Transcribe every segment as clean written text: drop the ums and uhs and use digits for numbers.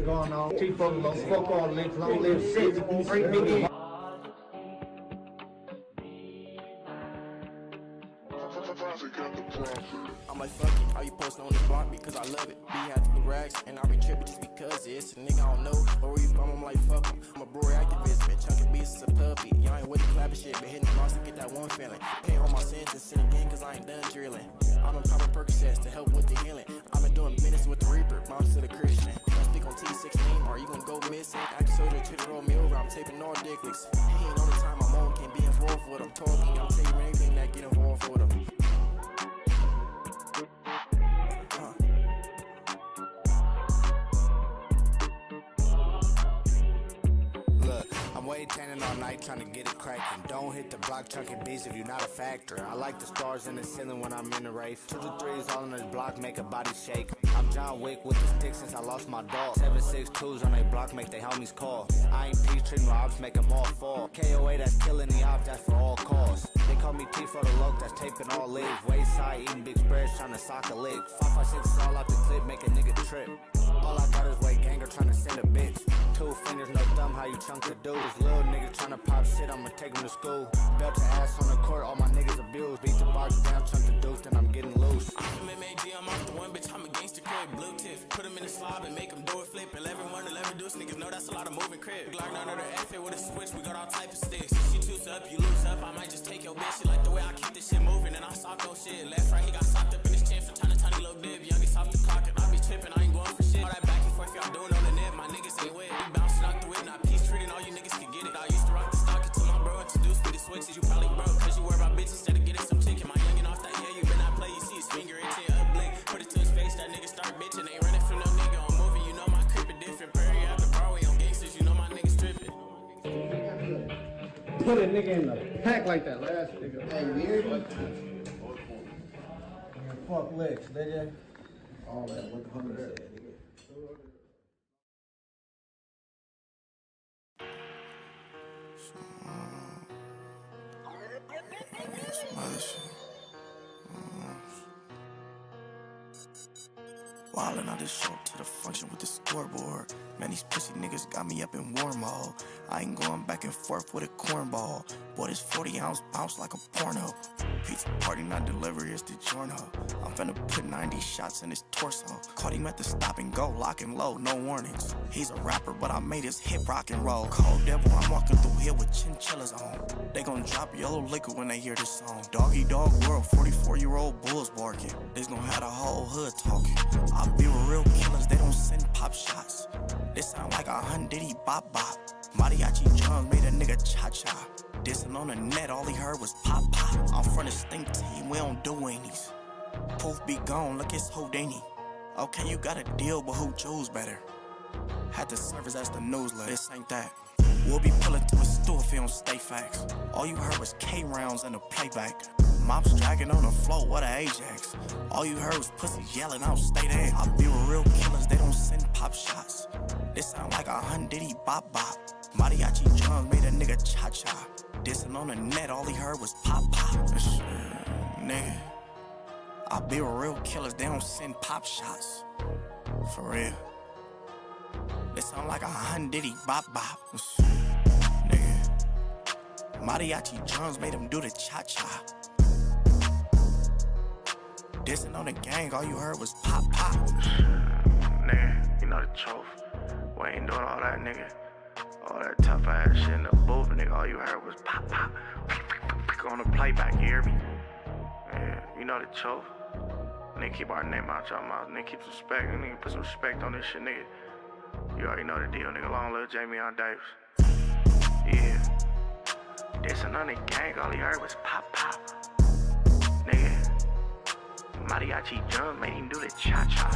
what's going on. T-Fuck, fuck all licks, long live shit, free nigga. I'm like, fuck it, how you posting on the block because I love it. Be had the rags, and I be tripping just because it's a nigga I don't know. But where you from, I'm like, fuck him. I'm a brewery activist, man, chunking beats is a puppy. Y'all ain't with the clapping shit, but hitting the loss to get that one feeling. Pay all my sins and sin again cause I ain't done drilling. I'm in proper Percocets to help with the healing. I've been doing business with the Reaper, mom's to the Christian. Don't speak on T16, or you gon' go missing. Act soldier to the roll me over, I'm taping all dicklets. He ain't on the time I'm on, can't be involved with him. Talking, I'm taking anything that get involved with him. I'm waiting all night trying to get it cracking. Don't hit the block chunking beats if you're not a factor. I like the stars in the ceiling when I'm in the race. 2 to 3s all on this block make a body shake. I'm John Wick with the stick since I lost my dog. 7.62s on they block make they homies call. I ain't peace treating my ops make them all fall. KOA that's killing the ops, that's for all cause. They call me T for the loc, that's taping all legs. Wayside eating big spreads trying to sock a leg. 5.56 is all out the clip make a nigga trip. All I got is weight ganger trying to send a bitch. 2 fingers no thumb how you chunk the dudes. Little niggas tryna pop shit, I'ma take them to school. Belt to ass on the court, all my niggas abuse. Beat the box down, chunk the deuce, then I'm getting loose. I'm from MAD, I'm off the one, bitch, I'm a gangster crib. Blue tiff, put him in the slob and make him do it flip. 11-1, 11 deuce, niggas know that's a lot of moving crib. Glock none of the F it with a switch, we got all type of sticks. She choose up, you lose up, I might just take your bitch. She like the way I keep this shit moving, and I sock no shit. Left, right, he got socked up in his chin from tiny little dip. Youngest off the clock, and I be tripping, I ain't going for shit. All that back and forth y'all doing on the net, my niggas ain't with. We bouncing out the whip, not peace treating, all you niggas can get it. I used to rock the stock until my bro introduced me to switches. You probably broke, cause you worry about bitches instead of getting some chicken. My youngin' off that, yeah, you been not play, you see his finger into your up blink. Put it to his face, that nigga start bitching. Ain't running from no nigga on movie, you know my crib is different. Prairie after Broadway on gangsters, you know my niggas tripping. Put a nigga in the pack like that last nigga. Hey, weird. Fuck licks, nigga. All that, what the homie said, nigga. Wildin', I just show up to the function with the scoreboard. Man, these pussy niggas got me up in war mode. I ain't going back and forth with a cornball. Boy, this 40-ounce bounce like a porno. Pizza party, not delivery, it's the giorno. I'm finna put 90 shots in his torso. Caught him at the stop and go, lock and load, no warnings. He's a rapper, but I made his hit rock and roll. Cold devil, I'm walking through here with chinchillas on. They gon' drop yellow liquor when they hear this song. Doggy dog world, 44-year-old bulls barking. They's gon' have the whole hood talking. I be with real killers, they don't send pop shots. This sound like a hun diddy bop bop. Mariachi Jones made a nigga cha-cha. Dissing on the net, all he heard was pop pop. I'm from the stink team, we don't do any's. Poof be gone, look it's Houdini. Okay, you got a deal, but who chose better? Had to service as the newsletter, this ain't that. We'll be pulling to a store if you don't stay facts. All you heard was K rounds and a playback. Mops dragging on the floor, what a Ajax. All you heard was pussy yelling out, stay there. I be with real killers, they don't send pop shots. This sound like a hun diddy bop bop. Mariachi Jones made a nigga cha-cha. Dissing on the net, all he heard was pop pop. Shit, nigga. I be with real killers, they don't send pop shots. For real. They sound like a hun diddy bop bop. Shit, nigga. Mariachi Jones made him do the cha-cha. Dissing on the gang, all you heard was pop pop. Nigga, you know the truth. We ain't doing all that, nigga. All that tough ass shit in the booth, nigga. All you heard was pop pop. On the playback, you hear me? Yeah, you know the truth. Nigga, keep our name out y'all mouth. Nigga, keep some respect. Nigga, put some respect on this shit, nigga. You already know the deal, nigga. Long live Jamie on Davis. Yeah. Dissing on the gang, all he heard was pop pop. Nigga. Mariachi Jones made him do the cha-cha.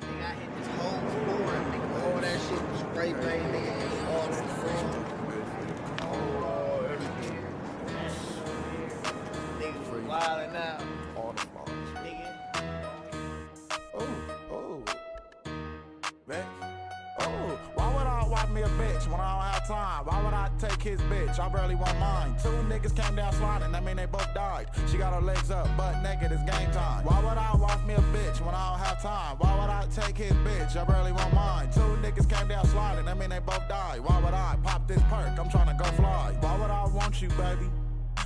Nigga, I hit this whole floor, nigga. All that shit was spray paint, nigga. All that front. Oh, everything. Niggas was wildin' out. All the balls. Nigga. Oh, man. Oh, why would I watch me me a bitch when I don't have time? Why would I take his bitch? I barely want mine. Two niggas came down sliding, that mean they both died. She got her legs up, butt naked, it's game time. Why would I wife me a bitch when I don't have time? Why would I take his bitch? I barely want mine. Two niggas came down sliding, that mean they both died. Why would I pop this perk? I'm trying to go fly. Why would I want you, baby,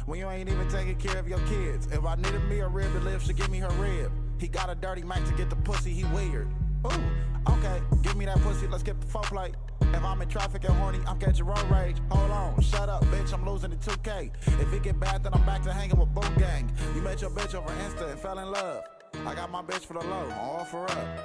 when you ain't even taking care of your kids? If I needed me a rib to live, she give me her rib. He got a dirty mic to get the pussy, he weird. Ooh, okay, give me that pussy, let's get the foreplay. If I'm in traffic and horny, I'm catching road rage. Hold on, shut up, bitch, I'm losing the 2K. If it get bad, then I'm back to hanging with Boom Gang. You met your bitch over Insta and fell in love. I got my bitch for the low, I'm all for up.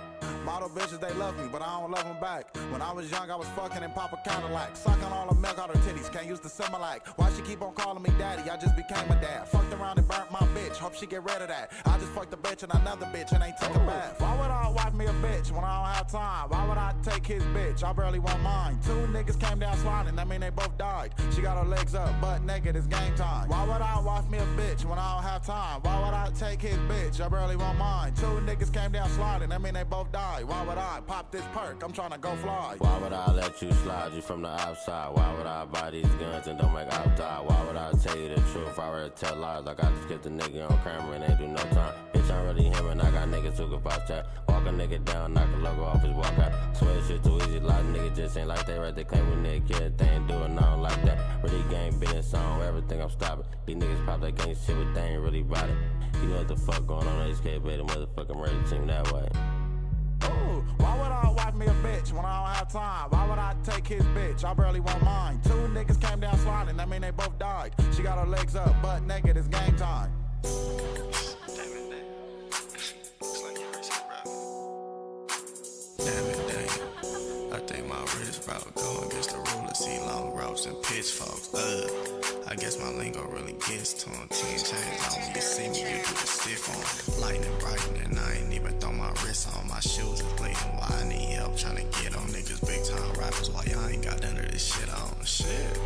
Model bitches, they love me, but I don't love them back. When I was young, I was fucking in Papa Cadillac. Sucking all the milk out her titties, can't use the Similac. Why she keep on calling me daddy? I just became a dad. Fucked around and burnt my bitch, hope she get rid of that. I just fucked a bitch and another bitch and ain't took a bath. Why would I wife me a bitch when I don't have time? Why would I take his bitch? I barely want mine. Two niggas came down sliding, that mean they both died. She got her legs up, butt naked, it's game time. Why would I wife me a bitch when I don't have time? Why would I take his bitch? I barely want mine. Two niggas came down sliding, that mean they both died. Why would I pop this perk? I'm trying to go fly. Why would I let you slide you from the outside? Why would I buy these guns and don't make out die? Why would I tell you the truth? I rather tell lies like I just get the nigga on camera and they do no time. Bitch, I'm really him and I got niggas who can box chat. Walk a nigga down, knock a logo off his walkout. Swear this shit too easy, a lot of niggas just ain't like they right. They claim when they kid, they ain't doing nothing like that. Really gang business on everything, I'm stopping. These niggas pop that gang shit, but they ain't really about it. You know what the fuck going on? HK play the motherfucking murder team that way. Ooh, why would I wife me a bitch when I don't have time? Why would I take his bitch? I barely want mine. Two niggas came down sliding, that mean they both died. She got her legs up, butt naked, it's game time. Damn it, dang. I think my wrist route go against the ruler. See long ropes and pitchforks. I guess my lingo really gets to him. 10 chains on when you see me, you do the stiff on. Lightning brighten and I ain't even throw my wrist on. My shoes is bleeding. Why I need help trying to get on niggas big time rappers while y'all ain't got none of this shit on. Shit.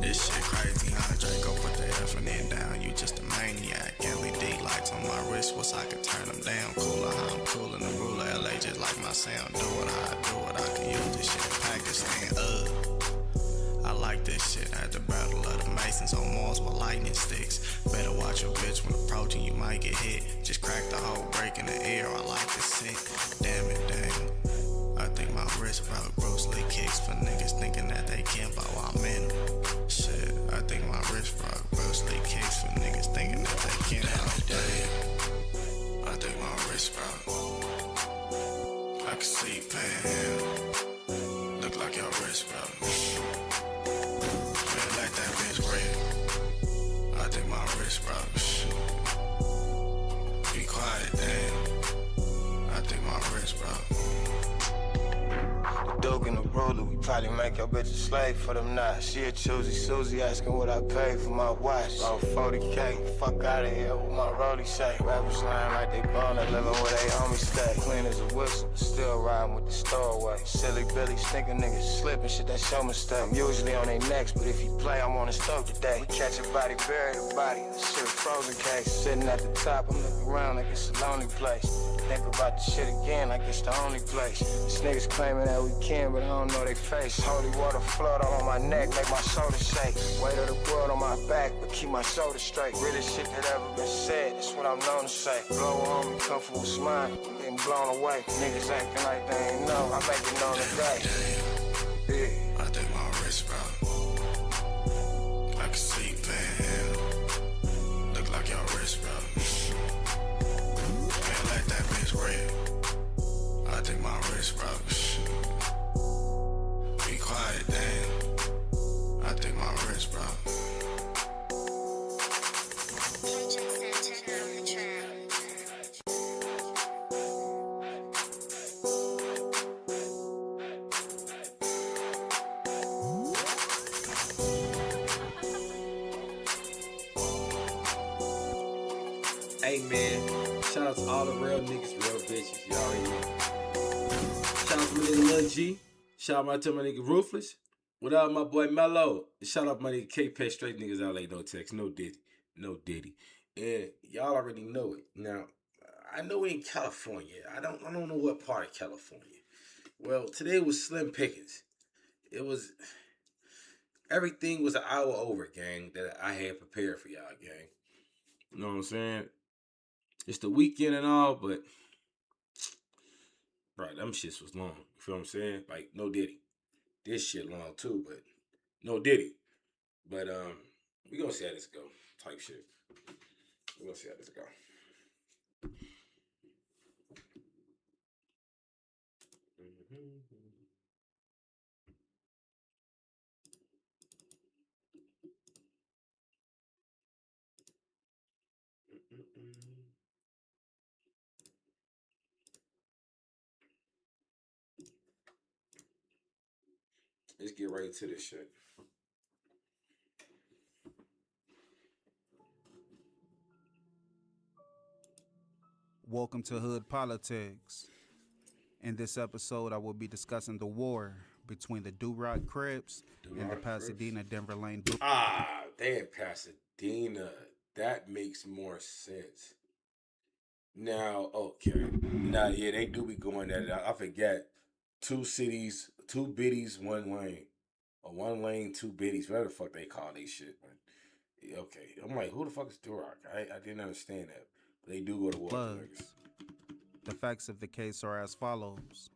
This shit crazy, huh? Draco put the F and N down. You just a maniac. LED lights on my wrist, what's I can turn them down. Cooler, how I'm cooling the ruler. LA just like my sound. Do it how I do it. I can use this shit in Pakistan. I like this shit. At the battle of the Masons on Mars with lightning sticks. Better watch your bitch when approaching, you might get hit. Just crack the whole break in the air. I like this shit. Damn it, damn. I think my wrist broke. Bruce Lee kicks for niggas thinking that they can't bow while I'm in them. Shit, I think my wrist broke. Bruce Lee kicks for niggas thinking that they can't bow. Damn. I think my wrist broke. I can see pain. Look like your wrist broke. Man, let that bitch rip. I think my wrist broke. Be quiet, damn. I think my wrist broke. Duke and the ruler, we probably make your bitch a slave for them knots. She a choosy Susie asking what I paid for my watch. About 40K, fuck out of here with my rollie say. Rappers lying like they gonna living where they homies stay. Clean as a whistle, but still riding with the stowaway. Silly Billy, stinking niggas slipping shit, that's your mistake. I'm usually on their necks, but if you play, I'm on the stove today. We catch a body, bury the body, that shit a frozen case. Sitting at the top, I'm looking around like it's a lonely place. Think about the shit again like it's the only place. These niggas claiming that we can, but I don't know they face. Holy water flood all on my neck, make my shoulder shake. Weight of the world on my back, but keep my shoulders straight. Realest shit that ever been said, that's what I'm known to say. Blow on me, comfortable smile, I'm getting blown away. Niggas acting like they ain't know, I make it known today. Yeah. I think my wrist broke. I can see pain. Look like your wrist broke. Man, let that bitch rip. I think my wrist broke. Be quiet, damn. I think my wrist broke. Hey man, shout out to all the real niggas, real bitches. You already know. Shout out to my nigga Lil G. Shout out to my nigga Ruthless. What up, my boy Mello? And shout out my nigga K-Pet, straight niggas LA, no text, no Diddy. And y'all already know it. Now, I know we in California. I don't know what part of California. Well, today was Slim Pickens. it was everything was an hour over, gang, that I had prepared for y'all, gang. You know what I'm saying? It's the weekend and all, but right, them shits was long. You feel what I'm saying? Like, no Diddy. This shit long too, but no Diddy. But we gonna see how this go. Type shit. We gonna see how this go. Let's get right into this shit. Welcome to Hood Politics. In this episode, I will be discussing the war between the Duroc Crips and the Pasadena Denver Lane. Damn, Pasadena. That makes more sense. Now, okay. Now, yeah, they do be going at it. I forget. 2 cities, 2 biddies, 1 lane. Or 1 lane, 2 biddies. Whatever the fuck they call these shit, man. Yeah, okay. I'm like, who the fuck is Duroc? I didn't understand that. But they do go to war with niggas. The facts of the case are as follows.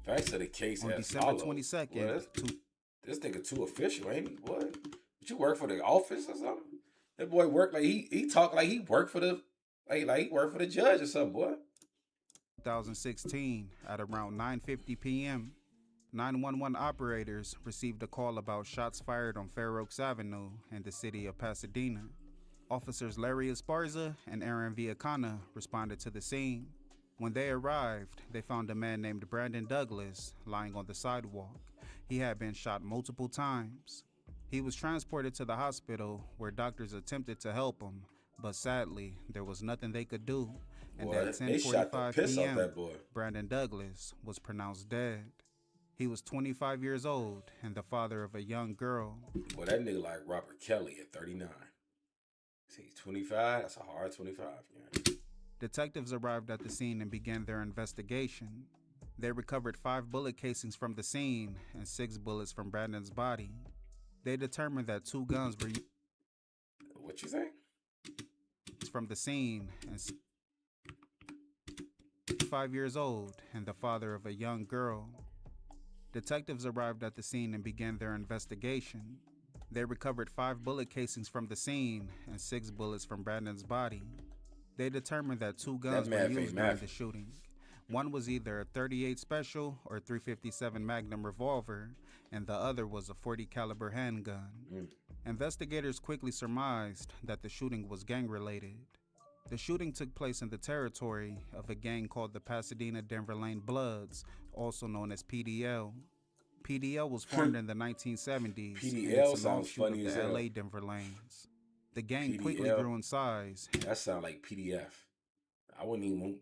Facts of the case on as December follows. 22nd. This nigga too official, ain't he? What? Did you work for the office or something? That boy worked like he talked like he worked for the like he worked for the judge or something, boy. 2016 at around 9:50 p.m. 911 operators received a call about shots fired on Fair Oaks Avenue in the city of Pasadena. Officers Larry Esparza and Aaron Villacana responded to the scene. When they arrived, they found a man named Brandon Douglas lying on the sidewalk. He had been shot multiple times. He was transported to the hospital where doctors attempted to help him, but sadly, there was nothing they could do. And Boy, at 10:45 p.m., that boy. Brandon Douglas was pronounced dead. He was 25 years old and the father of a young girl. Boy, that nigga like Robert Kelly at 39. See, 25? That's a hard 25, yeah. Detectives arrived at the scene and began their investigation. They recovered 5 bullet casings from the scene and 6 bullets from Brandon's body. They determined that 2 guns were used. What you say? From the scene, and 5 years old and the father of a young girl. Detectives arrived at the scene and began their investigation. They recovered 5 bullet casings from the scene and 6 bullets from Brandon's body. They determined that 2 guns were used during the shooting. One was either a .38 Special or .357 Magnum revolver, and the other was a .40 caliber handgun. Investigators quickly surmised that the shooting was gang-related. The shooting took place in the territory of a gang called the Pasadena Denver Lane Bloods, also known as PDL. PDL was formed in the 1970s. PDL sounds funny of as the hell. LA Denver Lanes. The gang PDL. quickly grew in size. That sounds like PDF. I wouldn't even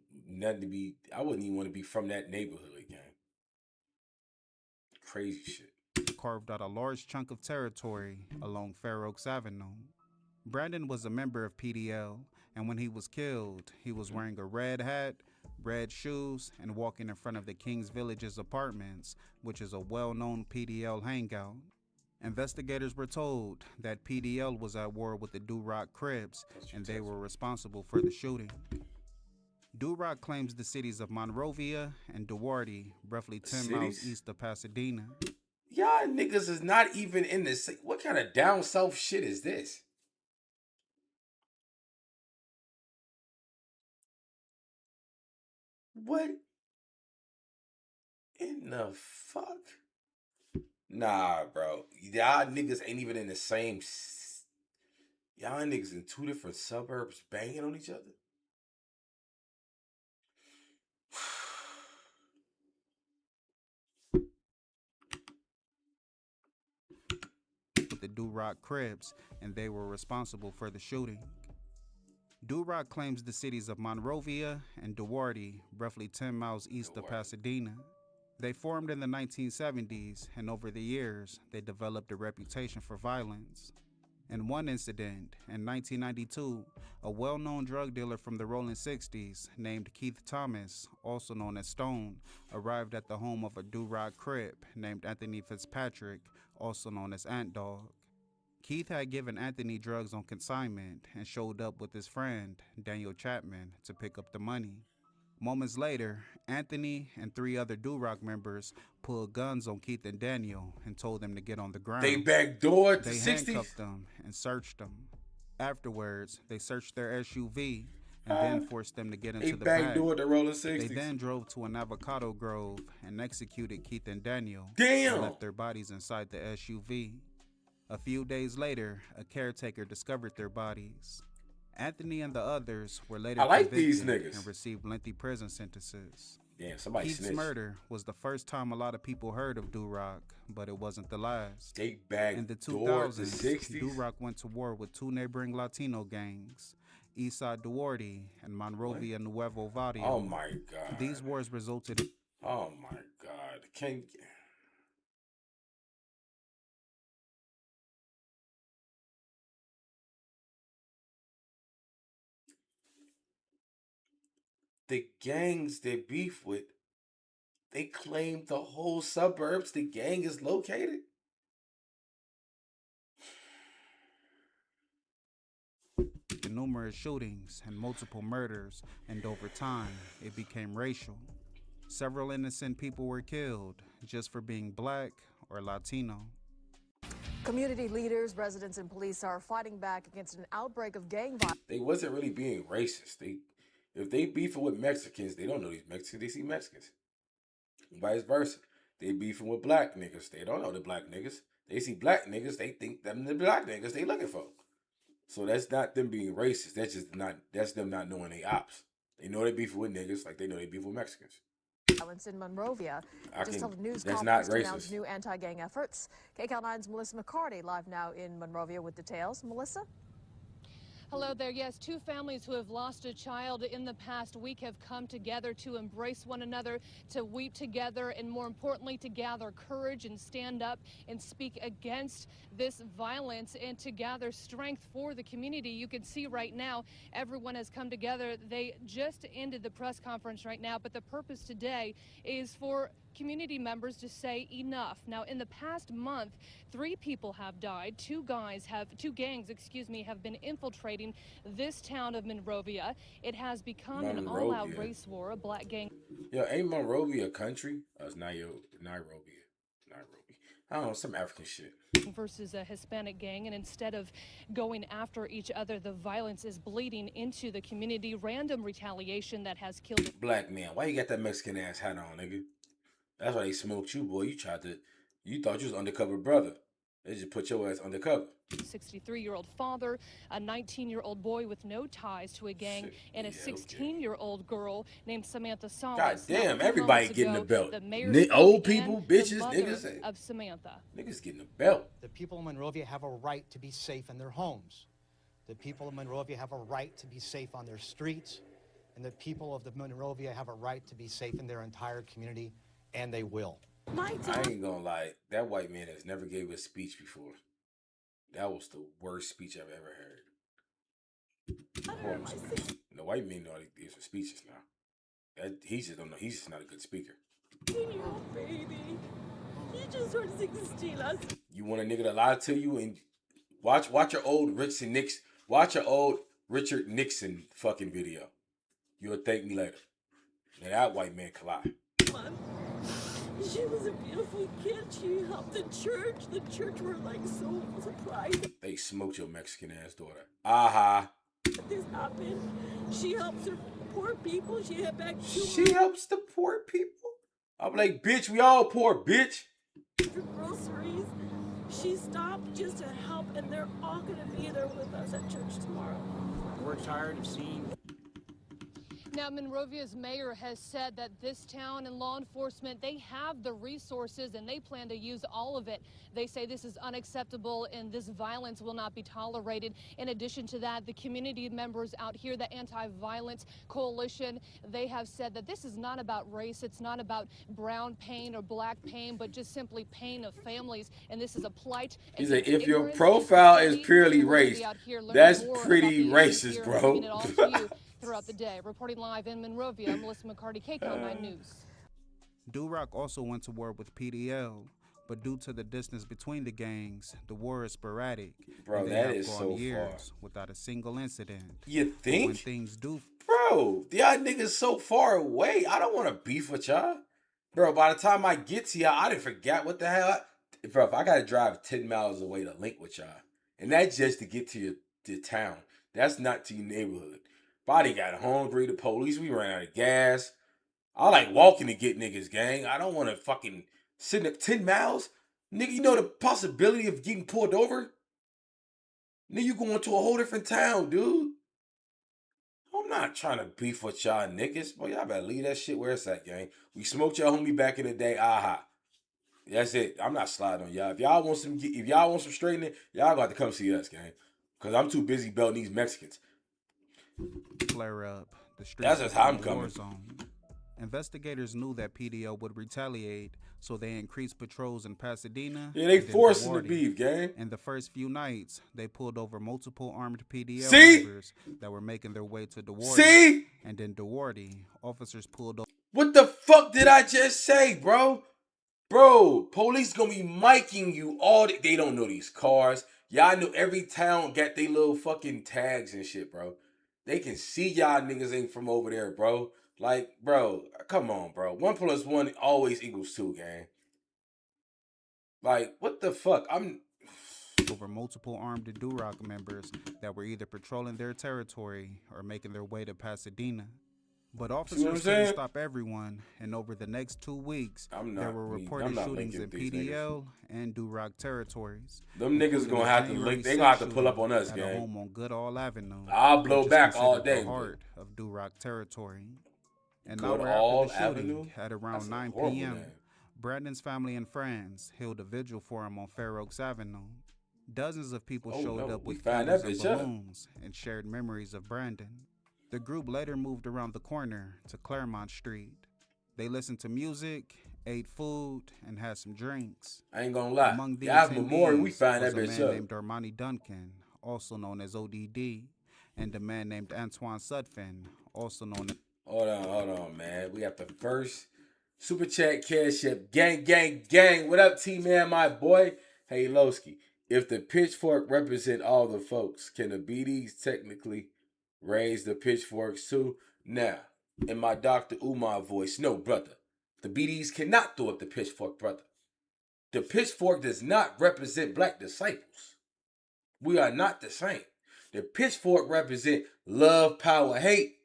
want to be from that neighborhood, gang. Crazy shit. Carved out a large chunk of territory along Fair Oaks Avenue. Brandon was a member of PDL, and when he was killed, he was wearing a red hat, red shoes, and walking in front of the Kings Village's apartments, which is a well-known PDL hangout. Investigators were told that PDL was at war with the Duroc Crips, and they were responsible for the shooting. Duroc claims the cities of Monrovia and Duarte, roughly 10 miles east of Pasadena. Y'all niggas is not even in this. What kind of down south shit is this? What in the fuck? Nah, bro. Y'all niggas ain't even in the same. Y'all niggas in 2 different suburbs banging on each other? With the Duroc Crips, and they were responsible for the shooting. Duroc claims the cities of Monrovia and Duarte, roughly 10 miles east of Pasadena. They formed in the 1970s, and over the years, they developed a reputation for violence. In one incident, in 1992, a well-known drug dealer from the rolling 60s named Keith Thomas, also known as Stone, arrived at the home of a Duroc crip named Anthony Fitzpatrick, also known as Ant Dog. Keith had given Anthony drugs on consignment and showed up with his friend, Daniel Chapman, to pick up the money. Moments later, Anthony and 3 other Duroc members pulled guns on Keith and Daniel and told them to get on the ground. They backdoored the They 60s? handcuffed them and searched them. Afterwards, they searched their SUV and then forced them to get into the back. They backdoored the rolling 60s. They then drove to an avocado grove and executed Keith and Daniel. Damn! And left their bodies inside the SUV. A few days later, a caretaker discovered their bodies. Anthony and the others were later these convicted niggas. and received lengthy prison sentences. Damn, somebody Keith's snitched. murder was the first time a lot of people heard of Duroc, but it wasn't the last. They backdoored In the the 2000s, 60s? Duroc went to war with 2 neighboring Latino gangs, Eastside Duarte and Monrovia Nuevo Vadio. Oh my God. These wars resulted in... Oh my God. Can't... The gangs they beef with, they claim the whole suburbs the gang is located. numerous shootings and multiple murders, and over time, it became racial. Several innocent people were killed just for being black or Latino. Community leaders, residents, and police are fighting back against an outbreak of gang violence. They wasn't really being racist. If they beefing with Mexicans, they don't know these Mexicans, they see Mexicans. Vice versa. They beefing with black niggas, they don't know the black niggas. They see black niggas, they think them the black niggas they looking for. So that's not them being racist. That's them not knowing they ops. They know they beefing with niggas like they know they beef with Mexicans. Violence in Monrovia just held a news that's conference not to announce racist. new anti-gang efforts. KCAL9's Melissa McCarty live now in Monrovia with details. Melissa? Hello there. Yes, two families who have lost a child in the past week have come together to embrace one another, to weep together, and more importantly, to gather courage and stand up and speak against this violence and to gather strength for the community. You can see right now, everyone has come together. They just ended the press conference right now, but the purpose today is for community members to say enough. Now, in the past month, 3 people have died. Two gangs, have been infiltrating this town of Monrovia. It has become an all-out race war. A black gang. Yo, ain't Monrovia a country? It's Nairobi. I don't know, some African shit. Versus a Hispanic gang, and instead of going after each other, the violence is bleeding into the community. Random retaliation that has killed. Black man, why you got that Mexican ass hat on, nigga? That's why they smoked you, boy. You thought you was undercover brother. They just put your ass undercover. 63-year-old father, a 19-year-old boy with no ties to a gang, and a 16-year-old girl named Samantha Salas. God damn, Now, everybody months getting ago, a belt. the mayor Old spoke people, and bitches, the niggas. mother of Samantha. Niggas getting a belt. The people of Monrovia have a right to be safe in their homes. The people of Monrovia have a right to be safe on their streets. And the people of the Monrovia have a right to be safe in their entire community, and they will. I ain't gonna lie, that white man has never gave a speech before. That was the worst speech I've ever heard. The white men know how to give some speeches now. He just don't know. He's just not a good speaker. 10-year-old baby. He just turned 16 last. You want a nigga to lie to you and watch your old Richard Nixon fucking video. You'll thank me later. Now that white man can lie. She was a beautiful kid. She helped the church. The church were like so surprised. They smoked your Mexican ass daughter. Aha. This happened. She helps her poor people. She had back to She helps the poor people? I'm like, bitch, we all poor, bitch. for groceries. She stopped just to help, and they're all gonna be there with us at church tomorrow. We're tired of seeing. Now, Monrovia's mayor has said that this town and law enforcement, they have the resources and they plan to use all of it. They say this is unacceptable and this violence will not be tolerated. In addition to that, the community members out here, the Anti-Violence Coalition, they have said that this is not about race. It's not about brown pain or black pain, but just simply pain of families. And this is a plight. He said, if your profile is purely race, that's pretty racist, bro. Throughout the day. Reporting live in Monrovia, Melissa McCarty, KCAL 9 News. Duroc also went to war with PDL, but due to the distance between the gangs, the war is sporadic. Bro, that is so far. Without a single incident. You think? When things do... Bro, y'all niggas so far away. I don't want to beef with y'all. Bro, by the time I get to y'all, I didn't forget what the hell. Bro, if I got to drive 10 miles away to link with y'all, and that's just to get to your town. That's not to your neighborhood. Body got hungry, the police, we ran out of gas. I like walking to get niggas, gang. I don't want to fucking sit up 10 miles. Nigga, you know the possibility of getting pulled over? Nigga, you going to a whole different town, dude. I'm not trying to beef with y'all niggas. Boy, y'all better leave that shit where it's at, gang. We smoked y'all homie back in the day, aha. That's it. I'm not sliding on y'all. If y'all want some straightening, y'all got to come see us, gang. Because I'm too busy belting these Mexicans. Flare up. The streets. That's just how I'm coming. Investigators knew that PDL would retaliate, so they increased patrols in Pasadena. Yeah, they forcing the beef, gang. In the first few nights, they pulled over multiple armed PDL members that were making their way to Duarte. And in Duarte, officers pulled over. What the fuck did I just say, bro? Bro, police gonna be miking you all day. They don't know these cars. Y'all know every town got they little fucking tags and shit, bro. They can see y'all niggas ain't from over there, bro. Like, bro, come on, bro. 1 + 1 always equals 2, gang. Like, what the fuck? Over multiple armed Duroc members that were either patrolling their territory or making their way to Pasadena. But officers couldn't stop everyone, and over the next 2 weeks, there were reported shootings in PDL and Duroc territories. Them niggas gonna have to link. They gonna have to pull up on us, gang. At a home on Goodall Avenue. I'll blow back all day. The heart of Duroc territory. And now we're after the shooting at around 9 p.m. Brandon's family and friends held a vigil for him on Fair Oaks Avenue. Dozens of people showed up with candles and balloons and shared memories of Brandon. The group later moved around the corner to Claremont Street. They listened to music, ate food, and had some drinks. I ain't gonna lie. Among the Memorial, we find that was bitch a man up. named Armani Duncan, also known as ODD, and a man named Antoine Sutphin, also known as... Hold on, man. We got the first Super Chat Cash App. Gang. What up, T-Man, my boy? Hey, Lowski. If the pitchfork represent all the folks, can the BDs technically raise the pitchforks too? Now, in my Dr. Umar voice, no, brother. The BDs cannot throw up the pitchfork, brother. The pitchfork does not represent black disciples. We are not the same. The pitchfork represent love, power, hate,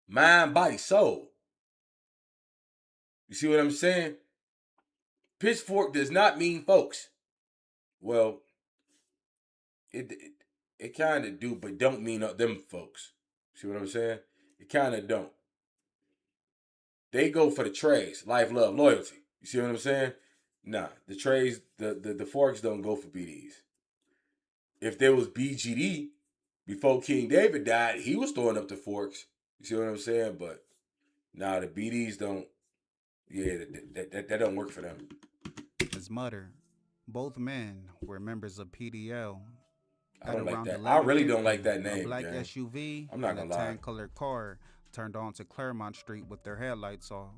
mind, body, soul. You see what I'm saying? Pitchfork does not mean folks. Well, it kind of do, but don't mean them folks. See what I'm saying? It kind of don't. They go for the trays, life, love, loyalty. You see what I'm saying? Nah, the trays, the forks don't go for BDs. If there was BGD before King David died, he was throwing up the forks. You see what I'm saying? But nah, the BDs don't. Yeah, that don't work for them. His mother, both men were members of PDL. I don't like that. I really don't like that name. A black gang. SUV I'm not and gonna a lie. tan-colored car turned onto Claremont Street with their headlights off.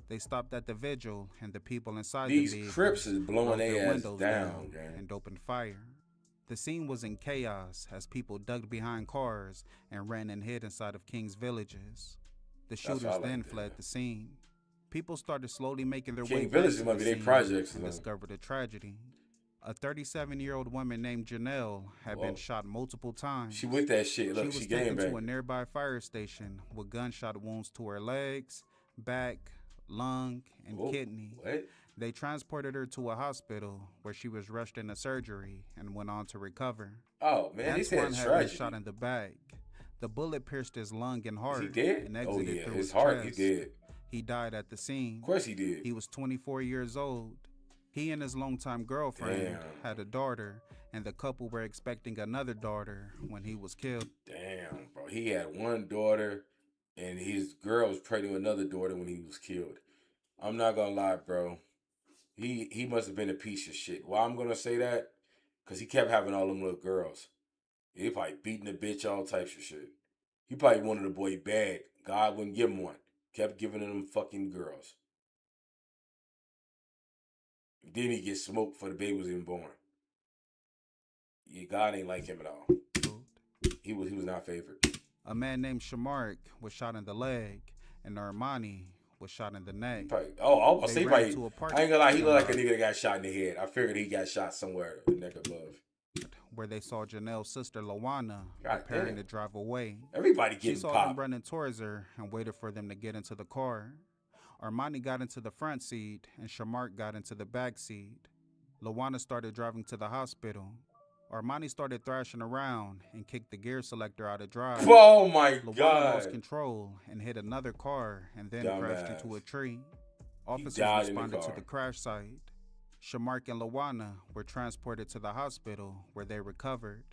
They stopped at the vigil, and the people inside These the vehicle crips is blowing their ass windows down, gang. and opened fire. The scene was in chaos as people dug behind cars and ran and hid inside of King's villages. The shooters then fled the scene. People started slowly making their way back to the scene and discovered a tragedy. A 37-year-old woman named Janelle had been shot multiple times. She with that shit. Look, she was came taken back to a nearby fire station with gunshot wounds to her legs, back, lung, and kidney. What? They transported her to a hospital where she was rushed into surgery and went on to recover. Oh, man, they said Antoine had been shot in the back. The bullet pierced his lung and heart Is he dead? and Oh exited yeah, through his his heart, chest. he dead. He died at the scene. Of course he did. He was 24 years old. He and his longtime girlfriend had a daughter, and the couple were expecting another daughter when he was killed. Damn, bro. He had one daughter, and his girl was pregnant with another daughter when he was killed. I'm not gonna lie, bro. He must have been a piece of shit. Why I'm gonna say that? Because he kept having all them little girls. He probably beating the bitch, all types of shit. He probably wanted a boy bad. God wouldn't give him one. Kept giving him fucking girls. Then he gets smoked for the baby was even born. Yeah, God ain't like him at all. He was not favored. A man named Shamark was shot in the leg, and Armani was shot in the neck. I was say probably. I ain't gonna lie, he looked like a nigga that got shot in the head. I figured he got shot somewhere in the neck above. Where they saw Janelle's sister Lawana preparing to drive away. Everybody getting She saw popped. them running towards her and waited for them to get into the car. Armani got into the front seat and Shamark got into the back seat. Lawana started driving to the hospital. Armani started thrashing around and kicked the gear selector out of drive. Oh my Lawana God. lost control and hit another car and then crashed into a tree. Officers died in the responded to car. the crash site. Shamark and Lawana were transported to the hospital where they recovered.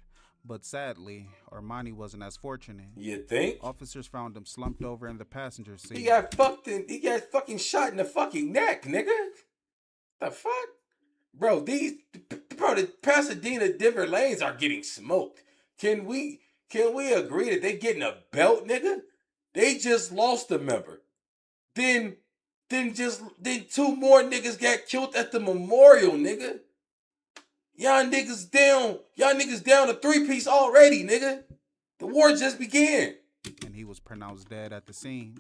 But sadly, Armani wasn't as fortunate. You think? Officers found him slumped over in the passenger seat. He got fucking shot in the fucking neck, nigga. The fuck? Bro, the Pasadena Denver lanes are getting smoked. Can we agree that they getting a belt, nigga? They just lost a member. Then two more niggas got killed at the memorial, nigga. Y'all niggas down a 3-piece already, nigga. The war just began. And he was pronounced dead at the scene.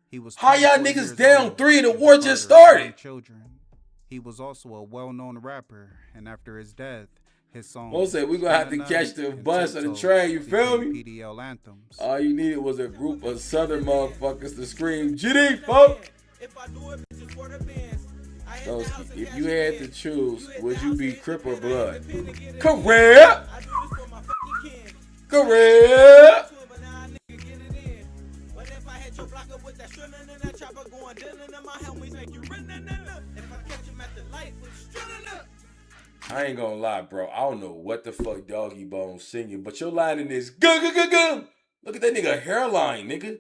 He was how y'all 24 niggas years down old 3 and the and war the just father of started? 9 children. He was also a well-known rapper, and after his death, his songs. We'll say we gonna have to catch the bus or the train, you feel me? PDL anthems. All you needed was a group of southern motherfuckers to scream, GD, folks! So, if you had to choose, would you be Crip or Blood? Correct! Correct! I ain't gonna lie, bro. I don't know what the fuck Doggy Bone singing, but your line in this gum. Look at that nigga hairline, nigga.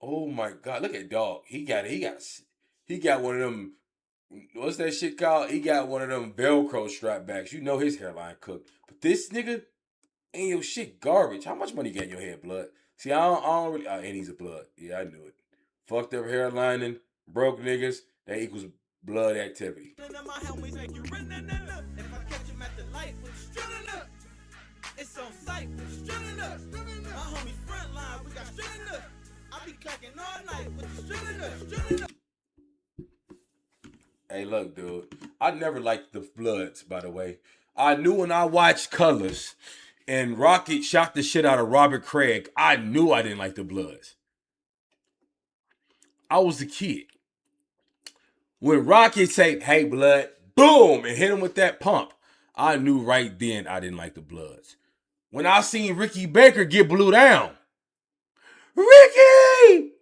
Oh my God, look at Dog. He got one of them. What's that shit called? He got one of them Velcro strap backs. You know his hairline cooked. But this nigga ain't your shit garbage. How much money you got in your head, Blood? See, I don't really. And he's a Blood. Yeah, I knew it. Fucked up hairlining, broke niggas. That equals blood activity. It's on sight, strutting up. My homies front line, we got strutting up. I be clacking all night with the strutting up. Hey, look, dude. I never liked the Bloods, by the way. I knew when I watched Colors and Rocket shot the shit out of Robert Craig, I knew I didn't like the Bloods. I was a kid. When Rocket said, hey, Blood, boom, and hit him with that pump, I knew right then I didn't like the Bloods. When I seen Ricky Baker get blew down, Ricky!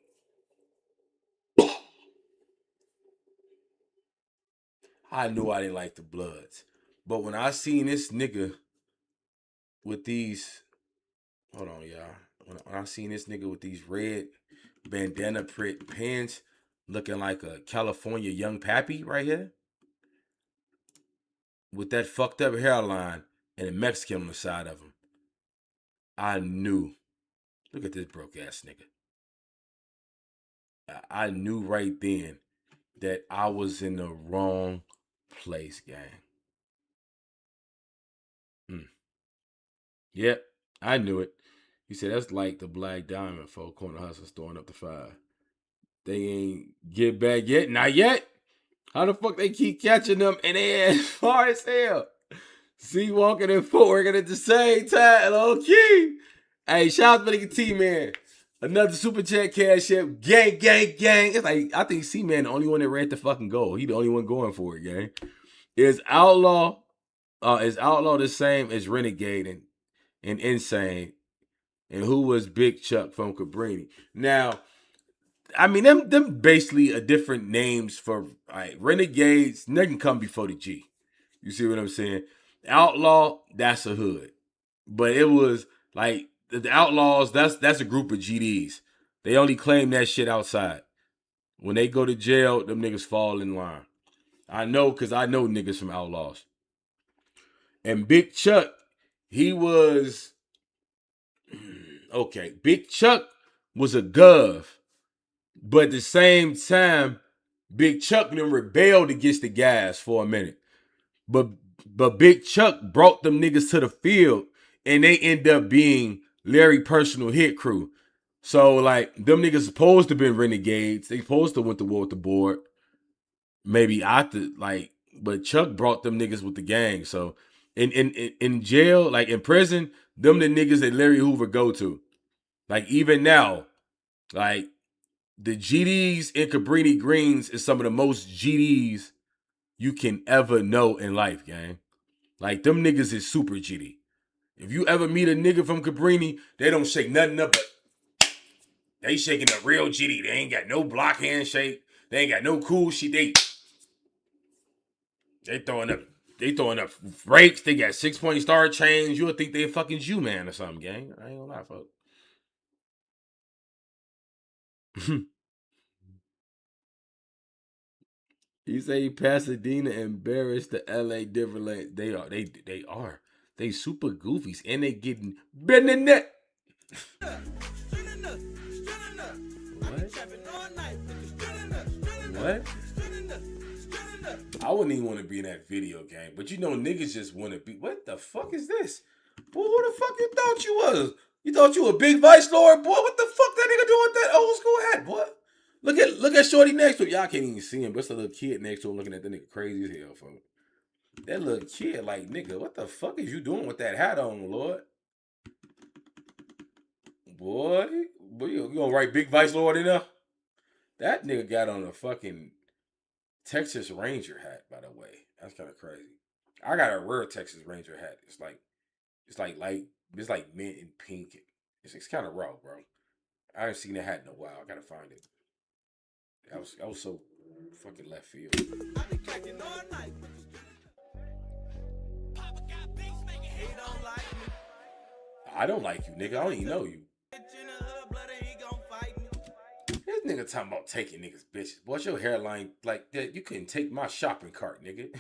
I knew I didn't like the Bloods. But when I seen this nigga with these, hold on, y'all. When I seen this nigga with these red bandana print pins looking like a California young pappy right here, with that fucked up hairline and a Mexican on the side of him, I knew. Look at this broke ass nigga. I knew right then that I was in the wrong place, gang. Yep, I knew it. He said that's like the Black Diamond for Corner Hustlers throwing up the 5. They ain't get back yet. Not yet. How the fuck they keep catching them and they as far as hell? See, walking and footworking at the same time. Low key. Hey, shout out to nigga T-Man. Another super chat cash app. Gang. It's like, I think C-Man the only one that ran the fucking goal. He the only one going for it, gang. Is Outlaw the same as Renegade and Insane? and who was Big Chuck from Cabrini. Now, I mean, them basically are different names for renegades. Nothing come before the G. You see what I'm saying? Outlaw, that's a hood, but it was like the Outlaws. That's a group of GDs. They only claim that shit outside. When they go to jail, them niggas fall in line. I know because I know niggas from Outlaws. And Big Chuck, he was okay. Big Chuck was a gov, but at the same time, Big Chuck then rebelled against the guys for a minute. But Big Chuck brought them niggas to the field, and they end up being Larry personal hit crew. So like them niggas supposed to been renegades. They supposed to went to war with the board. Maybe but Chuck brought them niggas with the gang. So in jail, like in prison, them the niggas that Larry Hoover go to. Like even now, like the GDs in Cabrini Greens is some of the most GDs you can ever know in life, gang. Like them niggas is super GD. If you ever meet a nigga from Cabrini, they don't shake nothing up, but they shaking a real GD. They ain't got no block handshake. They ain't got no cool shit. They throwing up breaks. They got 6-point star chains. You would think they a fucking Jew man or something, gang. I ain't gonna lie, folks. You say Pasadena embarrassed the LA different. They are. They super goofies and they getting bent in that. What? I wouldn't even want to be in that video game, but you know niggas just want to be. What the fuck is this? Boy, who the fuck you thought you was? You thought you were a big vice lord, boy? What the fuck that nigga doing with that old school hat, boy? Look at Shorty next to him. Y'all can't even see him, but it's a little kid next to him looking at the nigga crazy as hell, folks. That little kid, like, nigga, what the fuck is you doing with that hat on, Lord? Boy, you gonna write Big Vice Lord in there? That nigga got on a fucking Texas Ranger hat, by the way. That's kind of crazy. I got a rare Texas Ranger hat. It's like mint and pink. It's kind of raw, bro. I haven't seen that hat in a while. I gotta find it. I was so fucking left field. I don't like you, nigga. I don't even know you. This nigga talking about taking niggas bitches. Boy, your hairline like that. You couldn't take my shopping cart, nigga.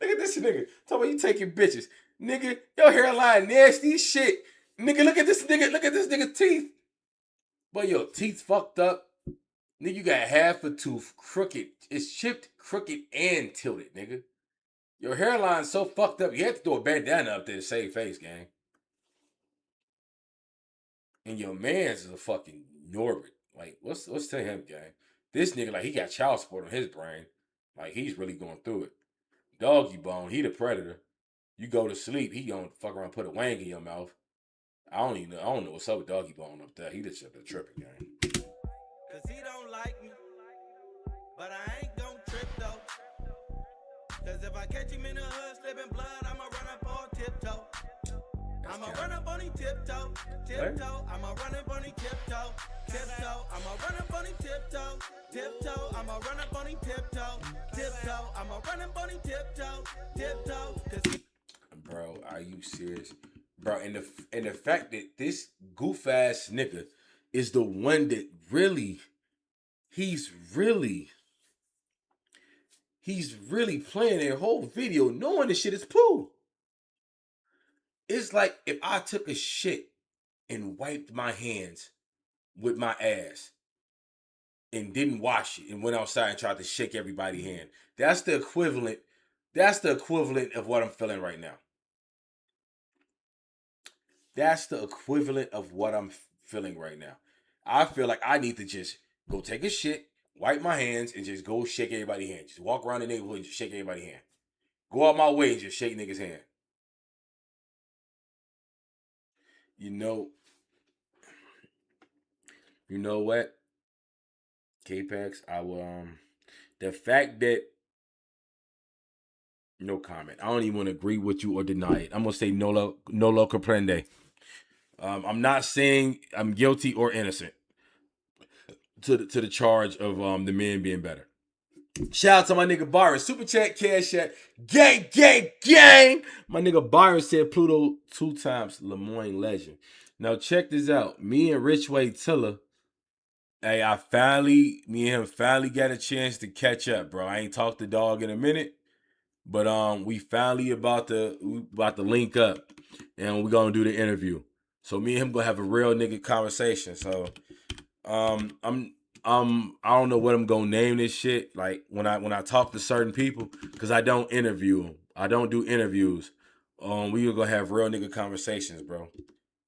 Look at this nigga. Talking about you taking bitches. Nigga, your hairline nasty shit. Nigga, look at this nigga. Look at this nigga teeth. Boy, your teeth fucked up. Nigga, you got half a tooth crooked. It's chipped, crooked, and tilted, nigga. Your hairline's so fucked up, you have to throw a bandana up there to save face, gang. And your man's is a fucking Norbert. Like, what's to him, gang? This nigga, like, he got child support on his brain. Like, he's really going through it. Doggy Bone, he the predator. You go to sleep, he gonna fuck around, put a wang in your mouth. I don't know what's up with Doggy Bone up there. He just up there tripping, gang. Cause he don't like me, but I ain't gon' trip though. Cause if I catch him in the hood slipping blood, I'ma run up on tiptoe. I'ma run up on him tiptoe, tiptoe. I'ma run up on him tiptoe, tiptoe. I'ma run up on him tiptoe, tiptoe. I'ma run up on him tiptoe, tiptoe. I'ma run up on him tiptoe, tiptoe. Bro, are you serious? Bro, and the fact that this goof ass nigga is the one that he's really playing their whole video knowing this shit is poo. It's like if I took a shit and wiped my hands with my ass and didn't wash it and went outside and tried to shake everybody's hand. That's the equivalent of what I'm feeling right now. That's the equivalent of what I'm feeling right now. I feel like I need to just go take a shit, wipe my hands, and just go shake everybody's hand. Just walk around the neighborhood and just shake everybody's hand. Go out my way and just shake niggas' hand. You know what? K-Pax, I will, the fact that, no comment. I don't even want to agree with you or deny it. I'm going to say no lo comprende. I'm not saying I'm guilty or innocent to the charge of the men being better. Shout out to my nigga Byron. Super chat, cash app. Gang, gang, gang. My nigga Byron said Pluto 2 times Lemoyne legend. Now check this out. Me and Richway Tiller, hey, me and him finally got a chance to catch up, bro. I ain't talked to dog in a minute. But we finally about to link up and we're gonna do the interview. So me and him gonna have a real nigga conversation. So I don't know what I'm gonna name this shit. Like when I talk to certain people, because I don't interview them. I don't do interviews. We gonna have real nigga conversations, bro.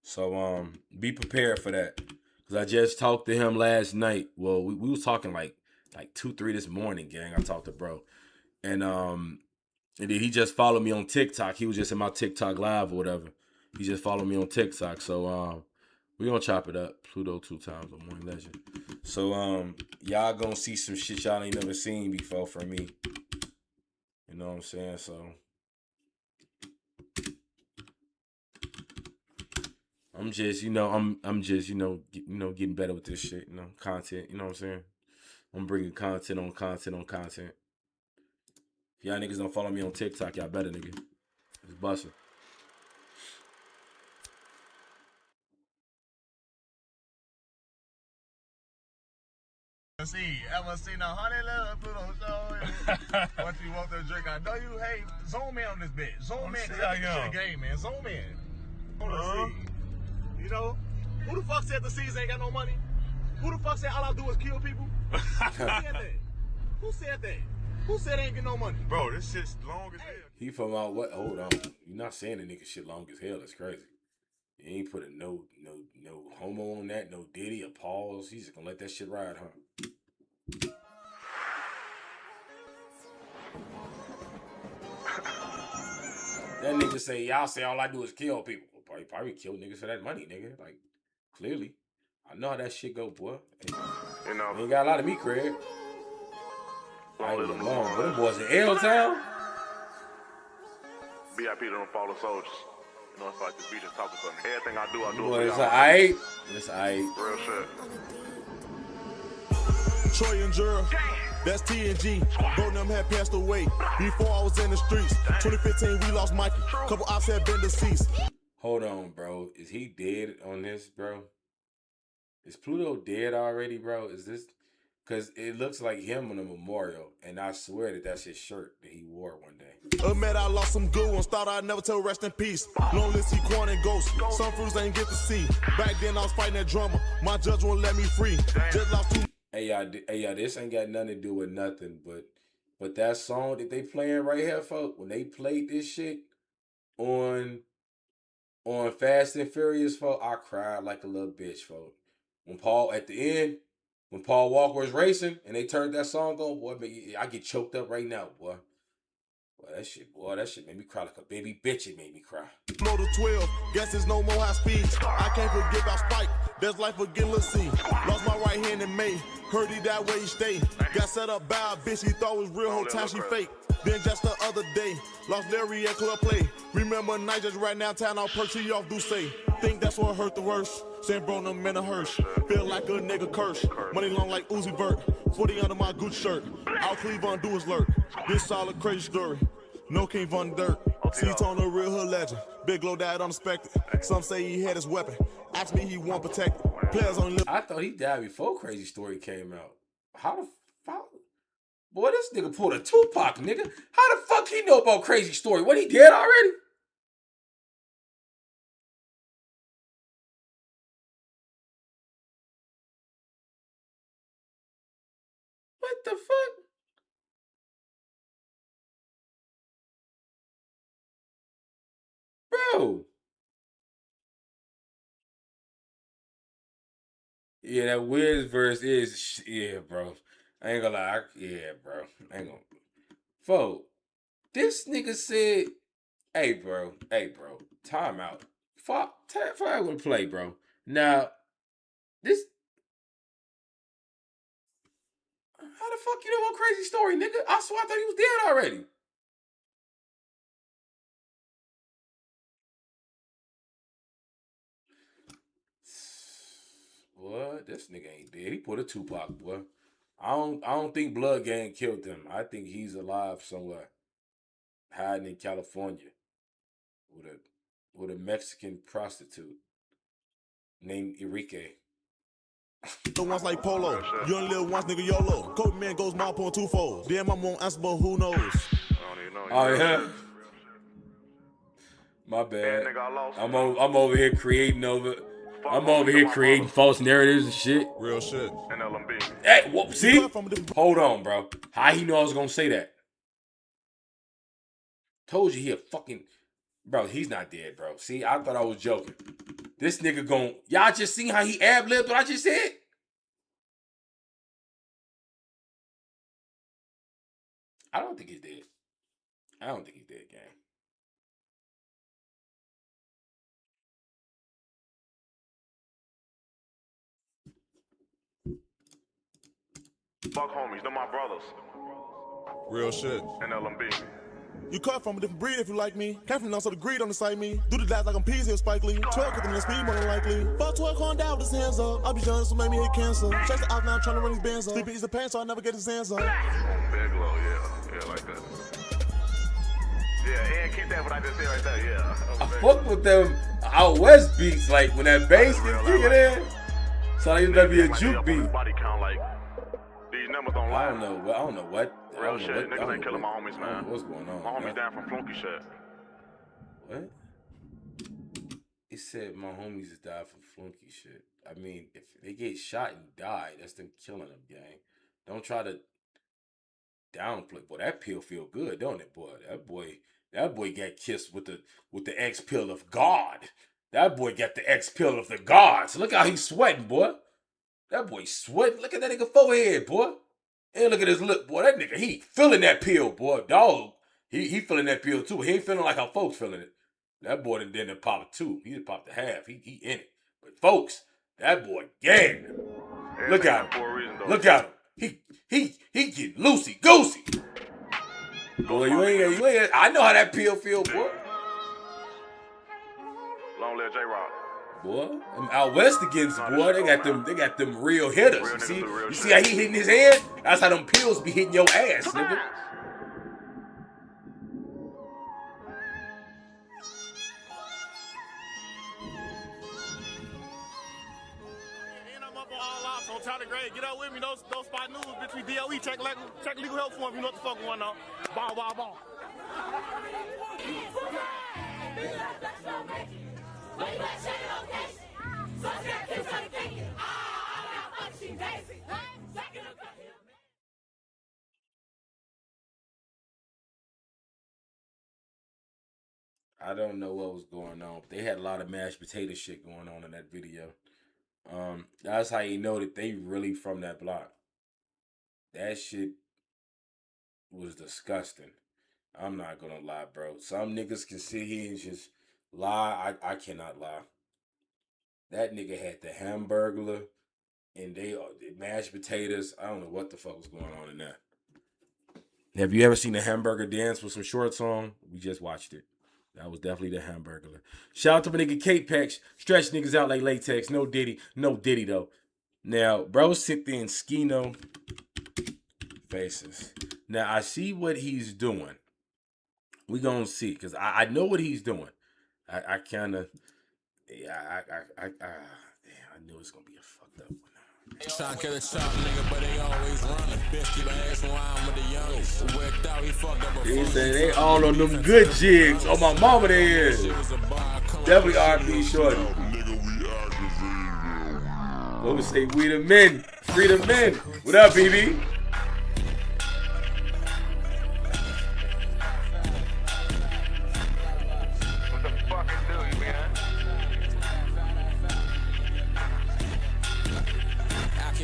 So be prepared for that. Cause I just talked to him last night. Well, we was talking like 2-3 this morning, gang. I talked to bro. And then he just followed me on TikTok. He was just in my TikTok live or whatever. He just followed me on TikTok. So we gonna chop it up. Pluto 2 times Lemoyne legend. So y'all gonna see some shit y'all ain't never seen before from me. You know what I'm saying? So I'm just, I'm just, getting better with this shit, content, you know what I'm saying? I'm bringing content on content on content. If y'all niggas don't follow me on TikTok, y'all better, nigga. It's busting. Ever seen a honey little Pluto show? What you want to drink? I know you hate. Zoom in on this bitch. Zoom in. Cause that's the game, man. Zoom in. On the seed. You know? Who the fuck said the seeds ain't got no money? Who the fuck said all I do is kill people? Who said that? Who said that? Who said ain't get no money? Bro, this shit's long as hell. He from out what? Hold on. You're not saying the nigga shit long as hell. That's crazy. You ain't putting no homo on that, no Diddy or pause. He's just gonna let that shit ride, huh? That nigga say, y'all say all I do is kill people. Well, probably kill niggas for that money, nigga. Like, clearly. I know how that shit go, boy. Hey, you ain't got a lot of me, Craig. I ain't long, but them boys in L-Town. BIP don't follow soldiers. You know, it's like the beat is talking something. Everything I do Boy, it's aight. It's aight. Real shit. Troy and Gerald, that's TNG. Both of them had passed away before I was in the streets. 2015, we lost Mikey. Couple ops had been deceased. Hold on, bro. Is he dead on this, bro? Is Pluto dead already, bro? Is this... Because it looks like him on a memorial, and I swear that that's his shirt that he wore one day. Admit I lost some good ones, thought I'd never tell rest in peace. Lonely see Quan and Ghost, some fruits ain't get to see. Back then I was fighting that drummer, my judge won't let me free. Just lost two. Hey y'all, this ain't got nothing to do with nothing, but that song that they playing right here, folks, when they played this shit on Fast and Furious, folks, I cried like a little bitch, folks. When Paul, at the end, when Paul Walker was racing and they turned that song on, boy, I get choked up right now, boy. Boy, that shit made me cry like a baby bitch. It made me cry. Motor 12, guess there's no more high speeds. I can't forget about Spike, there's life again, let's see. Lost my right hand in May, heard he died where he stayed. Got set up by a bitch he thought was real, whole time she fake. Then just the other day, lost Larry at club play. Remember night just right now, town out perch, he off do say. Think that's what hurt the worst. Send bro them in a hearse. Feel like a nigga curse. Money long like Uzi Vert. 40 under my Gucci shirt. Out Cleveland do his lurk. This solid crazy story. No King Von Dirt. C-Tone a real hood legend. Big Low died unexpected. Some say he had his weapon. Ask me he won't protect it. Players only live. I thought he died before Crazy Story came out. How the fuck? Boy, this nigga pulled a Tupac, nigga. How the fuck he know about Crazy Story? What, he dead already? What the fuck? Bro. Yeah, that Wiz verse is, yeah, bro. I ain't gonna lie. Yeah, bro. I ain't gonna. Fo, this nigga said, hey, bro. Time out. Fuck, I would play, bro. Now, this. How the fuck you know about Crazy Story, nigga? I swear I thought he was dead already. Boy, this nigga ain't dead. He put a Tupac, boy. I don't think Blood Gang killed him. I think he's alive somewhere, hiding in California with a Mexican prostitute named Enrique. The ones like Polo, you only live once, nigga, YOLO. Kobe man goes my point twofold. Damn, I'm won't answer, but who knows? Oh yeah. My bad. I'm over here creating false narratives and shit. Real shit. Hey, see? Hold on, bro. How he know I was gonna say that? Told you he a fucking bro. He's not dead, bro. See, I thought I was joking. This nigga gon' y'all just seen how he ad-libbed what I just said? I don't think he's dead. I don't think he's dead, gang. Fuck homies, they're my brothers. Real shit. And LMB. You cut from a different breed if you like me. Came from none, so the greed on the side me. Do the dash like I'm peas here, Spike Lee. 12 with them in the speed, more than likely. Fuck 12 calling down with his hands up. I be young, so make me hit cancer. Chase the out now, trying to run his bands up. Sleeping eats the pain, so I never get his hands up. Big low, yeah, like that. Yeah, and keep that what I just said right there, yeah. I fuck with them out west beats, like when that bass get kicking in. So like that be a juke beat. Body count like these numbers don't lie. I don't know what. Real shit, niggas ain't killing my homies, man. What's going on? My homies down from flunky shit. What? He said my homies has died from flunky shit. I mean, if they get shot and die, that's them killing them, gang. Don't try to downplay. Boy, that pill feel good, don't it, boy? That boy got kissed with the X pill of God. That boy got the X pill of the gods. Look how he's sweating, boy. That boy sweating. Look at that nigga forehead, boy. And look at his lip, boy. That nigga, he feeling that pill, boy. Dog, he feeling that pill too. He ain't feeling like how folks feeling it. That boy done popped two. He done popped a half. He in it. But folks, that boy gagged him. Look at him. Look at him. He get loosey goosey. Boy, you ain't. I know how that pill feel, boy. Long live J-Rock. Boy, them out west against boy, they got them real hitters. You see how he hitting his head? That's how them pills be hitting your ass, nigga. On Tyler Gray, get out with me. Those spot news, bitch. We DOE check legal help for him. You know what the fuck going on? Ball. I don't know what was going on. They had a lot of mashed potato shit going on in that video. That's how you know that they really from that block. That shit was disgusting. I'm not gonna lie, bro. Some niggas can sit here and just lie. I cannot lie. That nigga had the Hamburglar and they mashed potatoes. I don't know what the fuck was going on in that. Have you ever seen a hamburger dance with some shorts on? We just watched it. That was definitely the Hamburglar. Shout out to my nigga Kate Pex. Stretch niggas out like latex. No Diddy though. Now, bro sit there and skino faces. Now, I see what he's doing. We gonna see. Because I know what he's doing. I kind of... Yeah, I knew it's gonna be a fucked up one. Trying to kill a chop nigga, but they always running. Bitch keep asking why I'm with the youngest. Worked out, he fucked up a They say they all on them good jigs. Oh, my mama they is. Definitely R&B shorty. What would say we the men? Free the men. What up, BB?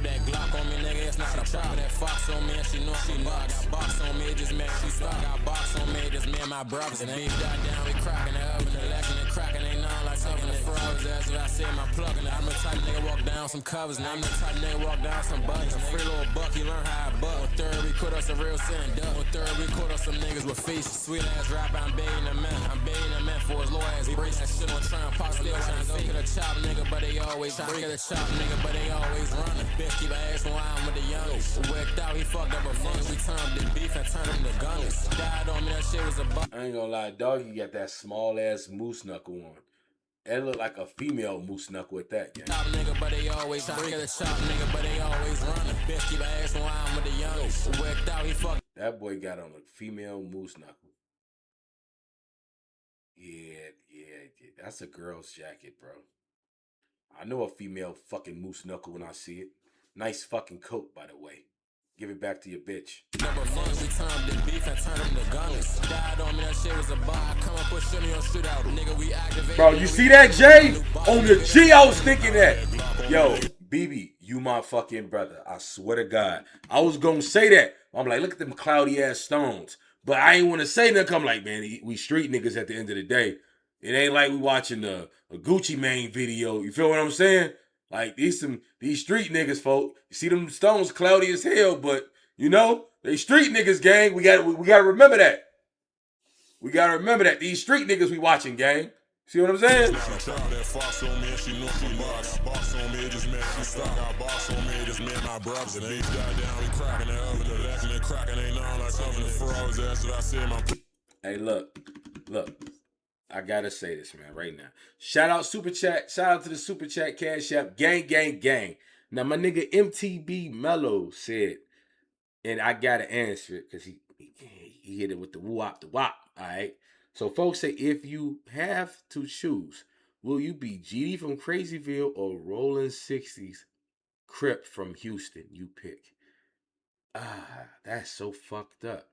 That Glock on me, nigga, it's not a trap. That Fox on me, and she know she got box on me, it just just met you stuck. Got box on me, just me and my brothers. And they died down, we cracking the oven, the lacking and cracking, ain't none like something the froze. That's what I said, my plugging. I'm the type of nigga walk down some covers, and I'm the type of nigga walk down some buttons. A free little buck, you learn how I buck. On third, we caught us a real sin, duck. On third, we caught us some niggas with faces. Sweet ass rapper, I'm baiting the man. I'm baiting the man for his low ass brace. That shit on trying pop, still trying to go get a chop nigga, but they always trying to get a chop nigga, but they always running. Bitch keep asking why I'm with the youngest. Wicked out, he fucked up a fun. We turned the beef and turned him to gunners. Died on me, that shit was a buck. I ain't gonna lie, doggy got that small ass moose knuckle on. That look like a female moose knuckle with that, gang. Chop nigga, but they always trying to get a chop nigga, but they always running. Bitch keep asking why I'm with the youngest. Wicked out, he fucked. That boy got on a female moose knuckle. Yeah. That's a girl's jacket, bro. I know a female fucking moose knuckle when I see it. Nice fucking coat, by the way. Give it back to your bitch. Number one, we turned the beef and turned him to gunners. Died on me, that shit was a bar. Come up with shimmy on shit out. Nigga, we activate. Bro, you see that, Jay? On the G, I was thinking that. Yo, BB, you my fucking brother. I swear to God. I was gonna say that. I'm like, look at them cloudy ass stones. But I ain't want to say nothing. I'm like, man, we street niggas at the end of the day. It ain't like we watching a Gucci Mane video. You feel what I'm saying? Like, these street niggas, folk. You see them stones cloudy as hell, but, you know, they street niggas, gang. We gotta remember that. We gotta remember that. These street niggas we watching, gang. See what I'm saying? Hey, look. I gotta say this, man, right now. Shout out Super Chat. Shout out to the Super Chat Cash App. Gang, gang, gang. Now, my nigga MTB Mello said, and I gotta answer it because he hit it with the wop, the wop. All right. So, folks say, if you have to choose, will you be GD from Crazyville or Rolling 60s Crip from Houston? You pick. That's so fucked up.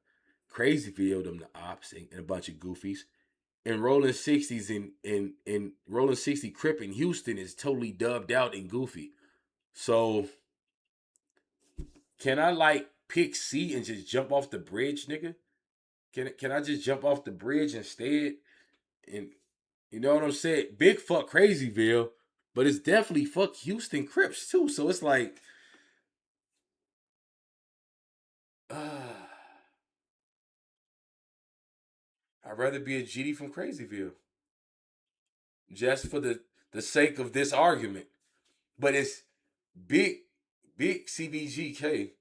Crazyville, them the ops and a bunch of goofies. And Rolling 60s in Rolling 60 Crip in Houston is totally dubbed out and goofy. So can I like pick C and just jump off the bridge, nigga? Can I just jump off the bridge instead? And you know what I'm saying? Big fuck Crazyville, but it's definitely fuck Houston Crips too. So it's like I'd rather be a GD from Crazyville. Just for the sake of this argument. But it's big CBGK.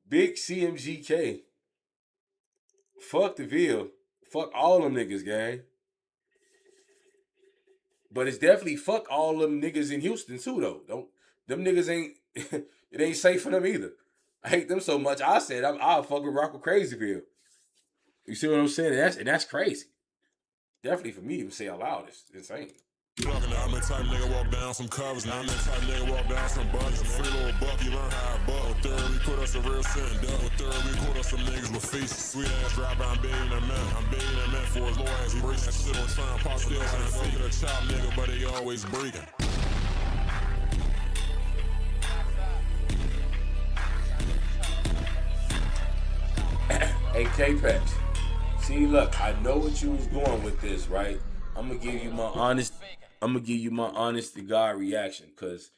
Big CMGK. Fuck the Ville. Fuck all them niggas, gang. But it's definitely fuck all them niggas in Houston too, though. Them niggas ain't it ain't safe for them either. I hate them so much. I said I'll fucking rock with Crazyville. You see what I'm saying? And that's crazy. Definitely for me to say out loud, it's insane. I'm the type nigga walk down some covers, and I'm the type nigga walk down some buttons. A free little buck, you learn how I buck. On third, we put us a real sin, duck. On third, we caught us some niggas with faces. Sweet ass rapper, I'm baiting a man. I'm baiting a man for his low ass brace. That shit on trying pop, still trying to get a chop nigga, but they always breaking. Hey, K-Pex. See, look, I know what you was going with this, right? I'm gonna give you my honest to God reaction, cause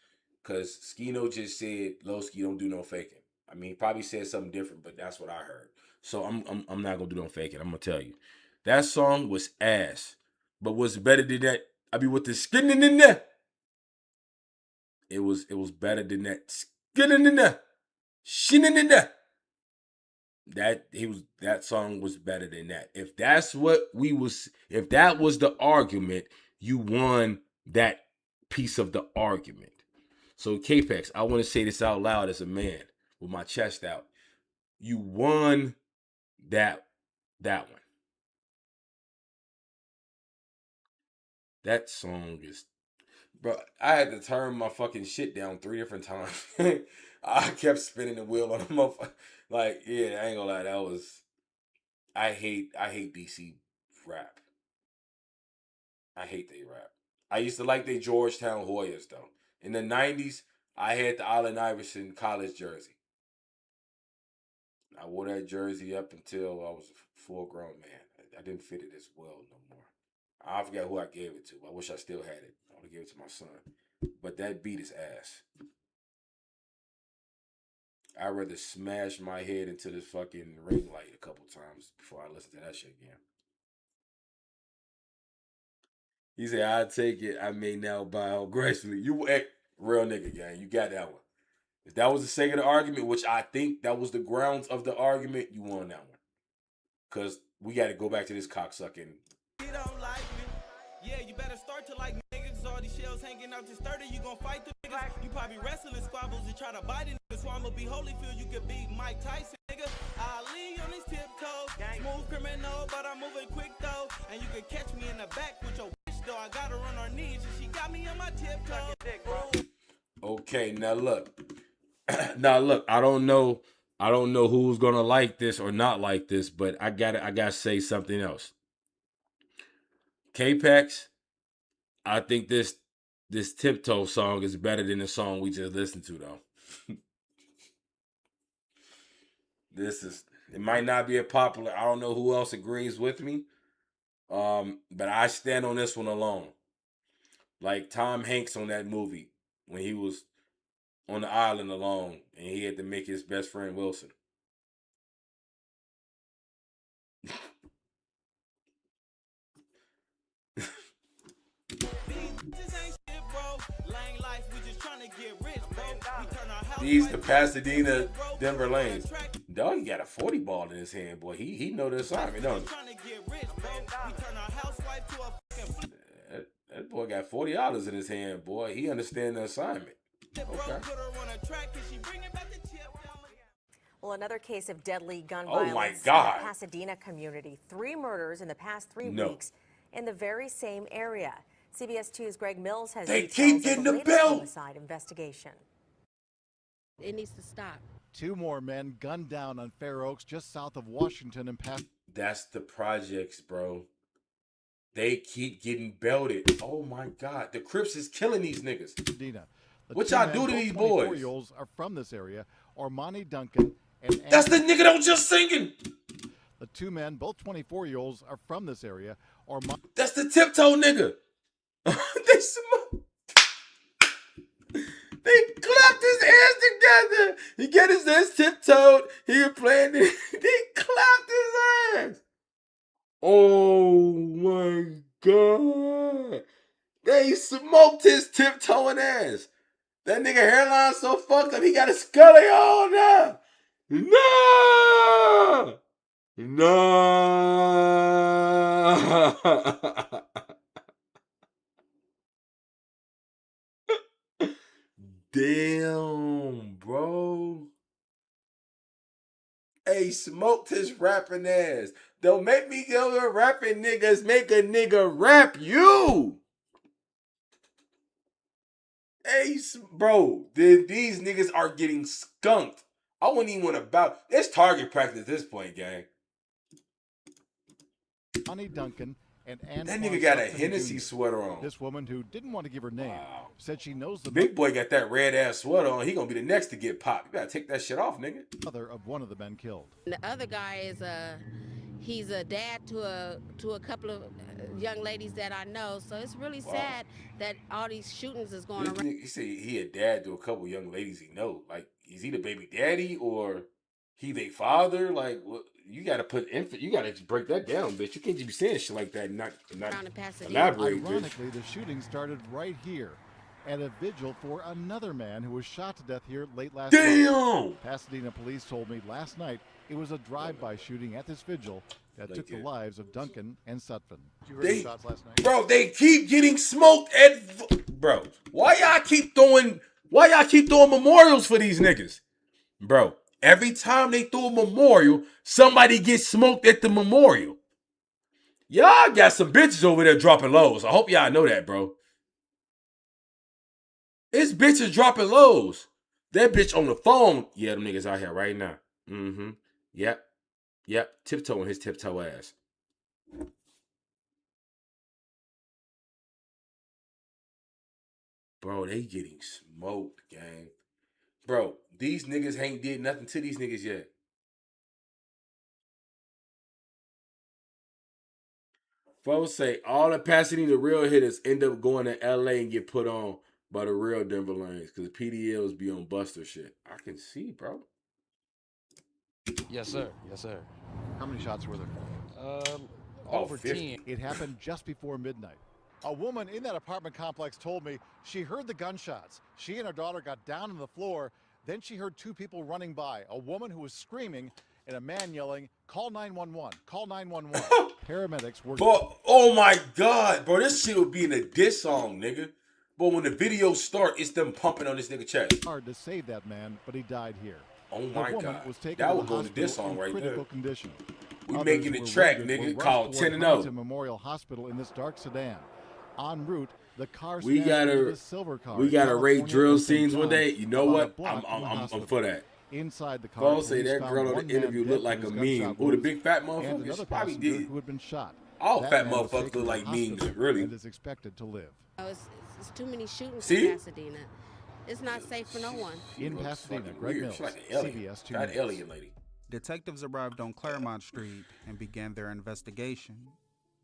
Skino just said Lowski don't do no faking. I mean, he probably said something different, but that's what I heard. So I'm not gonna do no faking. I'm gonna tell you, that song was ass, but what's better than that? I be with the skin in there. It was better than that skin in there, shin in there. That song was better than that. If that was the argument, you won that piece of the argument. So K-Pex, I want to say this out loud as a man with my chest out. You won that one. That song is, bro, I had to turn my fucking shit down 3 different times. I kept spinning the wheel on the motherfucker. Like, yeah, I ain't gonna lie, that was, I hate DC rap. I hate they rap. I used to like they Georgetown Hoyas, though. In the 90s, I had the Allen Iverson college jersey. I wore that jersey up until I was a full grown man. I didn't fit it as well no more. I forgot who I gave it to. I wish I still had it. I would have gave it to my son. But that beat his ass. I'd rather smash my head into this fucking ring light a couple times before I listen to that shit again. He said, I take it. I may now bow gracefully. You real nigga, gang. You got that one. If that was the sake of the argument, which I think that was the grounds of the argument, you won that one. Because we got to go back to this cocksucking. You don't like me. Yeah, you better start to like niggas. All these shells hanging out to sturdy. You gon' fight the niggas. You probably wrestling squabbles and try to bite it. So I'ma be Holyfield. You could be Mike Tyson, nigga. Ali on his tiptoes. Smooth criminal, but I'm moving quick though. And you can catch me in the back with your bitch though. I got her on her knees and she got me on my tiptoes. Okay, now look. I don't know who's gonna like this or not like this, but I gotta say something else. K-Pax, I think this Tiptoe song is better than the song we just listened to, though. It might not be a popular. I don't know who else agrees with me. But I stand on this one alone. Like Tom Hanks on that movie when he was on the island alone and he had to make his best friend Wilson. These the Pasadena, Denver lanes. Dog, he got a 40 ball in his hand, boy. He know the assignment, don't he? That boy got $40 in his hand, boy. He understand the assignment. Okay. Well, another case of deadly gun Oh violence my God. in the Pasadena community. 3 murders in the past 3 weeks in the very same area. CBS 2's Greg Mills has They details keep getting of the the latest belt. homicide investigation. It needs to stop. 2 more men gunned down on Fair Oaks just south of Washington and That's the projects, bro. They keep getting belted. Oh my God. The Crips is killing these niggas. Pasadena. What y'all do to these boys? 24-year-olds are from this area. Armani Duncan and That's the nigga that was just singing. The 2 men, both 24-year-olds, are from this area. That's the Tiptoe nigga. They clapped his hands together. He got his ass tiptoed. He was playing it. They clapped his ass. Oh my God. They smoked his tiptoeing ass. That nigga hairline so fucked up. He got a scully on now. No. Damn, bro. Hey, smoked his rapping ass. Don't make me go to rapping niggas. Make a nigga rap you. Hey, bro, these niggas are getting skunked. I wouldn't even want to bow. It's target practice at this point, gang. Armani Duncan and that nigga got a Hennessy sweater on. This woman, who didn't want to give her name, said she knows the big boy got that red ass sweater on. He gonna be the next to get popped. You gotta take that shit off, nigga. Mother of one of the men killed. The other guy is he's a dad to a couple of young ladies that I know. So it's really sad that all these shootings is going around. He said he a dad to a couple of young ladies he know. Like, is he the baby daddy or he their father? Like, what? You gotta put infant. You gotta break that down, bitch. You can't just be saying shit like that and not elaborate. Ironically, bitch. the shooting started right here at a vigil for another man who was shot to death here late last month. Pasadena police told me last night it was a drive-by shooting at this vigil that took the lives of Duncan and Sutphin. Did you hear the shots last night? Bro, they keep getting smoked bro. Why y'all keep throwing memorials for these niggas? Bro, every time they throw a memorial, somebody gets smoked at the memorial. Y'all got some bitches over there dropping lows. I hope y'all know that, bro. It's bitches dropping lows. That bitch on the phone. Yeah, them niggas out here right now. Mm-hmm. Yep. Tiptoeing his tiptoe ass. Bro, they getting smoked, gang. Bro, these niggas ain't did nothing to these niggas yet. Folks say all the Pasadena real hitters end up going to LA and get put on by the real Denver lanes because PDLs be on Buster shit. I can see, bro. Yes, sir. Yes, sir. How many shots were there? Over 50. 10. It happened just before midnight. A woman in that apartment complex told me she heard the gunshots. She and her daughter got down on the floor. Then she heard two people running by, a woman who was screaming and a man yelling, "Call 911, call 911." Paramedics were... Oh my God, bro. This shit would be in a diss song, nigga. But when the video start, it's them pumping on this nigga chest. Hard to save that man, but he died here. Oh The my woman God. was taken That to would the go to this hospital song in right critical there. condition. We Others making who the were track, wounded nigga, were called rushed toward 10-0. Huntington Memorial Hospital in this dark sedan. En route, the car We smashed into gotta the silver car. we in gotta rate California drill and St. scenes one John, day. You know about a what? block from the I'm hospital. for that. Inside the car, Folks say police that found girl on one the man interview dead looked from like a his meme. gunshot Ooh, the wounds, big fat and motherfucker. another She probably passenger did. who had been shot. All That fat man was motherfuckers taken look to like the memes, hospital really. and is expected to live. It's too many shootings See? in Pasadena. It's not safe for no one. In Looks Pasadena, fucking Greg weird. Mills, She's like an alien. CBS 2 Fat News. alien lady. Detectives arrived on Claremont Street and began their investigation.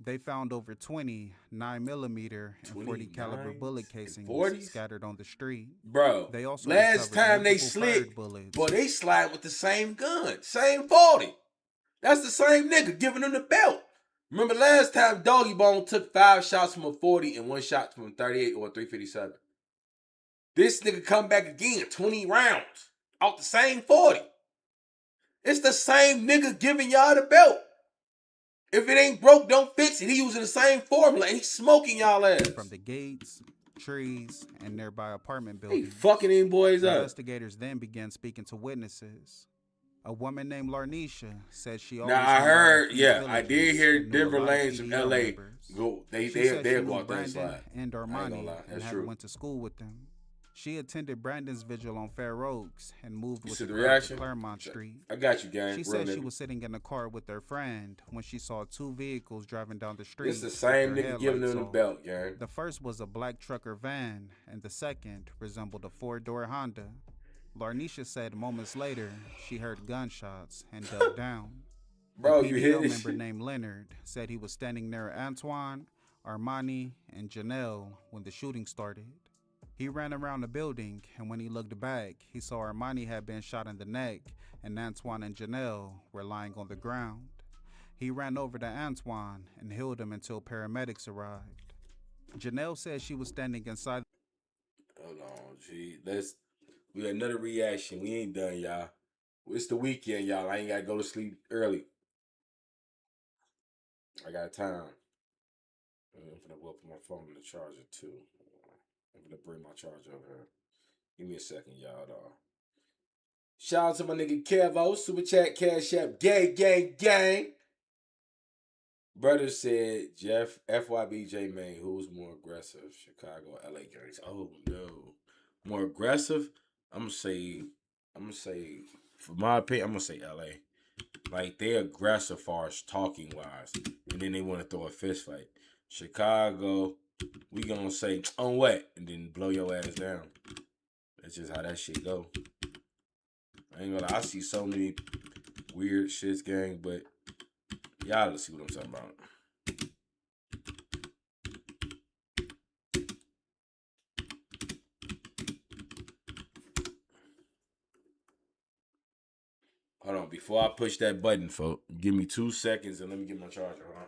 They found over 20 9mm and 40 caliber 29s bullet and casings 40s? scattered on the street. Bro, They also last recovered time they multiple fired slid, bullets. boy, they slide with the same gun, same 40. That's the same nigga giving them the belt. Remember last time Doggy Bone took 5 shots from a 40 and 1 shot from a 38 or a 357. This nigga come back again, 20 rounds out the same 40. It's the same nigga giving y'all the belt. If it ain't broke, don't fix it. He using the same formula and he's smoking y'all ass. From the gates, trees, and nearby apartment He buildings. fucking them boys up. Investigators then began speaking to witnesses. A woman named Larnisha said she always Now I hung heard, around these yeah, I did villages hear and knew a Denver lot of lanes from PDL LA members. go. They She said she go knew out there and Brandon slide. and I ain't gonna Armani lie, that's and had true. went to school with them. She attended Brandon's vigil on Fair Oaks and moved You with see the the group to reaction? Claremont Street. I got you, gang. She Real said she nigga. was sitting in a car with her friend when she saw 2 vehicles driving down the street. It's the with same their nigga giving headlights them the off. belt, gang. The first was a black trucker van, and the second resembled a 4-door Honda. Larnisha said moments later she heard gunshots and dug down. Bro, a you PDL hear this member shit? named Leonard said he was standing near Antoine, Armani, and Janelle when the shooting started. He ran around the building, and when he looked back, he saw Armani had been shot in the neck, and Antoine and Janelle were lying on the ground. He ran over to Antoine and held him until paramedics arrived. Janelle said she was standing inside. Hold on, G. We got another reaction. We ain't done, y'all. It's the weekend, y'all. I ain't gotta go to sleep early. I got time. I'm gonna go put my phone in the charger too. I'm gonna bring my charger over here. Give me a second, y'all. Shout out to my nigga Kevo, Super Chat, Cash App, gang. Brother said, Jeff, FYBJ Maine, who's more aggressive? Chicago, LA gangs. Oh no. More aggressive? I'm gonna say, for my opinion, I'm gonna say LA. Like, they're aggressive far as talking wise. And then they want to throw a fist fight. Chicago, we gonna say, on what? And then blow your ass down. That's just how that shit go. I ain't gonna lie, I see so many weird shits, gang, but y'all let's see what I'm talking about. Hold on, before I push that button, folks, give me 2 seconds and let me get my charger, huh?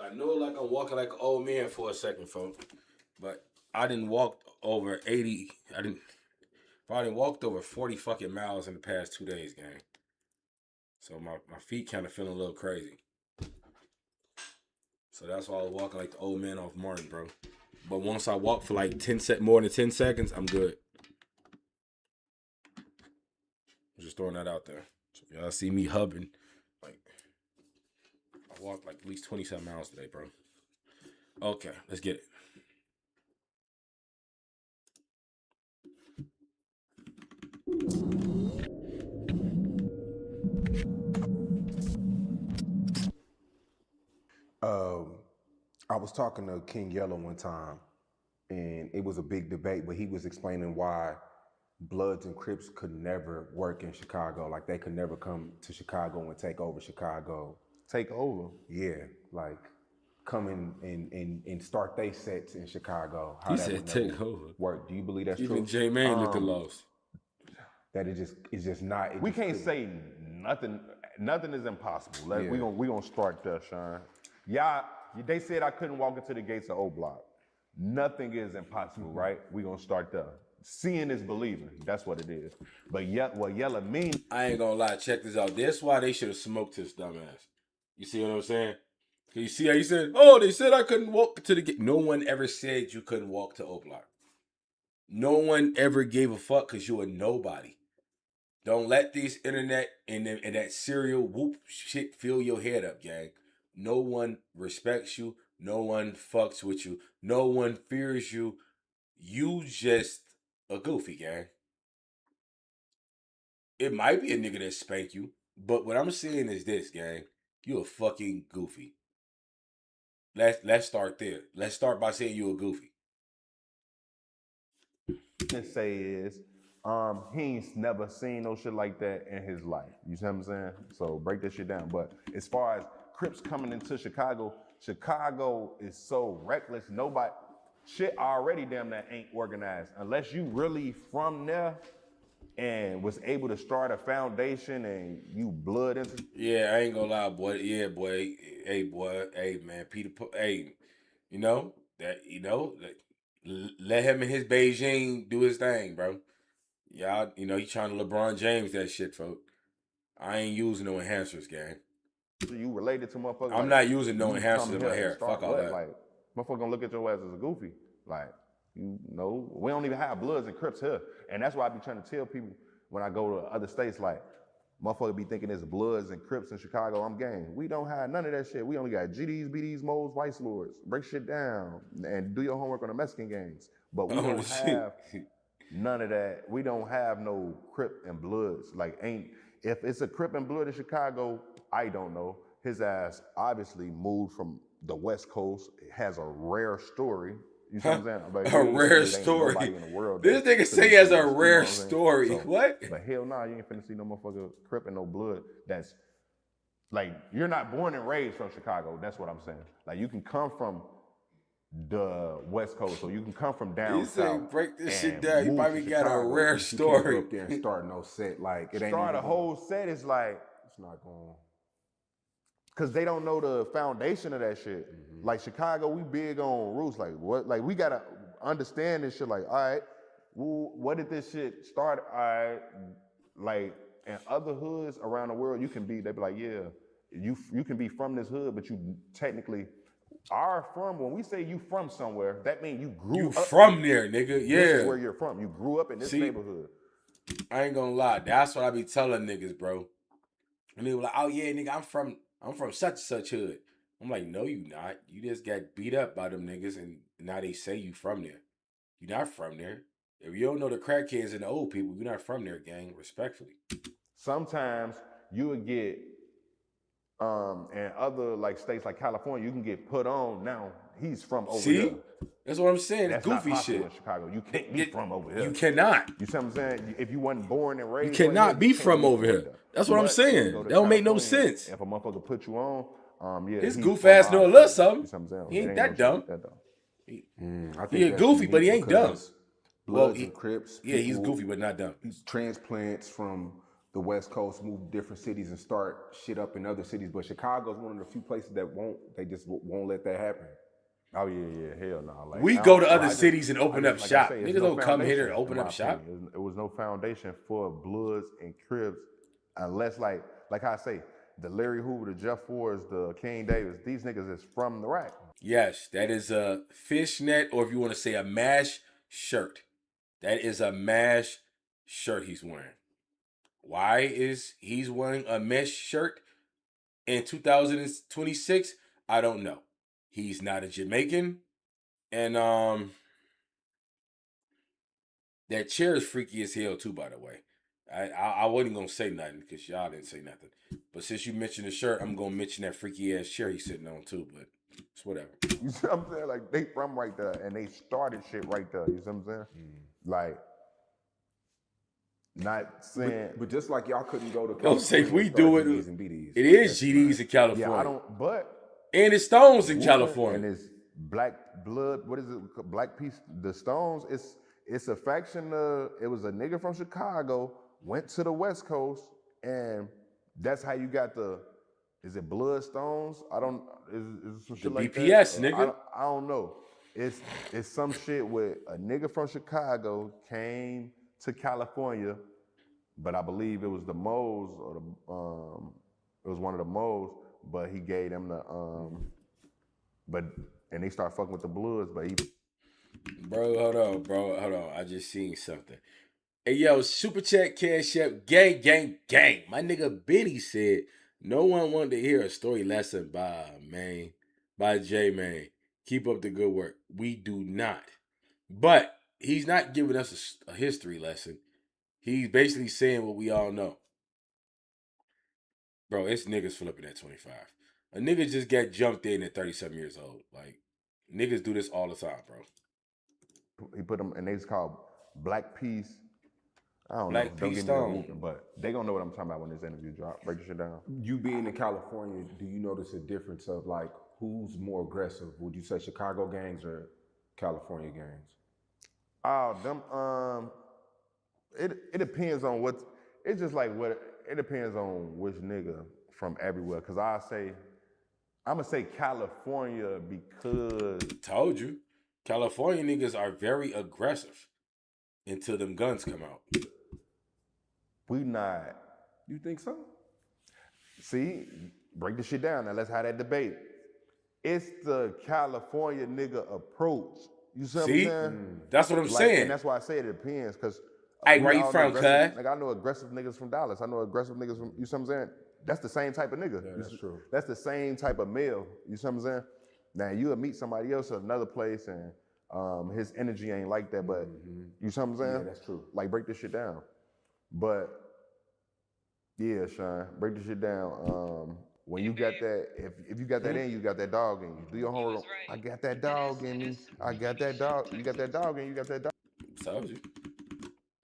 I know like I'm walking like an old man for a second, folks. But I didn't walk over 80. Probably walked over 40 fucking miles in the past 2 days, gang. So my feet kind of feeling a little crazy. So that's why I was walking like the old man off Martin, bro. But once I walk for like more than 10 seconds, I'm good. Just throwing that out there. So if y'all see me hubbing, like, I walked like at least 27 miles today, bro. Okay, let's get it. I was talking to King Yellow one time, and it was a big debate, but he was explaining why Bloods and Crips could never work in Chicago. Like, they could never come to Chicago and take over Chicago. Take over? Yeah, like come in and start they sets in Chicago. He said take over. Work. Do you believe that's true? Even J Main looked lost. That it's just not. We can't say nothing. Nothing is impossible. Like, we gonna start there, Sean. Yeah, they said I couldn't walk into the gates of O Block. Nothing is impossible, right? We gonna start there. Seeing is believing. That's what it is. But what Yella means. I ain't gonna lie. Check this out. That's why they should have smoked his dumbass. You see what I'm saying? You see how you said, oh, they said I couldn't walk to the gate. No one ever said you couldn't walk to O Block. No one ever gave a fuck because you a nobody. Don't let these internet and that serial whoop shit fill your head up, gang. No one respects you. No one fucks with you. No one fears you. You just a goofy, gang. It might be a nigga that spank you, but what I'm saying is this, gang. You a fucking goofy. Let's start there. Let's start by saying you a goofy. Can say is he ain't never seen no shit like that in his life. You see what I'm saying? So break that shit down. But as far as Crips coming into Chicago, Chicago is so reckless. Nobody, shit already damn that ain't organized. Unless you really from there and was able to start a foundation and you blood into. Yeah, I ain't gonna lie, boy. Yeah, boy. Hey, boy. Hey, man. Peter. Hey, you know that. You know, let him and his Beijing do his thing, bro. Y'all, you know, he trying to LeBron James that shit, folk. I ain't using no enhancers, gang. You related to motherfuckers. I'm not using no enhancers in my hair. Fuck all that. Like, motherfucker gonna look at your ass as a goofy. Like, you know, we don't even have Bloods and Crips here. And that's why I be trying to tell people when I go to other states, like, motherfucker be thinking there's Bloods and Crips in Chicago, I'm gang. We don't have none of that shit. We only got GDs, BDs, moles, Vice Lords. Break shit down and do your homework on the Mexican gangs. But we don't have none of that. We don't have no Crip and Bloods. Like, if it's a Crip and Blood in Chicago, I don't know. His ass obviously moved from the West Coast. It has a rare story. You see what I'm saying? Like, a rare story. In the world this nigga say he has a rare story. So, what? But hell nah, you ain't finna see no motherfucker Crip and no Blood. That's like, you're not born and raised from Chicago. That's what I'm saying. Like, you can come from the West Coast, or you can come from down you south. Say break this shit down. You probably got a rare story. You can't go up there and start no set. Like, it ain't start a whole set is like, it's not going. Cause they don't know the foundation of that shit. Mm-hmm. Like Chicago, we big on roots. Like what? Like we gotta understand this shit. Like, all right, well, what did this shit start? All right, like in other hoods around the world, you can be. They be like, yeah, you can be from this hood, but you technically are from. When we say you from somewhere, that means you grew up from there, nigga. Yeah, this is where you're from. You grew up in this neighborhood. I ain't gonna lie. That's what I be telling niggas, bro. And they were like, oh yeah, nigga, I'm from such and such hood. I'm like, no, you not. You just got beat up by them niggas, and now they say you from there. You not from there. If you don't know the crackheads and the old people, you're not from there, gang. Respectfully. Sometimes you would get, in other like states like California, you can get put on. Now he's from over here. That's what I'm saying. That's goofy not shit. In Chicago, you can't be from over here. You cannot. You see what I'm saying? If you wasn't born and raised, you cannot be from over here. That's what I'm saying. That don't make no sense. If a motherfucker put you on, yeah, his goof ass know a little something. He ain't that dumb. I think He a goofy, but he ain't dumb. Bloods and Crips. Yeah, he's goofy, but not dumb. Transplants from the West Coast move to different cities and start shit up in other cities. But Chicago's one of the few places that they just won't let that happen. Oh yeah, hell no. Like, we go to other cities and open up shop. Niggas don't come here and open up shop. It was no foundation for Bloods and Crips, unless like I say, the Larry Hoover, the Jeff Fords, the King Davis. These niggas is from the rack. Yes, that is a fishnet, or if you want to say a MASH shirt. That is a MASH shirt he's wearing. Why is he's wearing a mesh shirt in 2026? I don't know. He's not a Jamaican. And that chair is freaky as hell too, by the way. I wasn't gonna say nothing because y'all didn't say nothing. But since you mentioned the shirt, I'm gonna mention that freaky ass chair he's sitting on too. But it's whatever. You see what I'm saying? Like they from right there and they started shit right there. You see what I'm saying? Like, not saying. But just like y'all couldn't go to Don't say California we and start do it. GDs and BDs. It is GDs in California. Yeah, I don't. But and it's Stones in Whoopin' California. and it's Black Blood. What is it? Black Peace. The Stones. It's a faction of. It was a nigga from Chicago went to the West Coast, and that's how you got the. Is it Blood Stones? I don't. Is some shit The like BPS, that? nigga. I don't know. It's some shit where a nigga from Chicago came to California, but I believe it was the Moes or the it was one of the Moes, but he gave them the and they start fucking with the Bloods, but he. Bro, hold on. I just seen something. Hey, yo, Super Chat Cash App, gang. My nigga Benny said, no one wanted to hear a story lesson by J-Man. Keep up the good work. We do not. But he's not giving us a history lesson. He's basically saying what we all know. Bro, it's niggas flipping at 25. A nigga just got jumped in at 37 years old. Like, niggas do this all the time, bro. He put them, and they just called Black Peace. I don't Black know. Don't Peace get me Stone. whooping, but they gonna know what I'm talking about when this interview drop. Break this shit down. You being in California, do you notice a difference of like who's more aggressive? Would you say Chicago gangs or California gangs? Oh, them. It depends on what. It's just like what. It depends on which nigga from everywhere. Cause I'm gonna say California because. Told you, California niggas are very aggressive until them guns come out. We not. You think so? See, break the shit down. Now let's have that debate. It's the California nigga approach. You see what I'm saying? That's what I'm saying. And that's why I say it depends, because Hey, where you from, cuz? Like I know aggressive niggas from Dallas. I know aggressive niggas from, you see what I'm saying? That's the same type of nigga. Yeah, that's true. That's the same type of male. You see what I'm saying? Now you'll meet somebody else at another place and his energy ain't like that, but you see what I'm saying? Yeah, that's true. Like break this shit down. But yeah, Sean, break this shit down. When you got that, if you got that in you, got that dog in you. Do your homework. I got that dog in me. I got that dog. You got that dog in you. Got that dog. Told you.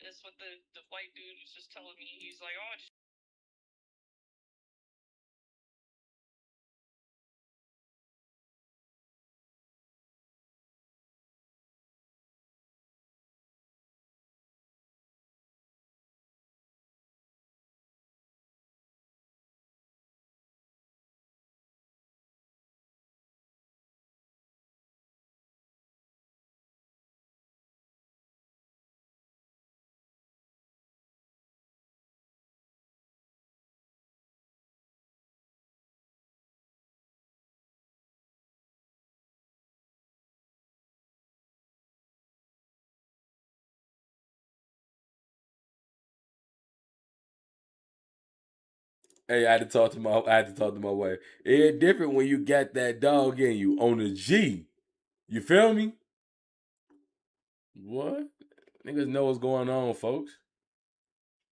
That's what the white dude was just telling me. He's like, oh, Hey, I had to talk to my wife. It's different when you got that dog in you on the G. You feel me? What? Niggas know what's going on, folks.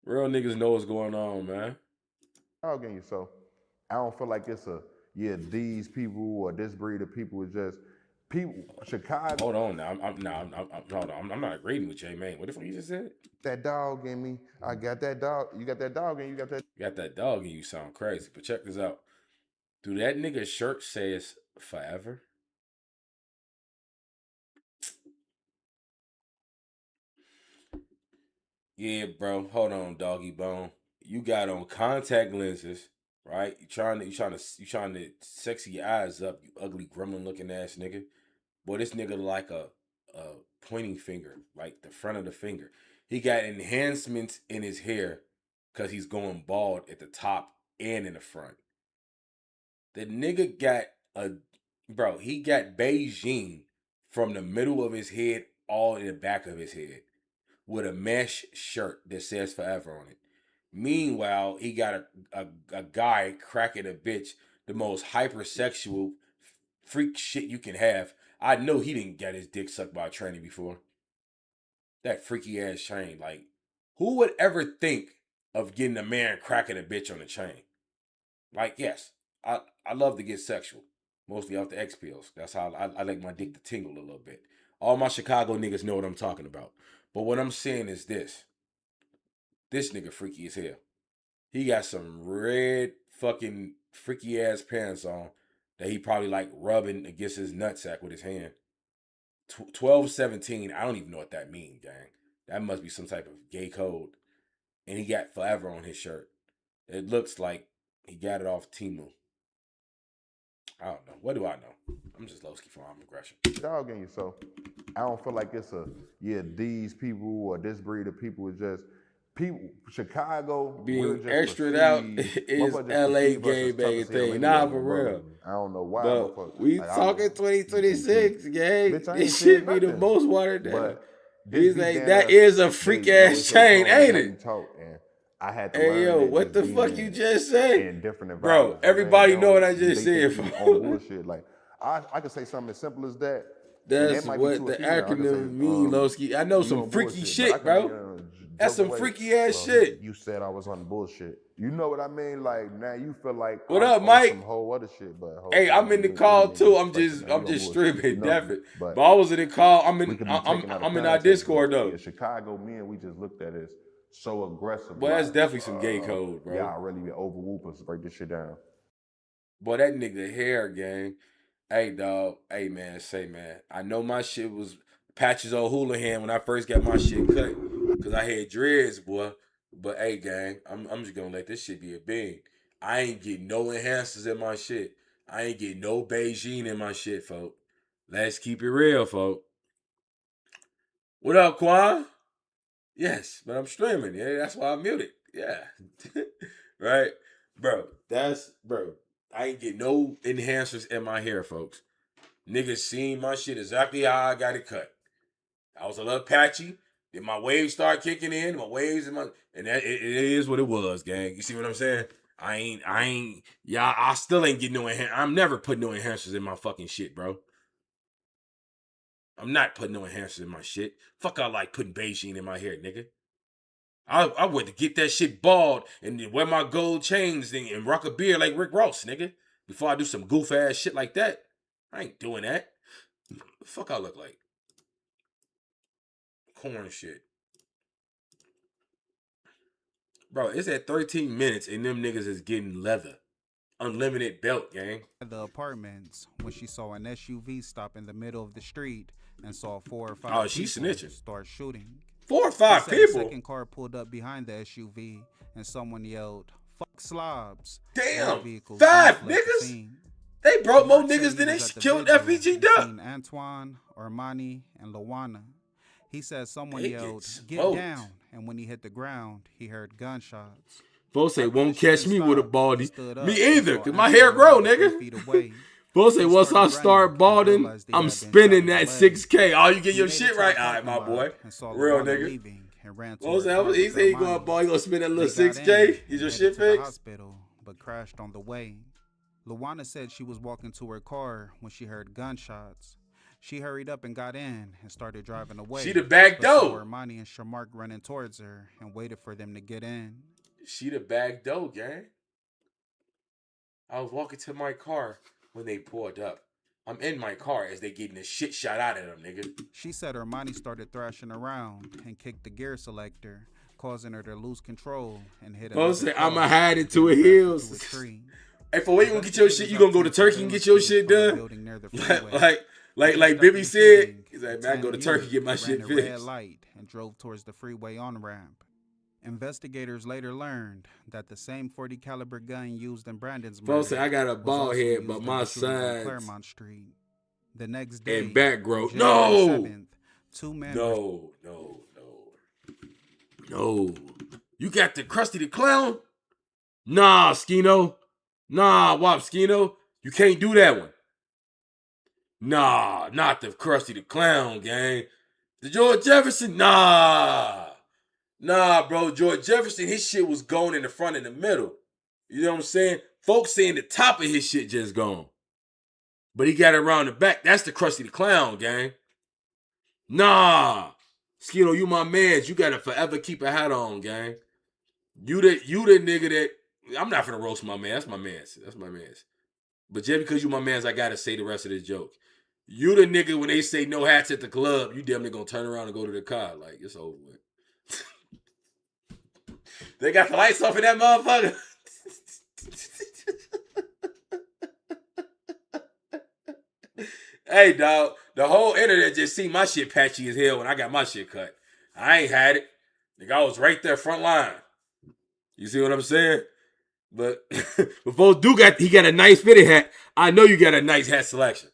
Real niggas know what's going on, man. Dog in you. So I don't feel like it's these people or this breed of people is just people. Chicago. Hold on now. I'm not agreeing with J Man. What the fuck you just said? That dog in me. I got that dog. You got that dog in you. Got that. You got that dog in you. Sound crazy. But check this out. Do that nigga shirt says forever? Yeah, bro. Hold on, doggy bone. You got on contact lenses, right? You trying to sexy your eyes up, you ugly gremlin looking ass nigga. Boy, this nigga like a pointing finger, like the front of the finger. He got enhancements in his hair because he's going bald at the top and in the front. The nigga got he got Beijing from the middle of his head all in the back of his head with a mesh shirt that says forever on it. Meanwhile, he got a guy cracking a bitch, the most hypersexual freak shit you can have. I know he didn't get his dick sucked by a tranny before. That freaky ass train. Like, who would ever think of getting a man cracking a bitch on the chain. Like, yes, I love to get sexual, mostly off the X pills. That's how I like my dick to tingle a little bit. All my Chicago niggas know what I'm talking about. But what I'm saying is this. This nigga freaky as hell. He got some red fucking freaky ass pants on that he probably like rubbing against his nutsack with his hand. 1217, I don't even know what that means, gang. That must be some type of gay code. And he got forever on his shirt. It looks like he got it off Temu. I don't know. What do I know? I'm just low-ski for arm aggression. Dog in you, so I don't feel like it's these people or this breed of people is just people. Chicago being extra out is LA gang bang thing. Nah, for real. I don't know why. But we talking 2026, gang. This shit be the most watered down. That is a freak ass chain, ain't it? I had to hey learn yo, what the fuck you just said? In different Bro, environments. everybody know what I just said. On bullshit. Like I could say something as simple as that. That's what the acronym mean, Lowski. I know some freaky shit, bro. That's some freaky ass shit. You said I was on bullshit. You know what I mean? Like now you feel like what up, Mike? Some whole other shit, but hey, I'm in the call too. I'm just streaming, definitely. But I was in the call. I'm in our Discord though. In Chicago, men, we just looked at it as so aggressive. Boy, that's definitely some gay code, bro. Yeah, I really be over whoopers. Break this shit down. Boy, that nigga hair, gang. Hey, dog. Hey, man. Say, man. I know my shit was Patches O'Houlihan when I first got my shit cut. Because I had dreads, boy. But, hey, gang. I'm just going to let this shit be a bean. I ain't getting no enhancers in my shit. I ain't getting no Beijing in my shit, folk. Let's keep it real, folk. What up, Quan? Yes, but I'm streaming. Yeah, that's why I'm muted. Yeah. Right? Bro, I ain't get no enhancers in my hair, folks. Niggas seen my shit exactly how I got it cut. I was a little patchy. Then my waves start kicking in. And that it is what it was, gang. You see what I'm saying? I still ain't getting no enhancers. I'm never putting no enhancers in my fucking shit, bro. I'm not putting no enhancers in my shit. Fuck, I like putting Beijing in my hair, nigga. I went to get that shit bald and then wear my gold chains and rock a beard like Rick Ross, nigga. Before I do some goof ass shit like that. I ain't doing that. The fuck I look like? Corn shit. Bro, it's at 13 minutes and them niggas is getting leather. Unlimited belt, gang. At the apartments, when she saw an SUV stop in the middle of the street and saw 4 or 5 people start shooting. 4 or 5 people? The second car pulled up behind the SUV and someone yelled, "Fuck slobs." Damn, 5 niggas? They broke more niggas than they killed FEG Duck. Antoine, Armani, and Luana. He said someone yelled, "Get down," and when he hit the ground, he heard gunshots. Folks say, won't catch me with a baldy. Me either, because my hair grow, nigga. Folks say, once I start balding, I'm spending that 6K. Oh, you get your shit right? All right, my boy. Real nigga. Folks say, he said he going bald, he going to spend that little 6K? Get your shit fixed? Hospital, but crashed on the way. Luana said she was walking to her car when she heard gunshots. She hurried up and got in and started driving away. She the back door. Armani and Shamark running towards her and waited for them to get in. She the back door, gang. I was walking to my car when they pulled up. I'm in my car as they getting the shit shot out of them, nigga. She said Armani started thrashing around and kicked the gear selector, causing her to lose control and hit her. I'ma hide it to her heels. Hey, for where you gonna get your shit? You gonna go to Turkey and get your shit done? Like Bibby said, he's like, man, I go to Turkey get my shit fixed. Red light and drove towards the freeway on ramp. Investigators later learned that the same .40 caliber gun used in Brandon's murder. Folks say I got a bald head, but my sides Claremont Street. The next day, and back growth. No. 7th, 2 men. No. You got the Krusty the Clown? Nah, Skino. Nah, Wop Skino. You can't do that one. Nah, not the Krusty the Clown, gang. The George Jefferson? Nah, bro. George Jefferson, his shit was going in the front and the middle. You know what I'm saying? Folks saying the top of his shit just gone. But he got it around the back. That's the Krusty the Clown, gang. Nah. Skino, you my mans. You gotta forever keep a hat on, gang. You the nigga that I'm not finna roast my man. That's my man's. That's my man's. But just because you my man's, I gotta say the rest of this joke. You the nigga when they say no hats at the club, you damn near gonna turn around and go to the car. Like, it's over with. They got the lights off in that motherfucker. Hey, dog, the whole internet just see my shit patchy as hell when I got my shit cut. I ain't had it. Nigga, I was right there front line. You see what I'm saying? But but folks he got a nice fitted hat. I know you got a nice hat selection.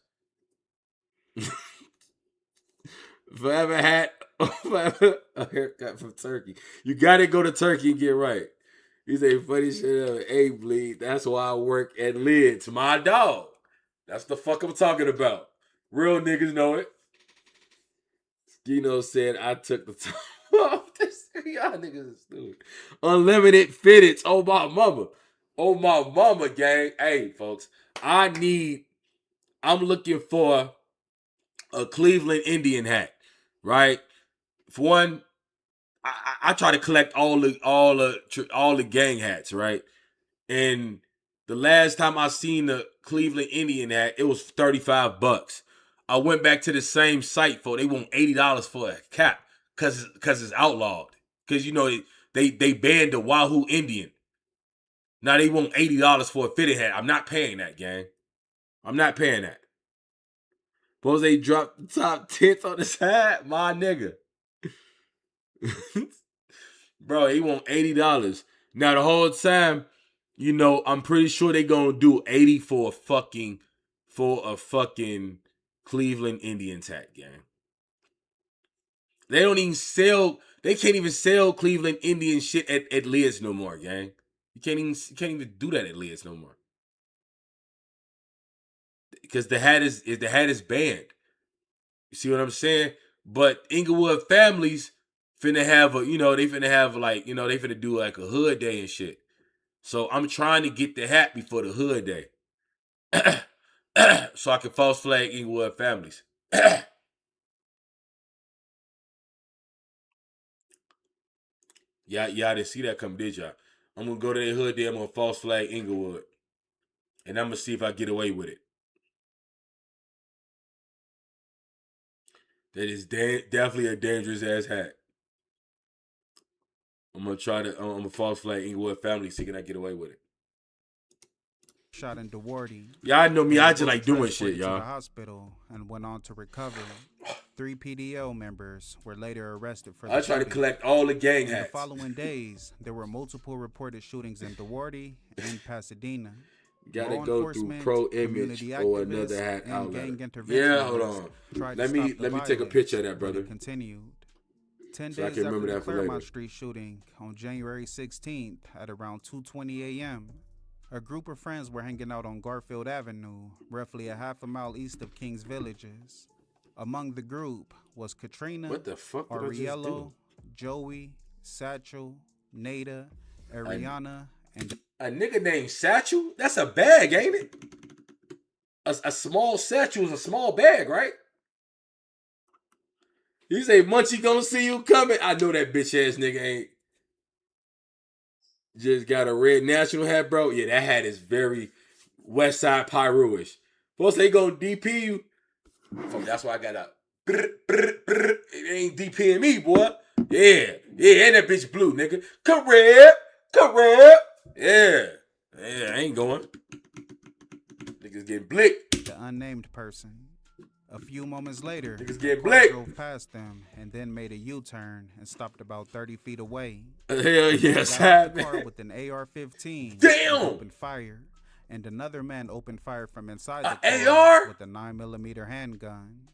Forever hat, forever a haircut from Turkey. You gotta go to Turkey and get right. He say funny shit ever. Hey, bleed. That's why I work at Lids. My dog. That's the fuck I'm talking about. Real niggas know it. Skino said I took the time off. Y'all niggas is stupid. Unlimited fitteds. Oh my mama. Oh my mama, gang. Hey, folks. I'm looking for a Cleveland Indian hat, right? For one, I try to collect all the gang hats, right? And the last time I seen the Cleveland Indian hat, it was $35. I went back to the same site they want $80 for a cap because it's outlawed. Because you know they banned the Wahoo Indian. Now they want $80 for a fitted hat. I'm not paying that, gang. I'm not paying that. Suppose they dropped the top tits on this hat, my nigga. Bro, he want $80. Now the whole time, you know, I'm pretty sure they gonna do $80 for a fucking Cleveland Indians hat, gang. They can't even sell Cleveland Indian shit at Lids no more, gang. You can't even do that at Lids no more. Because the hat is banned. You see what I'm saying? But Inglewood families finna have they finna do like a hood day and shit. So I'm trying to get the hat before the hood day. So I can false flag Inglewood families. Y'all didn't see that come, did y'all? I'm gonna go to the hood day, I'm gonna false flag Inglewood. And I'm gonna see if I get away with it. That is definitely a dangerous ass hat. I'm gonna false flag Inglewood family, see can I get away with it. Shot in Duroc. Y'all know me, I just like doing shit, y'all. To the hospital and went on to recover. 3 PDL members were later arrested for the I try to collect all the gang hats. In the following days, there were multiple reported shootings in Duroc and Pasadena. Gotta go through Pro Image or another hat outlet. Yeah, hold on. Let me take a picture of that, brother. Continued. 10 days after the Claremont Street shooting on January 16th at around 2:20 a.m., a group of friends were hanging out on Garfield Avenue, roughly a half a mile east of Kings Villages. Among the group was Katrina, Ariello, Joey, Satchel, Nada, Ariana, and a nigga named Satchel? That's a bag, ain't it? A small satchel is a small bag, right? You say Munchie gonna see you coming. I know that bitch ass nigga ain't. Just got a red national hat, bro. Yeah, that hat is very West Side Pyro-ish. Plus, they gonna DP you. That's why I got a. It ain't DPing me, boy. Yeah, and that bitch blue, nigga. Correct. Yeah, I ain't going. Niggas getting blicked. The unnamed person. A few moments later, niggas get blicked. Drove past them and then made a U-turn and stopped about 30 feet away. Hell yes, the car with an AR-15. Damn. Opened fire, and another man opened fire from inside the car AR? with a 9mm handgun.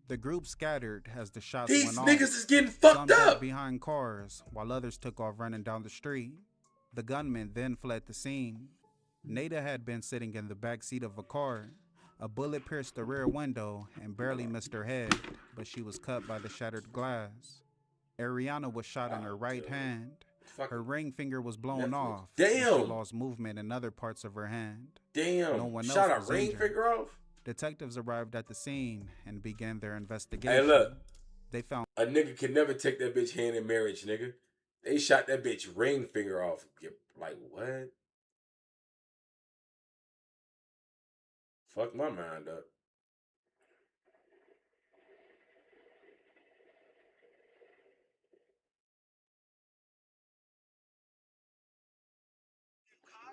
The group scattered as the shots These went off. niggas is getting fucked Some up. got behind cars, while others took off running down the street. The gunman then fled the scene. Nada had been sitting in the back seat of a car. A bullet pierced the rear window and barely missed her head, but she was cut by the shattered glass. Ariana was shot in her right hand. Her ring finger was blown off. Damn. She lost movement in other parts of her hand. Damn. No one Shot else a ring injured. finger off? Detectives arrived at the scene and began their investigation. Hey, look. They found a nigga can never take that bitch hand in marriage, nigga. They shot that bitch ring finger off. Like, what? Fuck my mind up.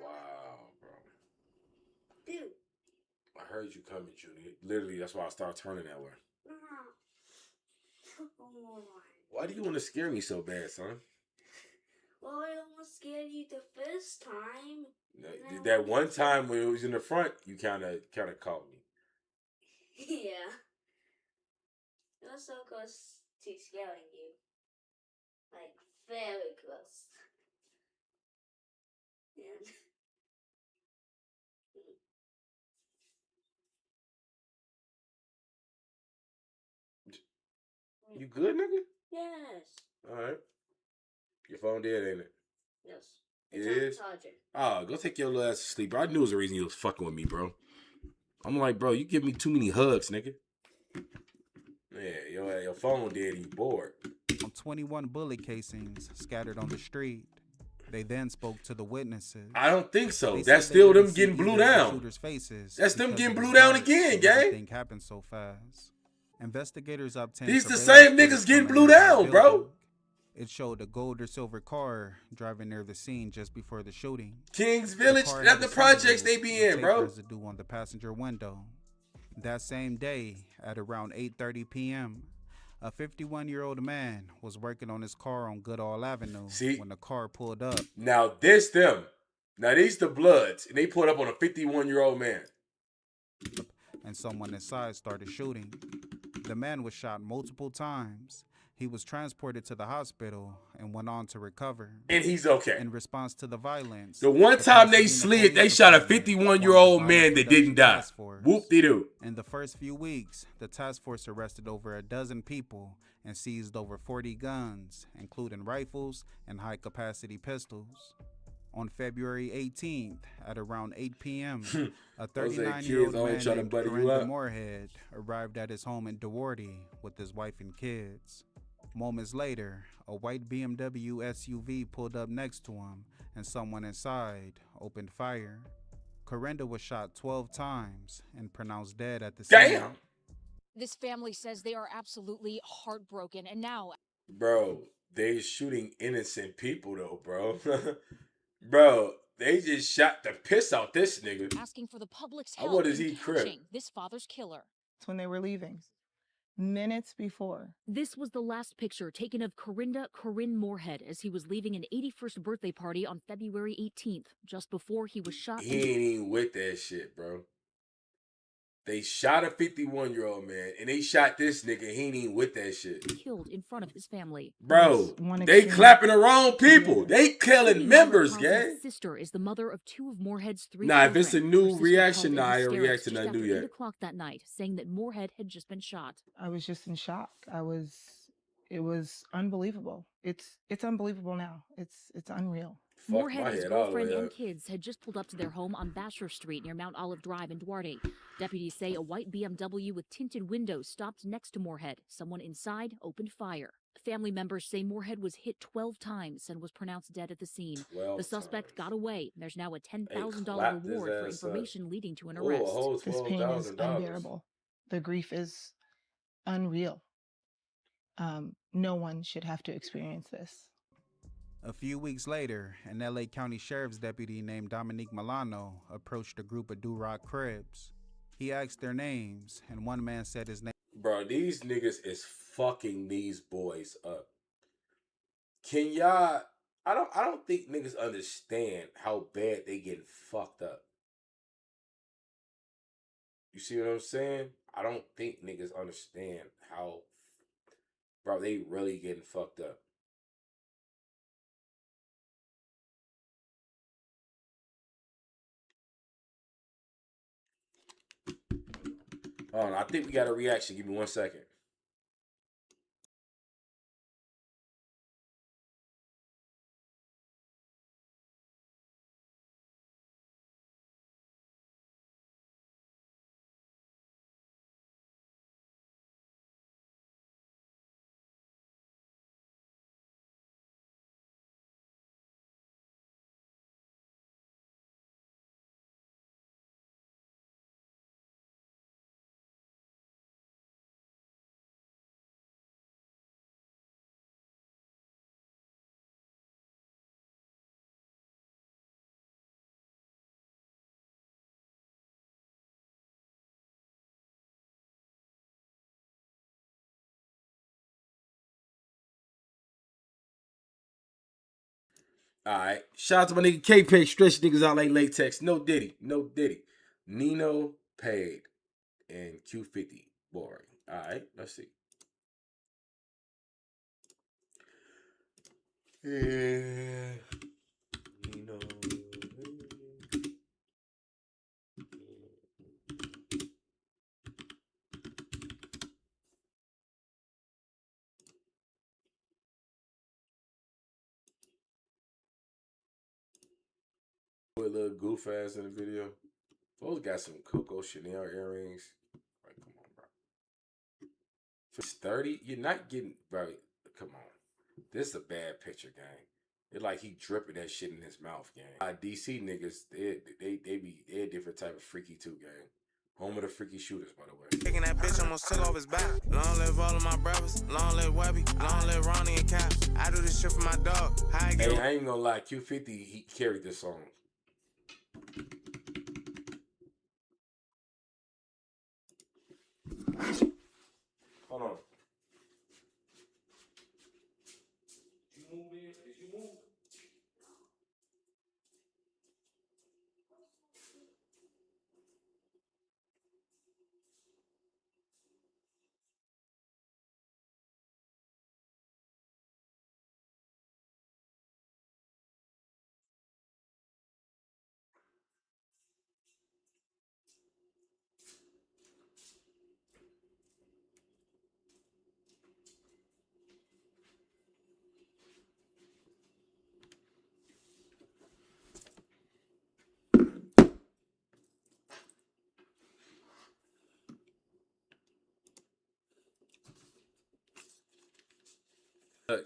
Wow, bro. Dude. I heard you coming, Judy. Literally, that's why I started turning that way. Come on. Why do you want to scare me so bad, son? Well, I almost scared you the first time. That one time when it was in the front, you kind of caught me. Yeah. It was so close to scaring you. Like, very close. And... You good, nigga? Yes. All right. Your phone dead, ain't it? Yes. It It's is? on charger. Ah, go take your little ass to sleep, bro. I knew it was the reason you was fucking with me, bro. I'm like, bro, you give me too many hugs, nigga. Yeah, your phone dead and you bored. On 21 bullet casings scattered on the street. They then spoke to the witnesses. I don't think so. They That's said still they them didn't see getting blew either of the down. shooters' faces That's them because getting it was blew down dark again, and gang. everything happened so fast. Investigators obtained These the surveillance same niggas footage getting from a blew nearby down, bro. building. It showed a gold or silver car driving near the scene just before the shooting. Kings Village, car that's had the a projects sunroof they be and in, tape bro. residue on the passenger window. That same day, at around 8:30 p.m., a 51-year-old man was working on his car on Goodall Avenue when the car pulled up. Now this them. Now these the Bloods, and they put up on a 51-year-old man. And someone inside started shooting. The man was shot multiple times. He was transported to the hospital and went on to recover. And he's okay. In response to the violence, The one time they slid, they shot a 51-year-old man that didn't die. Whoop-de-doo. In the first few weeks, the task force arrested over a dozen people and seized over 40 guns, including rifles and high-capacity pistols. On February 18th, at around 8 p.m., a 39-year-old man named Corinda Moorhead arrived at his home in Duroc with his wife and kids. Moments later, a white BMW SUV pulled up next to him, and someone inside opened fire. Corinda was shot 12 times and pronounced dead at the scene. This family says they are absolutely heartbroken, and now... Bro, they shooting innocent people, though, bro. Bro, they just shot the piss out this nigga. Asking for the public's I help wonder is in he crip? catching this father's killer. When they were leaving, minutes before. This was the last picture taken of Corinne Moorhead as he was leaving an 81st birthday party on February 18th, just before he was shot. He ain't even with that shit, bro. They shot a 51-year-old man, and they shot this nigga. He ain't even with that shit. Killed in front of his family. Bro, they clapping the wrong people. They killing members, gang. Sister is the mother of two of Moorhead's three Nah, children. if it's a new Her sister reaction, called nah, I in don't hysterics react to just nothing after new yet. 8 o'clock that night, saying that Moorhead had just been shot. I was just in shock. It was unbelievable. It's unbelievable now. It's unreal. Moorhead, his girlfriend, and kids had just pulled up to their home on Basher Street near Mount Olive Drive in Duarte. Deputies say a white BMW with tinted windows stopped next to Moorhead. Someone inside opened fire. Family members say Moorhead was hit 12 times and was pronounced dead at the scene. The suspect got away. There's now a $10,000 reward for information leading to an arrest. This pain is unbearable. The grief is unreal. No one should have to experience this. A few weeks later, an LA County Sheriff's deputy named Dominique Milano approached a group of Duroc crips. He asked their names, and one man said his name. Bro, these niggas is fucking these boys up. Can y'all... I don't think niggas understand how bad they getting fucked up. You see what I'm saying? I don't think niggas understand how... Bro, they really getting fucked up. Hold on, I think we got a reaction. Give me 1 second. Alright. Shout out to my nigga K-Peg, stretch niggas out like latex. No Diddy. No Diddy. Nino paid and Q50 boring. Alright, let's see. Yeah. Nino. With a little goof ass in the video. Those got some Coco Chanel earrings. Right, come on, bro. For 30, you're not getting, bro. Come on. This is a bad picture, gang. It's like he dripping that shit in his mouth, gang. DC niggas, they a different type of freaky too, gang. Home of the freaky shooters, by the way. Taking that bitch, I'm gonna still off his back. Long live all of my brothers. Long live Webby. Long live Ronnie and Cap. I do this shit for my dog. How I get Hey, I ain't gonna lie. Q50, he carried this song. Hold on. Did you move in? Did you move?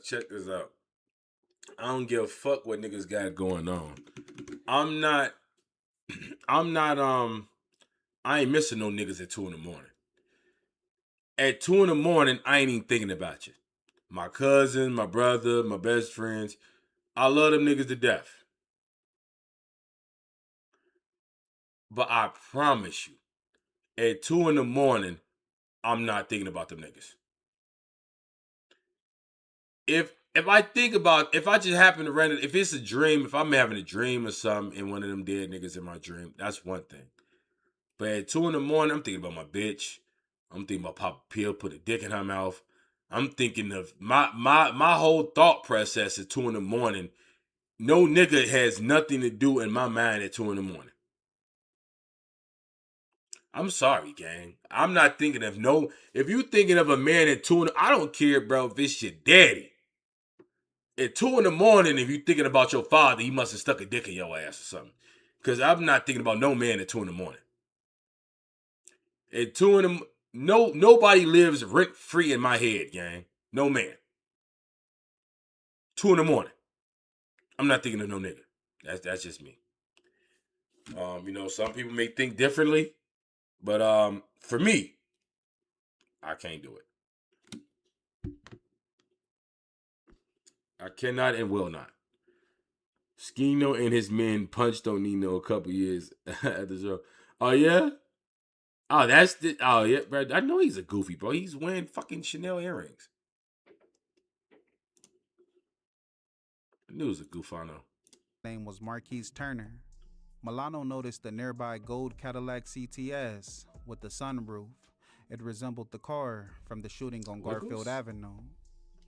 Check this out. I don't give a fuck what niggas got going on. I ain't missing no niggas at 2 in the morning. At 2 in the morning, I ain't even thinking about you. My cousin, my brother, my best friends. I love them niggas to death. But I promise you, at 2 in the morning, I'm not thinking about them niggas. If I think about, if I just happen to run it, if it's a dream, if I'm having a dream or something and one of them dead niggas in my dream, that's one thing. But at 2 in the morning, I'm thinking about my bitch. I'm thinking about Papa Pill, put a dick in her mouth. I'm thinking of my whole thought process at 2 in the morning. No nigga has nothing to do in my mind at 2 in the morning. I'm sorry, gang. I'm not thinking of no. If you thinking of a man at 2 I don't care, bro, if it's your daddy. At 2 in the morning, if you thinking about your father, he must have stuck a dick in your ass or something. Because I'm not thinking about no man at 2 in the morning. At 2 in the nobody lives rent free in my head, gang. No man. 2 in the morning. I'm not thinking of no nigga. That's just me. Some people may think differently, but for me, I can't do it. I cannot and will not. Skino and his men punched on Nino a couple years at the show. Oh yeah? Oh, yeah, bro. I know he's a goofy, bro. He's wearing fucking Chanel earrings. I knew he was a goofano. Name was Marquise Turner. Milano noticed the nearby gold Cadillac CTS with the sunroof. It resembled the car from the shooting on Garfield Avenue.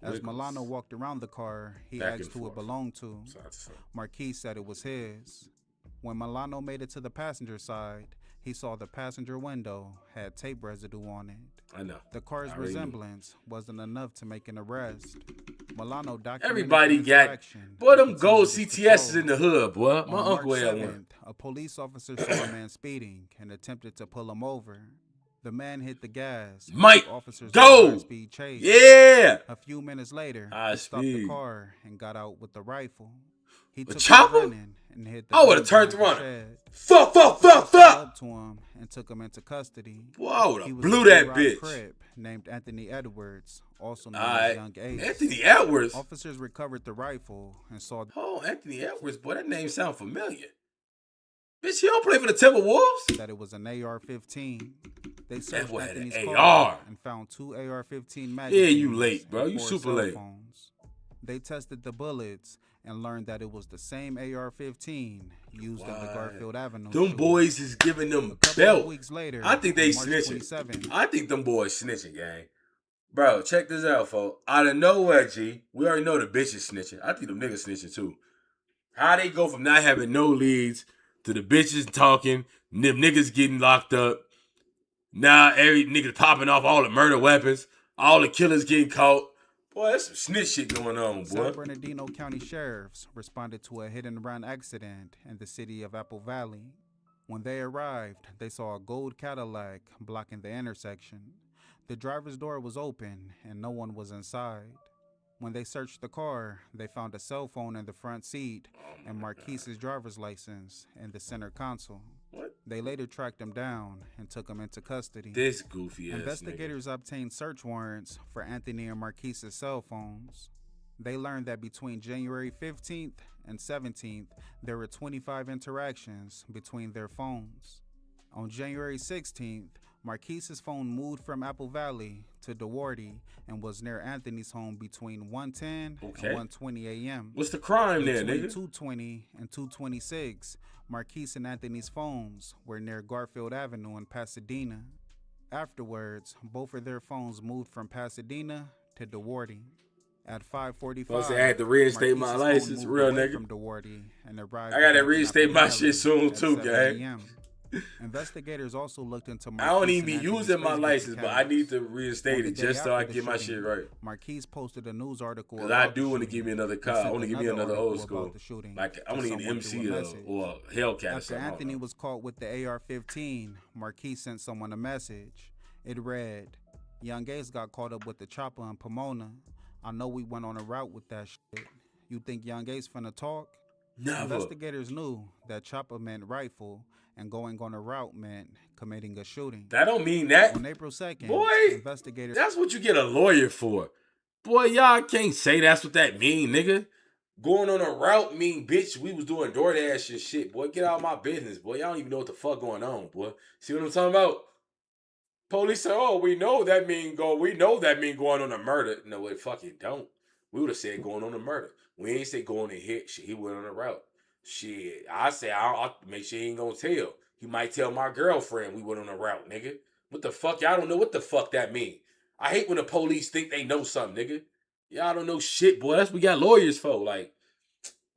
As Milano walked around the car, he asked who it belonged to. Marquise said it was his. When Milano made it to the passenger side, he saw the passenger window had tape residue on it. I know. The car's resemblance wasn't enough to make an arrest. Milano documented everybody got, boy, them gold CTSs in the hood, boy. My uncle had one. A police officer saw a man speeding and attempted to pull him over. The man hit the gas. Mike, officers go! Speed chase. Yeah! A few minutes later, he stopped the car and got out with the rifle. He took chopper? And hit the I would have turned the runner. Fuck! Up to him and took him into custody. Boy, I would have blew that bitch. Crip named Anthony Edwards, also known as Young Ace. Anthony Edwards? Officers recovered the rifle and saw... Oh, Anthony Edwards, boy, that name sound familiar. Bitch, he don't play for the Timberwolves? That it was an AR-15. They searched Anthony's an car AR and found 2 AR-15 magazines. Yeah, you late, bro. You super late. Phones. They tested the bullets and learned that it was the same AR-15 used in the Garfield Avenue Them shooting. boys is giving them A couple belt. of weeks later, I think they on March snitching. 27th, I think them boys snitching, gang. Bro, check this out, folks. Out of nowhere, G, we already know the bitch is snitching. I think them niggas snitching too. How they go from not having no leads to the bitches talking, them niggas getting locked up. Now every nigga popping off all the murder weapons, all the killers getting caught. Boy, that's some snitch shit going on, boy. San Bernardino County sheriffs responded to a hit-and-run accident in the city of Apple Valley. When they arrived, they saw a gold Cadillac blocking the intersection. The driver's door was open and no one was inside. When they searched the car, they found a cell phone in the front seat and Marquise's driver's license in the center console. What? They later tracked him down and took him into custody. This goofy ass Investigators obtained search warrants for Anthony and Marquise's cell phones. They learned that between January 15th and 17th, there were 25 interactions between their phones. On January 16th, Marquise's phone moved from Apple Valley to Duarte and was near Anthony's home between 1:10 and 1:20 a.m. What's the crime there, Between nigga? 2:20 and 2:26, Marquise and Anthony's phones were near Garfield Avenue in Pasadena. Afterwards, both of their phones moved from Pasadena to Duarte. At 5:45, Supposed to have to reinstate my Marquise's phone license, moved real away nigga. from Duarte and arrived I gotta back in reinstate Apple my Valley shit soon at too, 7 gang. a.m. Investigators also looked into I don't Marquise even be and Anthony's using my Facebook license, but I accounts. need to reinstate On the it day just so I after the get my shooting, shit right. Marquise posted a news article. Cause I about do the want to shooting give me another and car. I sent want to give me another article old about school. the shooting Like I to want to need an someone MC through a or message. a Hellcat or After something. I don't Anthony know. was caught with the AR-15, Marquise sent someone a message. It read, "Young Ace got caught up with the chopper in Pomona. I know we went on a route with that shit. You think Young Ace finna talk?" Never. Investigators knew that chopper meant rifle and going on a route meant committing a shooting. That don't mean that. On April 2nd, Boy, investigators... that's what you get a lawyer for. Boy, y'all can't say that's what that mean, nigga. Going on a route mean, bitch, we was doing DoorDash and shit. Boy, get out of my business, boy. Y'all don't even know what the fuck going on, boy. See what I'm talking about? Police say, oh, we know that mean going on a murder. No, it fucking don't. We would have said going on a murder. We ain't say going to hit. Shit, he went on a route. Shit, I say I'll make sure he ain't gonna tell. He might tell my girlfriend we went on a route, nigga. What the fuck? Y'all don't know what the fuck that mean. I hate when the police think they know something, nigga. Y'all don't know shit, boy. That's what we got lawyers for. Like,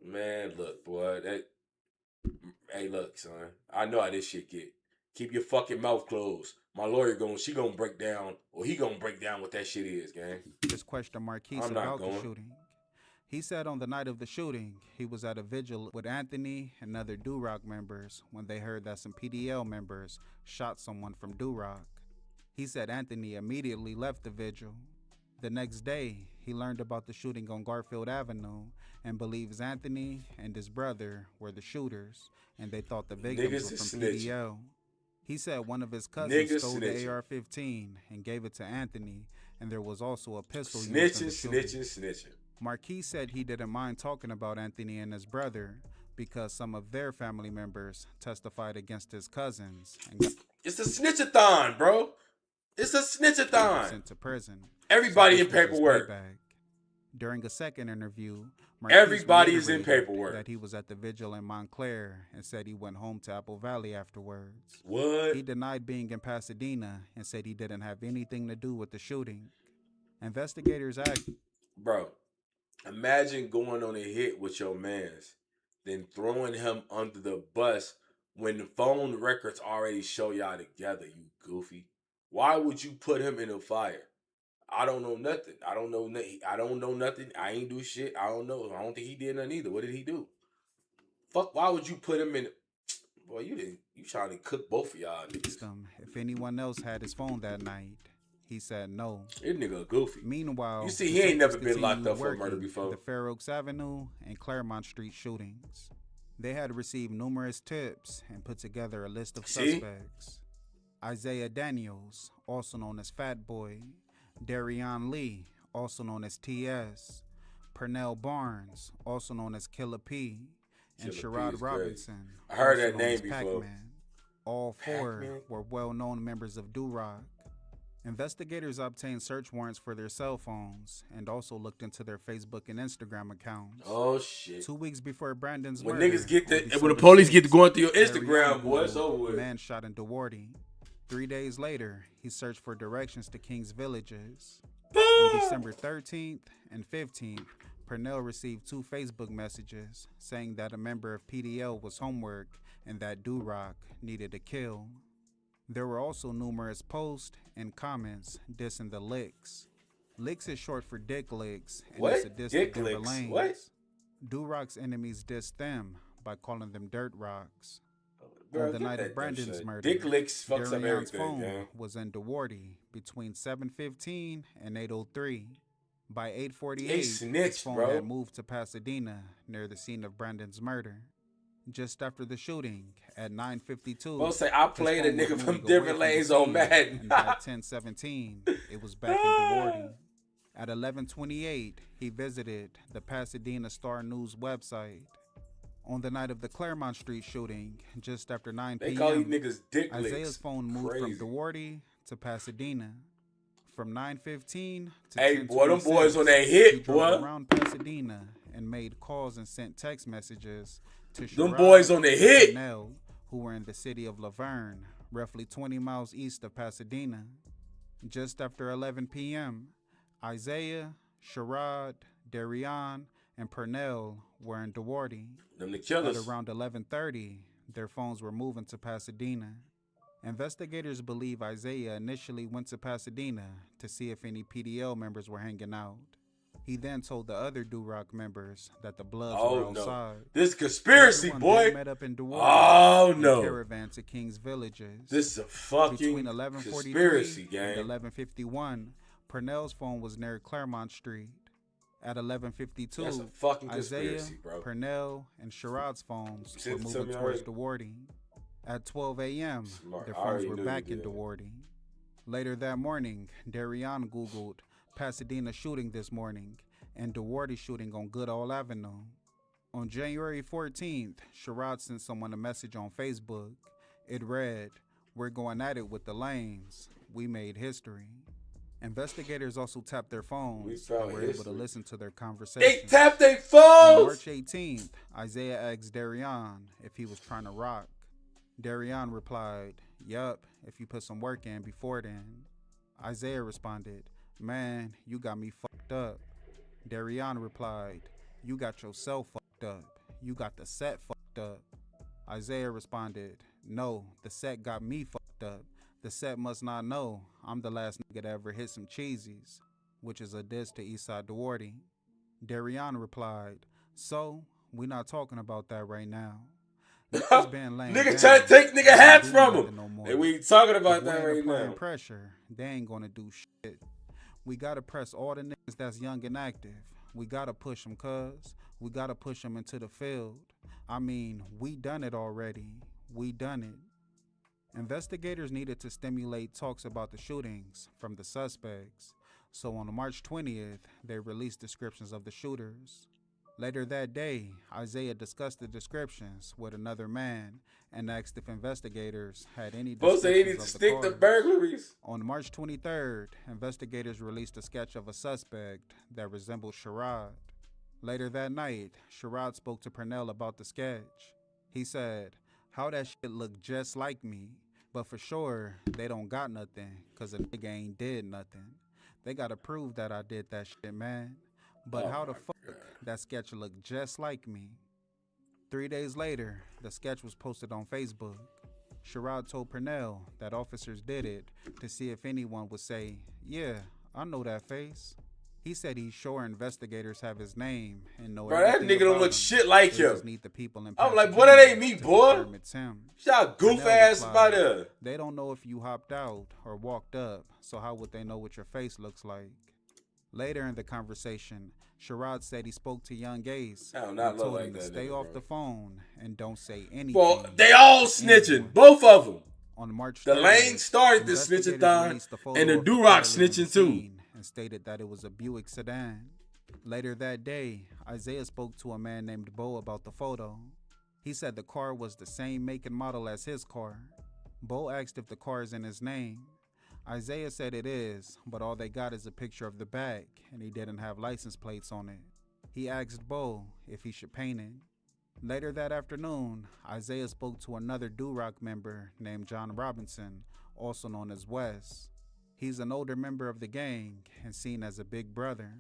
man, look, boy. Hey, look, son. I know how this shit get. Keep your fucking mouth closed. My lawyer she gonna break down, or he gonna break down what that shit is, gang. Just questioned Marquise I'm not about the going. shooting. He said on the night of the shooting, he was at a vigil with Anthony and other Duroc members when they heard that some PDL members shot someone from Duroc. He said Anthony immediately left the vigil. The next day, he learned about the shooting on Garfield Avenue and believes Anthony and his brother were the shooters, and they thought the victims Niggas were is from snitching. PDL. He said one of his cousins Niggas stole snitching. the AR-15 and gave it to Anthony, and there was also a pistol used in the shooting. Snitching. Marquise said he didn't mind talking about Anthony and his brother because some of their family members testified against his cousins and got It's a snitchathon, bro. It's a snitchathon. sent to prison. Everybody So in this was his paperwork. payback. During a second interview, Marquise Everybody is in reiterated paperwork. that he was at the vigil in Montclair and said he went home to Apple Valley afterwards. What? He denied being in Pasadena and said he didn't have anything to do with the shooting. Investigators asked, Bro, imagine going on a hit with your mans, then throwing him under the bus when the phone records already show y'all together, you goofy. Why would you put him in a fire? I don't know nothing. I don't know nothing. I ain't do shit. I don't know. I don't think he did nothing either. What did he do? Fuck, why would you put him in? Boy, you trying to cook both of y'all niggas. if anyone else had his phone that night. He said no. This nigga a goofy. Meanwhile, You see, he ain't never been locked continued up for a murder working before. The Fair Oaks Avenue and Claremont Street shootings. They had received numerous tips and put together a list of See? suspects. Isaiah Daniels, also known as Fat Boy. Darion Lee, also known as TS. Pernell Barnes, also known as Killer P. And Killer P is Sherrod Robinson. I heard also that known name as before. Pac-Man. All four Pac-Man? were well-known members of Duroc. Investigators obtained search warrants for their cell phones and also looked into their Facebook and Instagram accounts. Oh shit! 2 weeks before Brandon's when murder, niggas get on when the December police get to 6th, going through your Darion Instagram, boy, it's Googled over with. man shot in Duarte. 3 days later, he searched for directions to King's Villages. On December 13th and 15th, Purnell received 2 Facebook messages saying that a member of PDL was homework and that Duroc needed a kill. There were also numerous posts and comments dissing the Licks. Licks is short for Dick Licks, and What? it's a diss to Dick Denver Licks? Lanes. What? Duroc's enemies dissed them by calling them Dirt Rocks. Bro, On the get night that of dumb Brandon's shit. murder, Dick Licks fucks up Darion's everything, phone gang. was in Duarte between 7:15 and 8:03. By They 8:48, his snitched, phone bro. had moved to Pasadena near the scene of Brandon's murder. Just after the shooting, at 9:52, Folks say, I his played phone a was nigga from moving away different the lanes on scene, Madden. and by 10:17, it was back in Duarte. At 11:28, he visited the Pasadena Star News website. On the night of the Claremont Street shooting, just after 9 They p.m., call these niggas Dick Licks. Isaiah's phone moved from Crazy. Duarte to Pasadena. From 9:15 to Hey, boy, them 10:26, boys on that hit, he drove boy. around Pasadena and made calls and sent text messages to Them Sherrod boys on the and hit. Purnell, who were in the city of Laverne, roughly 20 miles east of Pasadena. Just after 11 p.m., Isaiah, Sherrod, Darion, and Purnell were in Duarte. Them the killers. At around 11:30, their phones were moving to Pasadena. Investigators believe Isaiah initially went to Pasadena to see if any PDL members were hanging out. He then told the other Duroc members that the Bloods were outside. This conspiracy, Everyone boy. then met up in Duarte Oh, in no. caravan to King's Villages. This is a fucking Between 11:43 conspiracy, gang. and 11:51, Purnell's phone was near Claremont Street. At 11:52, That's a fucking Isaiah, conspiracy, bro. Purnell, and Sherrod's phones were Sent it to moving me towards already. Duarte. At 12 a.m., Smart. their I phones already were knew back you in did. Duarte. Later that morning, Darion Googled Pasadena shooting this morning and Duarte shooting on Goodall Avenue. On January 14th, Sherrod sent someone a message on Facebook. It read, "We're going at it with the lanes. We made history." Investigators also tapped their phones and were able to listen to their conversation. They tapped their On phones. March 18th, Isaiah asked Darion if he was trying to rock. Darion replied, "Yup, if you put some work in before then." Isaiah responded, "Man, you got me fucked up." Darion replied, "You got yourself fucked up. You got the set fucked up." Isaiah responded, "No, the set got me fucked up. The set must not know I'm the last nigga to ever hit some cheesies," which is a diss to Eastside Duarte. Darion replied, "So, we not talking about that right now. Niggas been laying Nigga down. trying to take nigga They ain't hats doing from nothing him. no more. And we ain't talking about If we that ain't right applying now. pressure, they ain't gonna do shit. We gotta press all the niggas that's young and active. We gotta push them, cuz. We gotta push them into the field. I mean, we done it already. We done it." Investigators needed to stimulate talks about the shootings from the suspects, so on March 20th, they released descriptions of the shooters. Later that day, Isaiah discussed the descriptions with another man and asked if investigators had any Folks say they need descriptions to of the stick to cars. burglaries. On March 23rd, investigators released a sketch of a suspect that resembled Sherrod. Later that night, Sherrod spoke to Purnell about the sketch. He said, "How that shit look just like me, but for sure, they don't got nothing, cause a nigga ain't did nothing. They gotta prove that I did that shit, man. But Oh how the my fuck God. that sketch look just like me?" 3 days later, the sketch was posted on Facebook. Sherrod told Purnell that officers did it to see if anyone would say, "Yeah, I know that face." He said he's sure investigators have his name and know Bro, that everything nigga don't about look him. shit like They him. just need the people in I'm like, boy, Pasadena that ain't me, to boy. confirm it's him. Y'all goof Purnell ass replied, about there. "They don't know if you hopped out or walked up, so how would they know what your face looks like?" Later in the conversation, Sherrod said he spoke to Young Ace I do and not look told like him to that stay nigga, off bro. the phone and don't say anything. Well, they all to snitching. anyone. Both of them. On March The 30th, Lane started the investigators snitching-thon, released the photo and the of the Duroc car leaving snitching the too. scene and stated that it was a Buick sedan. Later that day, Isaiah spoke to a man named Bo about the photo. He said the car was the same make and model as his car. Bo asked if the car is in his name. Isaiah said it is, but all they got is a picture of the bag, and he didn't have license plates on it. He asked Bo if he should paint it. Later that afternoon, Isaiah spoke to another Duroc member named John Robinson, also known as Wes. He's an older member of the gang and seen as a big brother.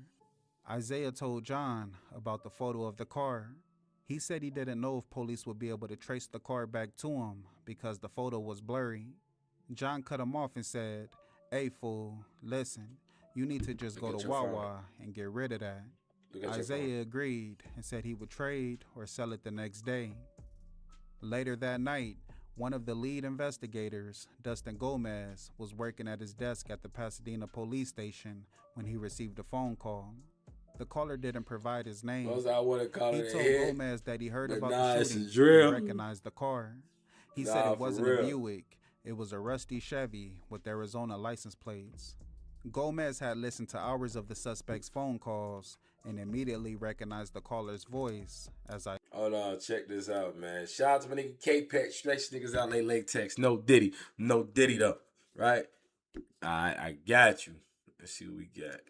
Isaiah told John about the photo of the car. He said he didn't know if police would be able to trace the car back to him because the photo was blurry. John cut him off and said, "Hey fool, listen, you need to just go to Wawa and get rid of that." Isaiah agreed and said he would trade or sell it the next day. Later that night, one of the lead investigators, Dustin Gomez, was working at his desk at the Pasadena police station when he received a phone call. The caller didn't provide his name. He told Gomez that he heard about the shooting and recognized the car. He said it wasn't a Buick, it was a rusty Chevy with Arizona license plates. Gomez had listened to hours of the suspect's phone calls and immediately recognized the caller's voice as I... Hold on, check this out, man. Shout out to my nigga K-Pet, stretch niggas out like latex. No Diddy though, right? I got you. Let's see what we got.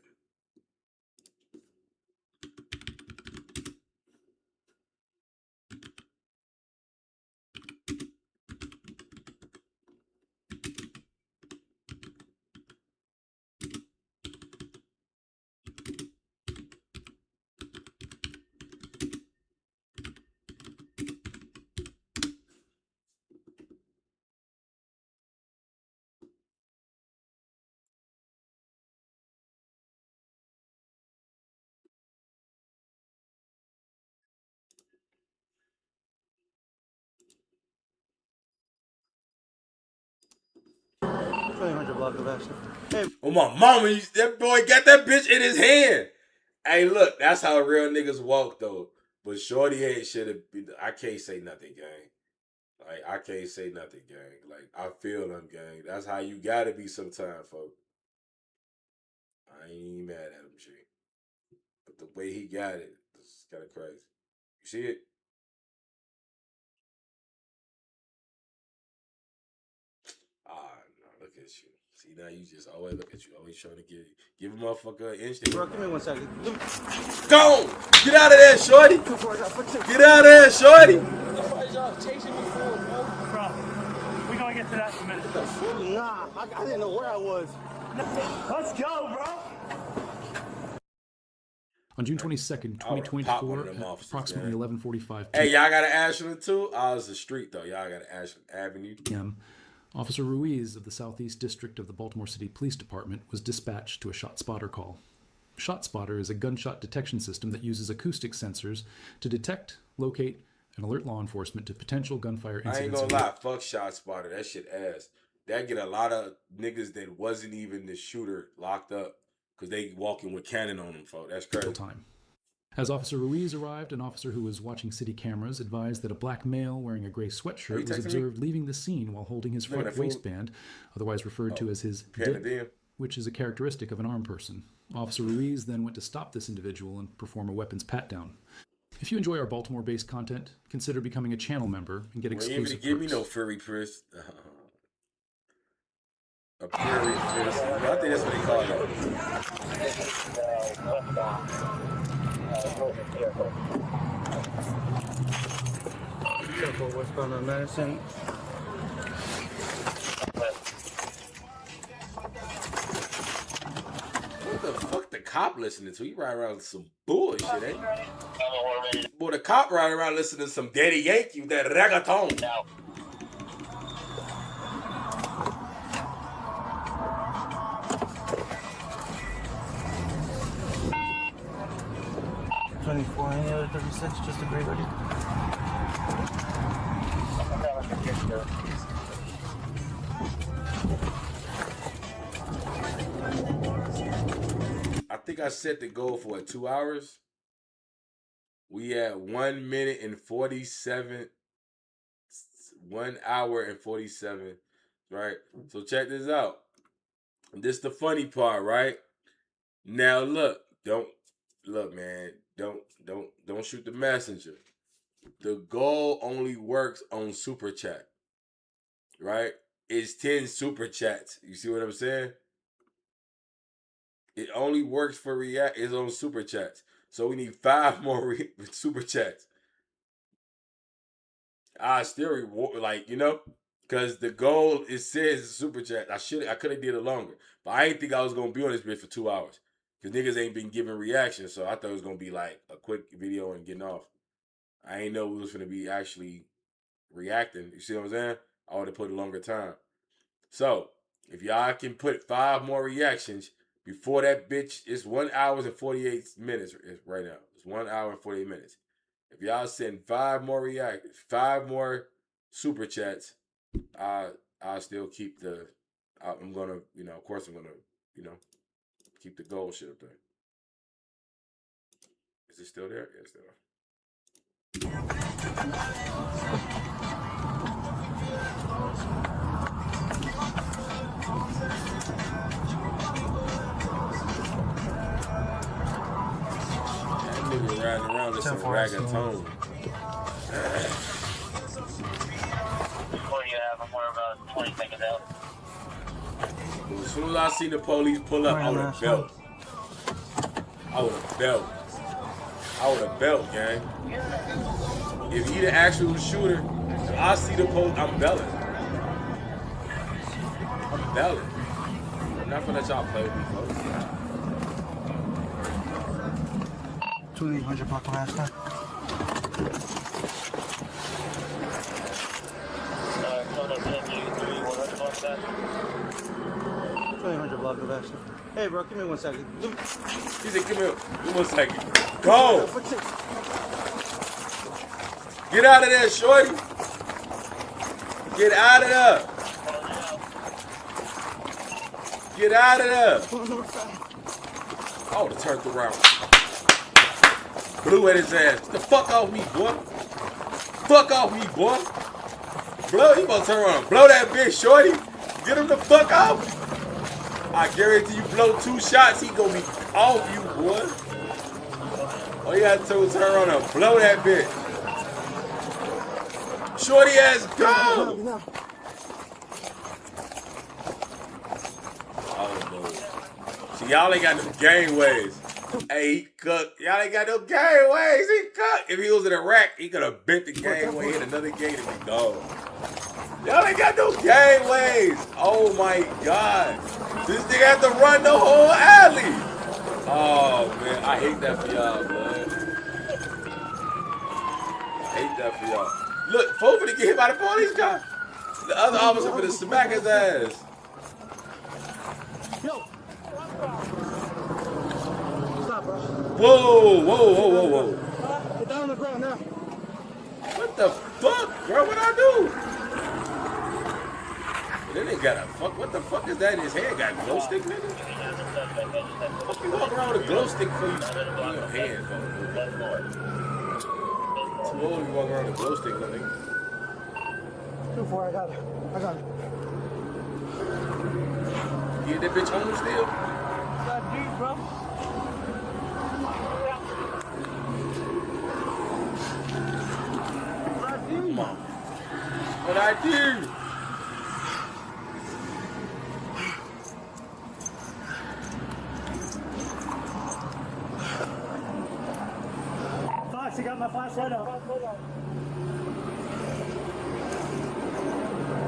Oh my mama, that boy got that bitch in his hand. Hey, look, that's how real niggas walk though. But Shorty ain't shit. I can't say nothing, gang. Like I can't say nothing, gang. Like I feel them, gang. That's how you gotta be sometimes, folks. I ain't even mad at him, G. But the way he got it, it's kind of crazy. You see it? No, look at you. See, now you just always look at you. Always trying to give a motherfucker an inch. Bro, give me 1 second. Go! Get out of there, Shorty! Get out of there, Shorty! Chasing me forward, bro. We gonna get to that in a minute. Nah, I didn't know where I was. Let's go, bro! On June 22nd, 2024, at approximately 11:45 Hey, y'all got an Ashland too? Oh, it's a street though. Y'all got an Ashland Avenue. p.m., Officer Ruiz of the Southeast District of the Baltimore City Police Department was dispatched to a ShotSpotter call. ShotSpotter is a gunshot detection system that uses acoustic sensors to detect, locate, and alert law enforcement to potential gunfire incidents. I ain't gonna lie, fuck ShotSpotter. That shit ass. That get a lot of niggas that wasn't even the shooter locked up because they walking with cannon on them, folks. That's crazy. Time. As Officer Ruiz arrived, an officer who was watching city cameras advised that a black male wearing a gray sweatshirt was observed leaving the scene while holding his front waistband, otherwise referred to as his dip, which is a characteristic of an armed person. Officer Ruiz then went to stop this individual and perform a weapons pat-down. If you enjoy our Baltimore-based content, consider becoming a channel member and get exclusive Give me no furry Chris. A furry Chris. I think that's what they call Careful, westbound on Madison. What the fuck the cop listening to? He riding around with some bullshit, eh? Boy, the cop riding around listening to some Daddy Yankee with that reggaeton. No. Any other 36, just a gray hoodie. I think I set the goal for 2 hours. We at 1 minute and 47. 1 hour and 47. Right? So check this out. This the funny part, right? Now look, man, don't shoot the messenger. The goal only works on Super Chat. Right? is 10 super chats. You see what I'm saying? It only works for react. It's on super chats. So we need 5 more super chats. I still reward, like, you know, because the goal, it says super chat. I could have did it longer, but I didn't think I was gonna be on this bit for 2 hours because niggas ain't been giving reactions. So I thought it was gonna be like a quick video and getting off. I ain't know we was gonna be actually reacting. You see what I'm saying? I would have put a longer time. So if y'all can put 5 more reactions before that bitch, it's 1 hour and 48 minutes right now. It's 1 hour and 48 minutes. If y'all send 5 more super chats, I'll still keep the. I'm gonna, you know, of course I'm gonna, you know, keep the gold shit up there. Is it still there? Yeah, it's still there. That nigga riding around with some ragaton. I'm more about 20 seconds out. As soon as I see the police pull up, I would have belt. I would have belt, gang. If he the actual shooter, if I see the police, I'm belting. I'm belting. I'm not gonna let y'all play with me, folks. 2800 block last time. 2800 block of action. Hey, bro, give me 1 second. He said, give me 1 second. Go! Get out of there, shorty. Get out of there. Get out of there. I would have turned around. Blew at his ass. Get the fuck off me, boy. Fuck off me, boy. Blow, he gonna turn around. Blow that bitch, shorty. Get him the fuck off. I guarantee you blow 2 shots, he gonna be off you, boy. All you gotta do is turn around and blow that bitch. Shorty ass, go! Oh, no. See, y'all ain't got no gang ways. Hey, he cooked. Y'all ain't got no gang ways. He cooked. If he was in Iraq, he could have bent the gangway, hit another gate and be gone. Y'all ain't got no gangways. Oh my God. This nigga have to run the whole alley. Oh man, I hate that for y'all, man. I hate that for y'all. Look, folks finna get hit by the police car. The other officer finna smack his ass. Yo. Stop, bro. Whoa, whoa, whoa, whoa, whoa. Get down on the ground now. What the fuck, bro? What I do? Then they got a fuck. What the fuck is that in his hand? Got a glow stick, nigga? Fuck you walk around with a glow stick for you? Your hand, fuck. Too old to be walking around with a glow stick, nigga. 2-4, I got it. You get that bitch home still? Got deep, bro. Come on. What I do? Fox, you got my flashlight up.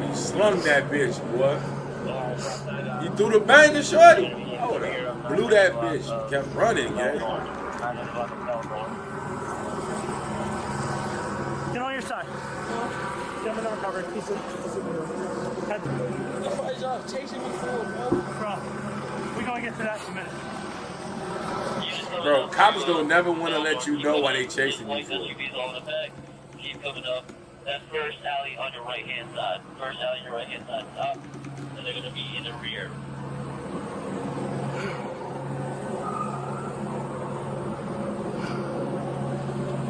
You slung that bitch, boy. You threw the banger, shorty. Oh, blew that bitch. Kept running, yeah. Get on your side. Get him covered. He's off chasing me forward, bro. We're gonna get to that in a minute. Bro, cops don't never want to let you know why they chasing you for. Keep coming up. That first alley on your right-hand side. First alley on your right-hand side. Stop. And they're gonna be in the rear.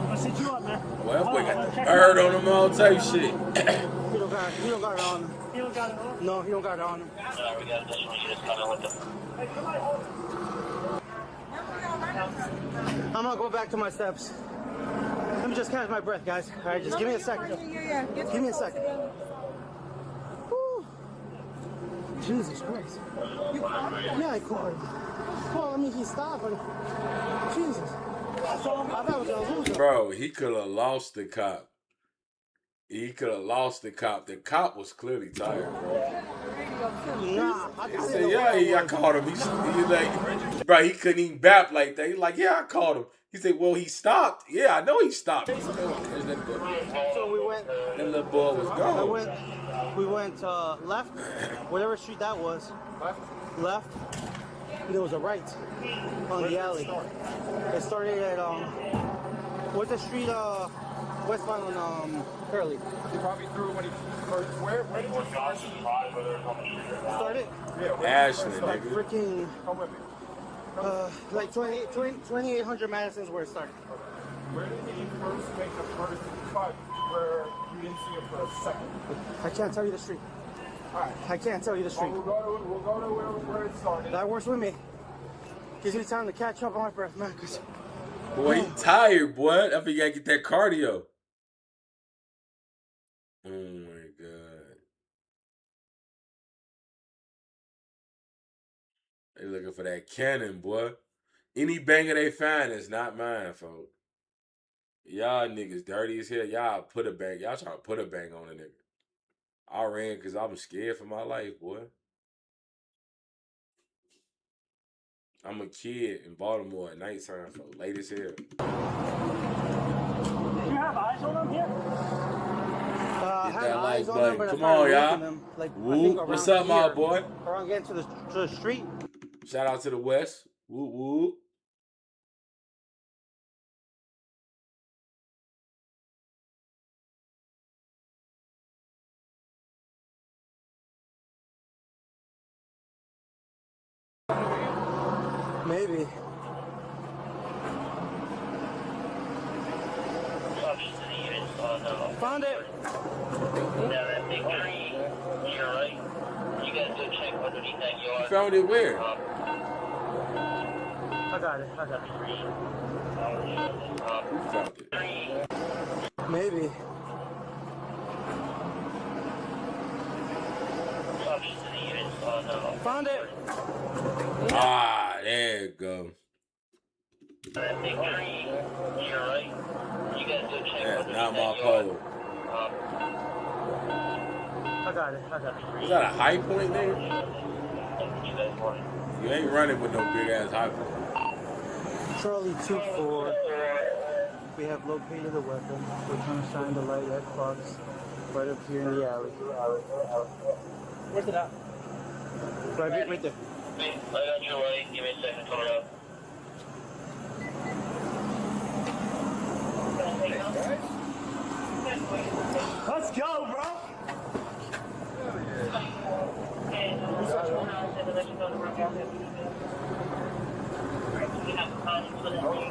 I'll set you up, man. Well, we got bird on them, all type shit. He don't got it on him. He don't got it on him? No, he don't got it on him. No, we got additional units coming with him. Hey, somebody hold it. I'm gonna go back to my steps. Let me just catch my breath, guys. All right, just give me a second. Give me a second. Woo. Jesus Christ. You caught him? Yeah, I caught him. Well, I mean, he stopped, but Jesus. I thought it was a loser. Bro, he could have lost the cop. He could have lost the cop. The cop was clearly tired, bro. Nah, He said, yeah, I caught him. He like, bro, he couldn't even bap like that. He's like, yeah, I caught him. He said, well, he stopped. Yeah, I know he stopped. So we went. That little boy was gone. We went left, whatever street that was. Left. There was a right on the alley. It started at what's the street? Westbound on Curly. He probably threw when he first. Where did he first started? Yeah, Ashland, like nigga. freaking. Like 2800 Madison's where it started. Where did he first make the first cut where you didn't see him for a second? I can't tell you the street. Alright. I can't tell you the street. We'll go to where it started. That works with me. Gives me time to catch up on my breath, man. Boy, he tired, boy. I think you gotta get that cardio. Oh my God. They looking for that cannon, boy. Any banger they find is not mine, folks. Y'all niggas dirty as hell. Y'all put a bang. Y'all trying to put a bang on a nigga. I ran because I'm scared for my life, boy. I'm a kid in Baltimore at nighttime, folks. Late as hell. Do you have eyes on them here? I Hit have that eyes like on them, button. but Come I on, started y'all. losing them, like, I Woo. think What's around up, my here, boy? Around getting to the street. Shout out to the West. Woo woo. Maybe. Found it. You found it where? I got it. Who found it? Maybe. Found it. Ah, there you go. That's not my pole. I got it. Is that a high point, nigga? You ain't running with no big ass high point. Charlie 2-4. We have located the weapon. We're trying to shine the light at Fox right up here in the alley. Where's it at? Right there. I got your light. Give me a second. Coming up. Let's go, bro.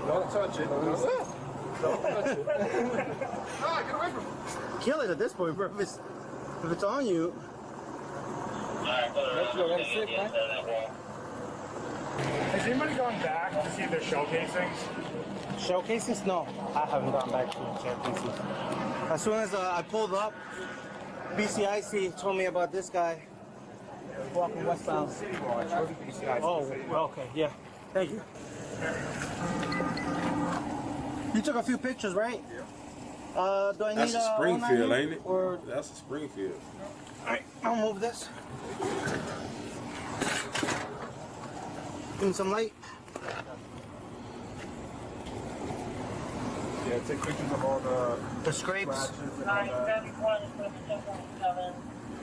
Don't touch it. Don't touch it. Ah, get away from me. Kill it at this point, bro. If it's on you. Has anybody gone back to see the shell casings? Shell casings? No, I haven't gone back to the shell casings. As soon as I pulled up, BCIC told me about this guy walking westbound. Oh, okay, yeah. Thank you. You took a few pictures, right? Yeah. Do I need That's a Springfield, ain't it? Or that's a Springfield. all right, I'll move this. Give me some light. Yeah, take pictures of all the scrapes.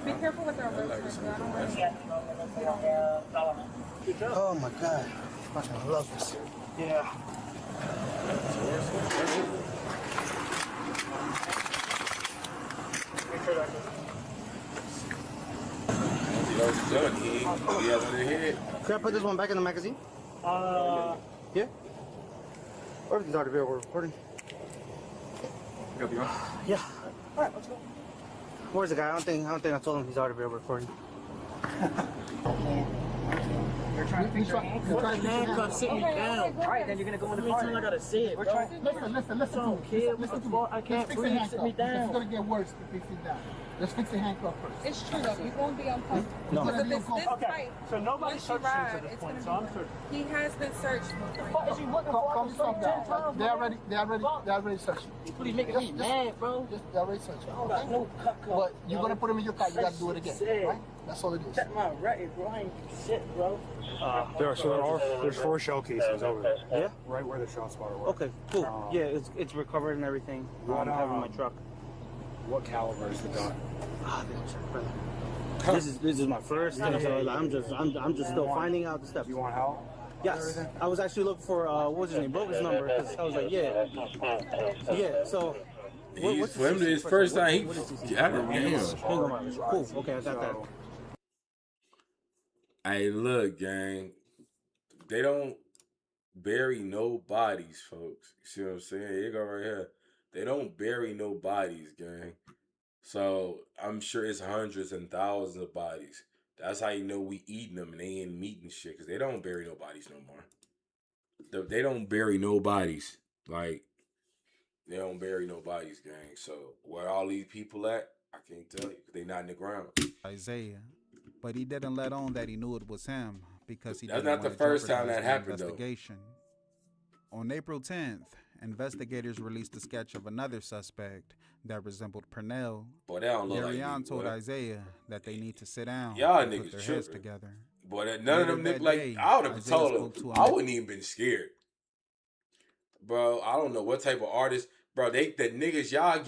Be careful with our roads. Oh my God. Fucking love this. Yeah. Can I put this one back in the magazine? Yeah. Everything's already there. We're recording. Yeah. All right, let's go. Where's the guy? I don't think I told him he's already been recording. You're trying to fix your handcuffs. Sit me down. All right, then you're gonna go in the car. I gotta see it, bro. Listen, kid. I can't breathe. Sit me down. It's gonna get worse if you sit down. Let's fix the handcuff first. It's true though. You won't be uncomfortable. No. Because if it's this Okay. tight, So nobody once you searched him ride, to this it's point, gonna so be I'm fine. searching. He has been searched before. What is he looking for? Calm yourself down. They already searched you. What are you making me mad, bro? They already searched you. I don't got no cut. But you're gonna put him in your car. You gotta do it again, right? That's all it is. Check my record, bro. I ain't shit, bro. There's 4 shell casings over there. Yeah? Right where the shot spotter was. Okay, cool. Yeah, it's recovered and everything. I have in my truck. What caliber is the gun? This is my first time, so I'm just still finding out the steps. You want help? Yes, I was actually looking for what was his name, broke his number, because I was like, yeah. So He's for him his first time. He got it. Cool. Okay, I got that. Hey, look, gang. They don't bury no bodies, folks. You see what I'm saying? Here you go right here. They don't bury no bodies, gang. So I'm sure it's hundreds and thousands of bodies. That's how you know we eating them and they ain't meat and shit, because they don't bury no bodies no more. They don't bury no bodies. Like, they don't bury no bodies, gang. So where all these people at, I can't tell you, because they not in the ground. Isaiah. But he didn't let on that he knew it was him, because he That's didn't not the want to first time jeopardize that the happened, though. investigation. On April 10th, investigators released a sketch of another suspect that resembled Purnell. Boy, they don't look like Darion me, told boy. Isaiah that they need to sit down Y'all and put niggas their heads tripping. together. Boy, none of them Later niggas that like, day, I would have Isaiah told spoke them. to I him. wouldn't even been scared. Bro, I don't know what type of artist. Bro, the niggas, y'all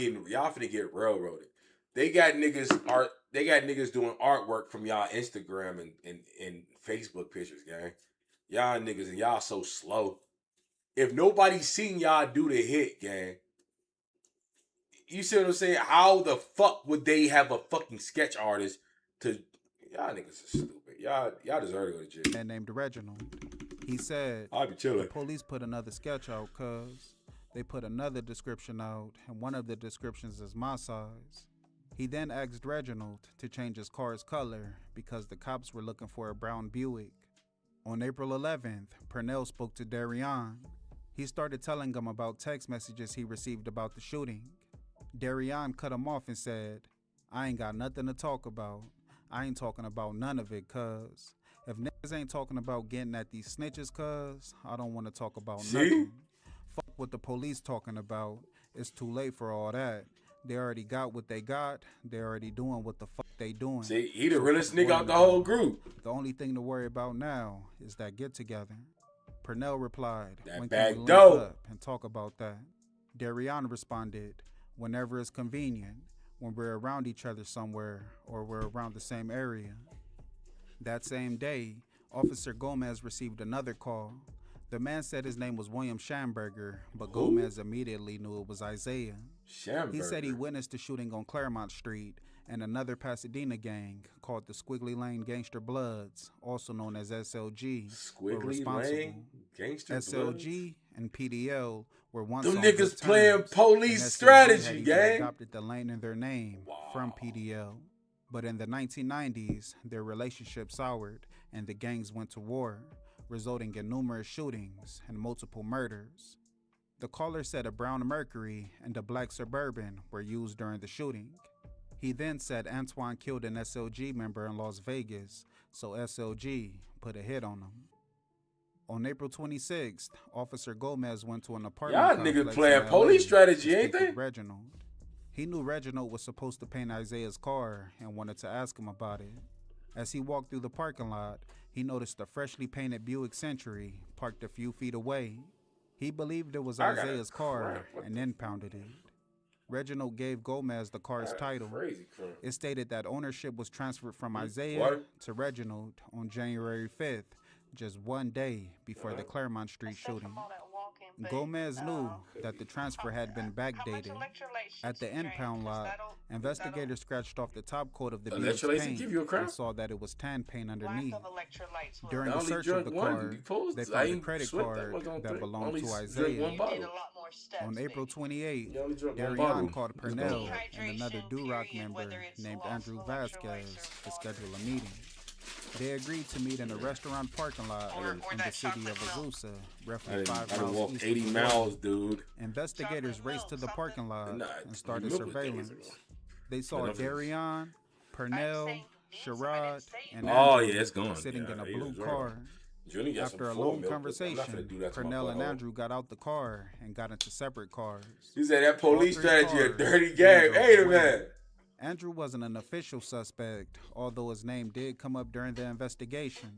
finna get railroaded. They got niggas doing artwork from y'all Instagram and Facebook pictures, gang. Y'all niggas and y'all so slow. If nobody seen y'all do the hit, gang, you see what I'm saying? How the fuck would they have a fucking sketch artist to? Y'all niggas are stupid. Y'all deserve to go to jail. Man named Reginald. He said, I'll be chilling. The police put another sketch out cause they put another description out, and one of the descriptions is my size. He then asked Reginald to change his car's color because the cops were looking for a brown Buick. On April 11th, Purnell spoke to Darion. He started telling him about text messages he received about the shooting. Darion cut him off and said, I ain't got nothing to talk about. I ain't talking about none of it, cuz. If niggas ain't talking about getting at these snitches, cuz, I don't want to talk about nothing. Fuck what the police talking about. It's too late for all that. They already got what they got. They already doing what the fuck they doing. See, he the realest nigga out the whole group. The only thing to worry about now is that get together. Purnell replied, That when back can we door. link up and talk about that? Darion responded, whenever it's convenient, when we're around each other somewhere or we're around the same area. That same day, Officer Gomez received another call. The man said his name was William Schamberger, but Gomez immediately knew it was Isaiah. He said he witnessed the shooting on Claremont Street and another Pasadena gang called the Squiggly Lane Gangster Bloods, also known as SLG, were Squiggly responsible. Lane Gangster SLG and PDL were once Them on niggas good playing terms, police and SLG strategy, had even gang. adopted the lane in their name from PDL. But in the 1990s, their relationship soured and the gangs went to war, resulting in numerous shootings and multiple murders. The caller said a brown Mercury and a black Suburban were used during the shooting. He then said Antoine killed an SLG member in Las Vegas, so SLG put a hit on him. On April 26th, Officer Gomez went to an apartment Y'all complex niggas playing in LA police strategy, to ain't speak they? with Reginald. He knew Reginald was supposed to paint Isaiah's car and wanted to ask him about it. As he walked through the parking lot, he noticed a freshly painted Buick Century parked a few feet away. He believed it was I got Isaiah's car crap. and impounded it. Reginald gave Gomez the car's title. It stated that ownership was transferred from Isaiah to Reginald on January 5th, just one day before the Claremont Street shooting. Gomez knew that the transfer had been backdated. At the impound lot, investigators scratched off the top coat of the Buick's Electrolytes paint give you a crown? and saw that it was tan paint underneath. During I the only search drunk of the one. car, You supposed they to. I found a ain't credit sweat that card much on that three. belonged Only to drink Isaiah. one bottle. On April 28th, only drunk one Darion bottle. called Purnell and another Duroc member named Andrew Vasquez to schedule a meeting. They agreed to meet in a restaurant parking lot in the city of Azusa, roughly 5 I miles walked east 80 of miles, dude. Investigators raced to the parking lot and started surveillance. They saw Enough of this. Darion, Pernell, Sherrod, and Oh, Andrew yeah, it's gone. sitting Yeah, in a he blue was drunk. car. Junior got After a some long milk, but I'm not conversation, finna do that to my Pernell and butthole. Andrew got out the car and got into separate cars. He said that police All three strategy a cars dirty then game. drove Hey, away. man. Andrew wasn't an official suspect, although his name did come up during the investigation.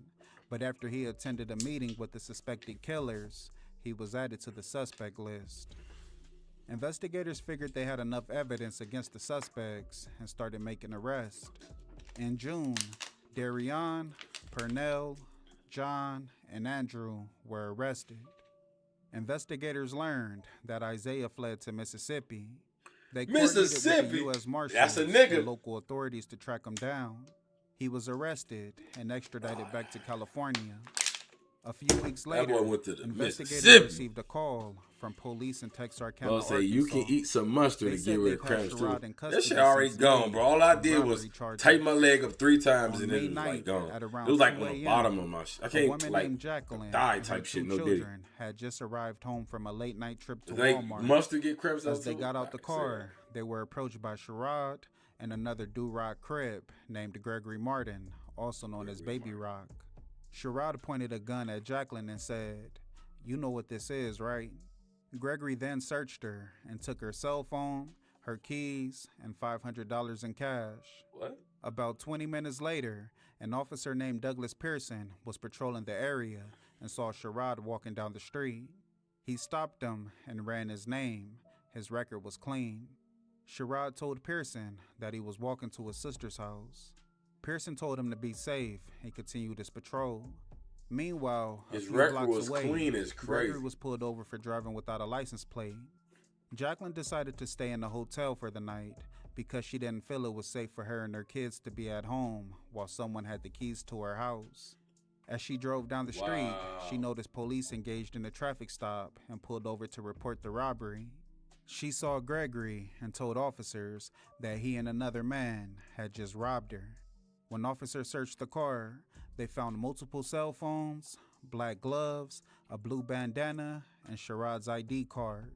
But after he attended a meeting with the suspected killers, he was added to the suspect list. Investigators figured they had enough evidence against the suspects and started making arrests. In June, Darion, Pernell, John, and Andrew were arrested. Investigators learned that Isaiah fled to Mississippi. They coordinated with Mississippi? the U.S. Marshals That's a nigga. and local authorities to track him down. He was arrested and extradited back to California. A few weeks That later, boy went to the investigators Mississippi. received a call from police in Texarkana, Bro, say Arkansas. you can eat some mustard They to said get rid of they've had cramps too. Sherrod in That custody shit already since gone, May bro. All I on did was robbery charges. tighten my leg up 3 times On and May then it was like 9th, gone. at It around was like 2 on the a.m., bottom of my shit. I a can't woman like named Jacqueline thigh and her type shit, 2 no children diddy. had just arrived home from a late-night trip to They Walmart. mustard get cramps out As they too? got out the I car, they were approached by Sherrod and another Duroc crip named Gregory Martin, also known as Baby Rock. Sherrod pointed a gun at Jacqueline and said, "You know what this is, right?" Gregory then searched her and took her cell phone, her keys, and $500 in cash. What? About 20 minutes later, an officer named Douglas Pearson was patrolling the area and saw Sherrod walking down the street. He stopped him and ran his name. His record was clean. Sherrod told Pearson that he was walking to his sister's house. Pearson told him to be safe and continued his patrol. Meanwhile, a His few record blocks was away, clean as Gregory crazy. was pulled over for driving without a license plate. Jacqueline decided to stay in the hotel for the night because she didn't feel it was safe for her and her kids to be at home while someone had the keys to her house. As she drove down the street, she noticed police engaged in a traffic stop and pulled over to report the robbery. She saw Gregory and told officers that he and another man had just robbed her. When officers searched the car, they found multiple cell phones, black gloves, a blue bandana, and Sherrod's ID card.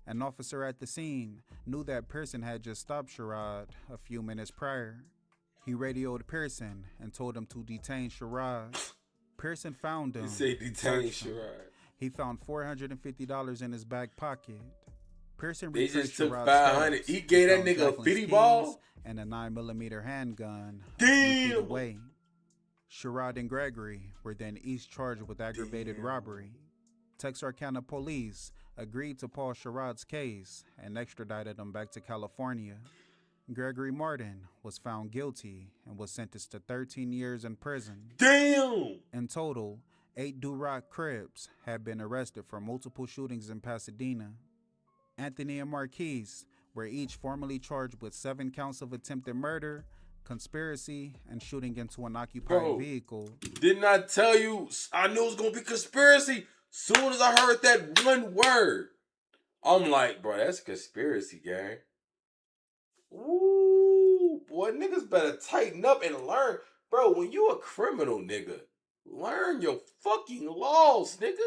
An officer at the scene knew that Pearson had just stopped Sherrod a few minutes prior. He radioed Pearson and told him to detain Sherrod. Pearson found him. He said detain searched him. Sherrod. He found $450 in his back pocket. Pearson They retraced just took Sherrod's 500. steps. He gave that found nigga a Jacqueline's 50 keys ball? and a 9mm handgun a few feet Damn. away. Sherrod and Gregory were then each charged with aggravated robbery. Texarkana police agreed to pause Sherrod's case and extradited him back to California. Gregory Martin was found guilty and was sentenced to 13 years in prison. Damn! In total, 8 Duroc Crips had been arrested for multiple shootings in Pasadena. Anthony and Marquise were each formally charged with 7 counts of attempted murder, conspiracy, and shooting into an occupied vehicle. Didn't I tell you I knew it was gonna be conspiracy? Soon as I heard that one word, I'm like, bro, that's conspiracy, gang. Ooh, boy, niggas better tighten up and learn. Bro, when you a criminal, nigga, learn your fucking laws, nigga.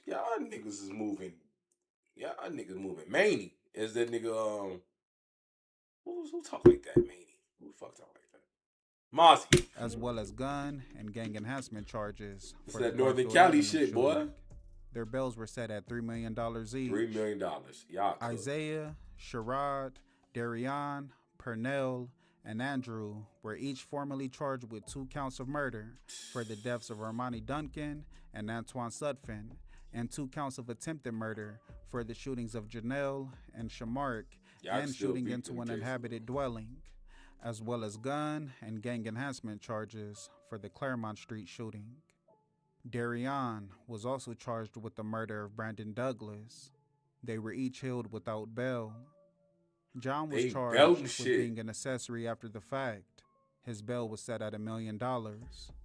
Y'all niggas is moving. Y'all niggas moving. Manny is that nigga, who talk like that, Manny? Who the fuck talk like that? Mossy. As well as gun and gang enhancement charges. It's for that the Northern Clarksville Cali Avenue shit, boy. shooting. Their bails were set at $3 million each. $3 million. Y'all cook. Isaiah, Sherrod, Darion, Pernell, and Andrew were each formally charged with 2 counts of murder for the deaths of Armani Duncan and Antoine Sutphin, and 2 counts of attempted murder for the shootings of Janelle and Shamark and shooting into an inhabited dwelling, as well as gun and gang enhancement charges for the Claremont Street shooting. Darion was also charged with the murder of Brandon Douglas. They were each held without bail. John was charged with being an accessory after the fact. His bail was set at $1 million.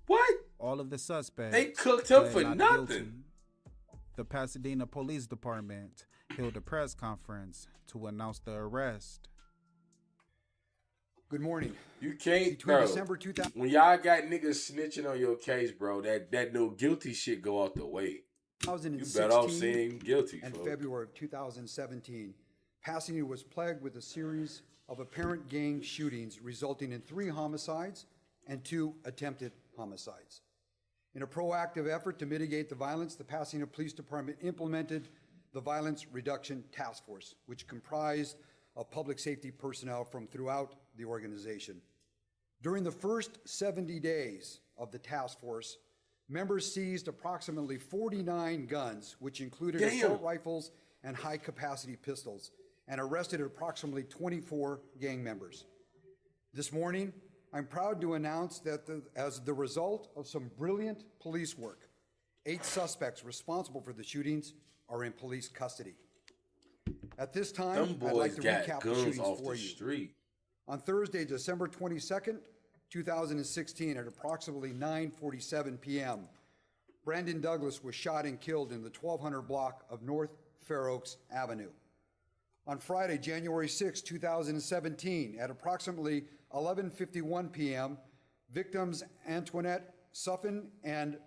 What? All of the suspects. They cooked him pled for not nothing. guilty. The Pasadena Police Department held a press conference to announce the arrest. Good morning. You can't, Between bro. December 2000 When y'all got niggas snitching on your case, bro, that no guilty shit go out the way. You better off saying guilty, and folks. February of 2017, Pasadena was plagued with a series of apparent gang shootings resulting in 3 homicides and 2 attempted homicides. In a proactive effort to mitigate the violence, the Pasadena Police Department implemented the Violence Reduction Task Force, which comprised of public safety personnel from throughout the organization. During the first 70 days of the task force, members seized approximately 49 guns, which included assault rifles and high-capacity pistols, and arrested approximately 24 gang members. This morning, I'm proud to announce that as the result of some brilliant police work, 8 suspects responsible for the shootings are in police custody. At this time, I'd like to recap the shootings for you. Street. On Thursday, December 22nd, 2016, at approximately 9:47 p.m., Brandon Douglas was shot and killed in the 1200 block of North Fair Oaks Avenue. On Friday, January 6, 2017, at approximately 11:51 p.m., victims Antoinette Suffin and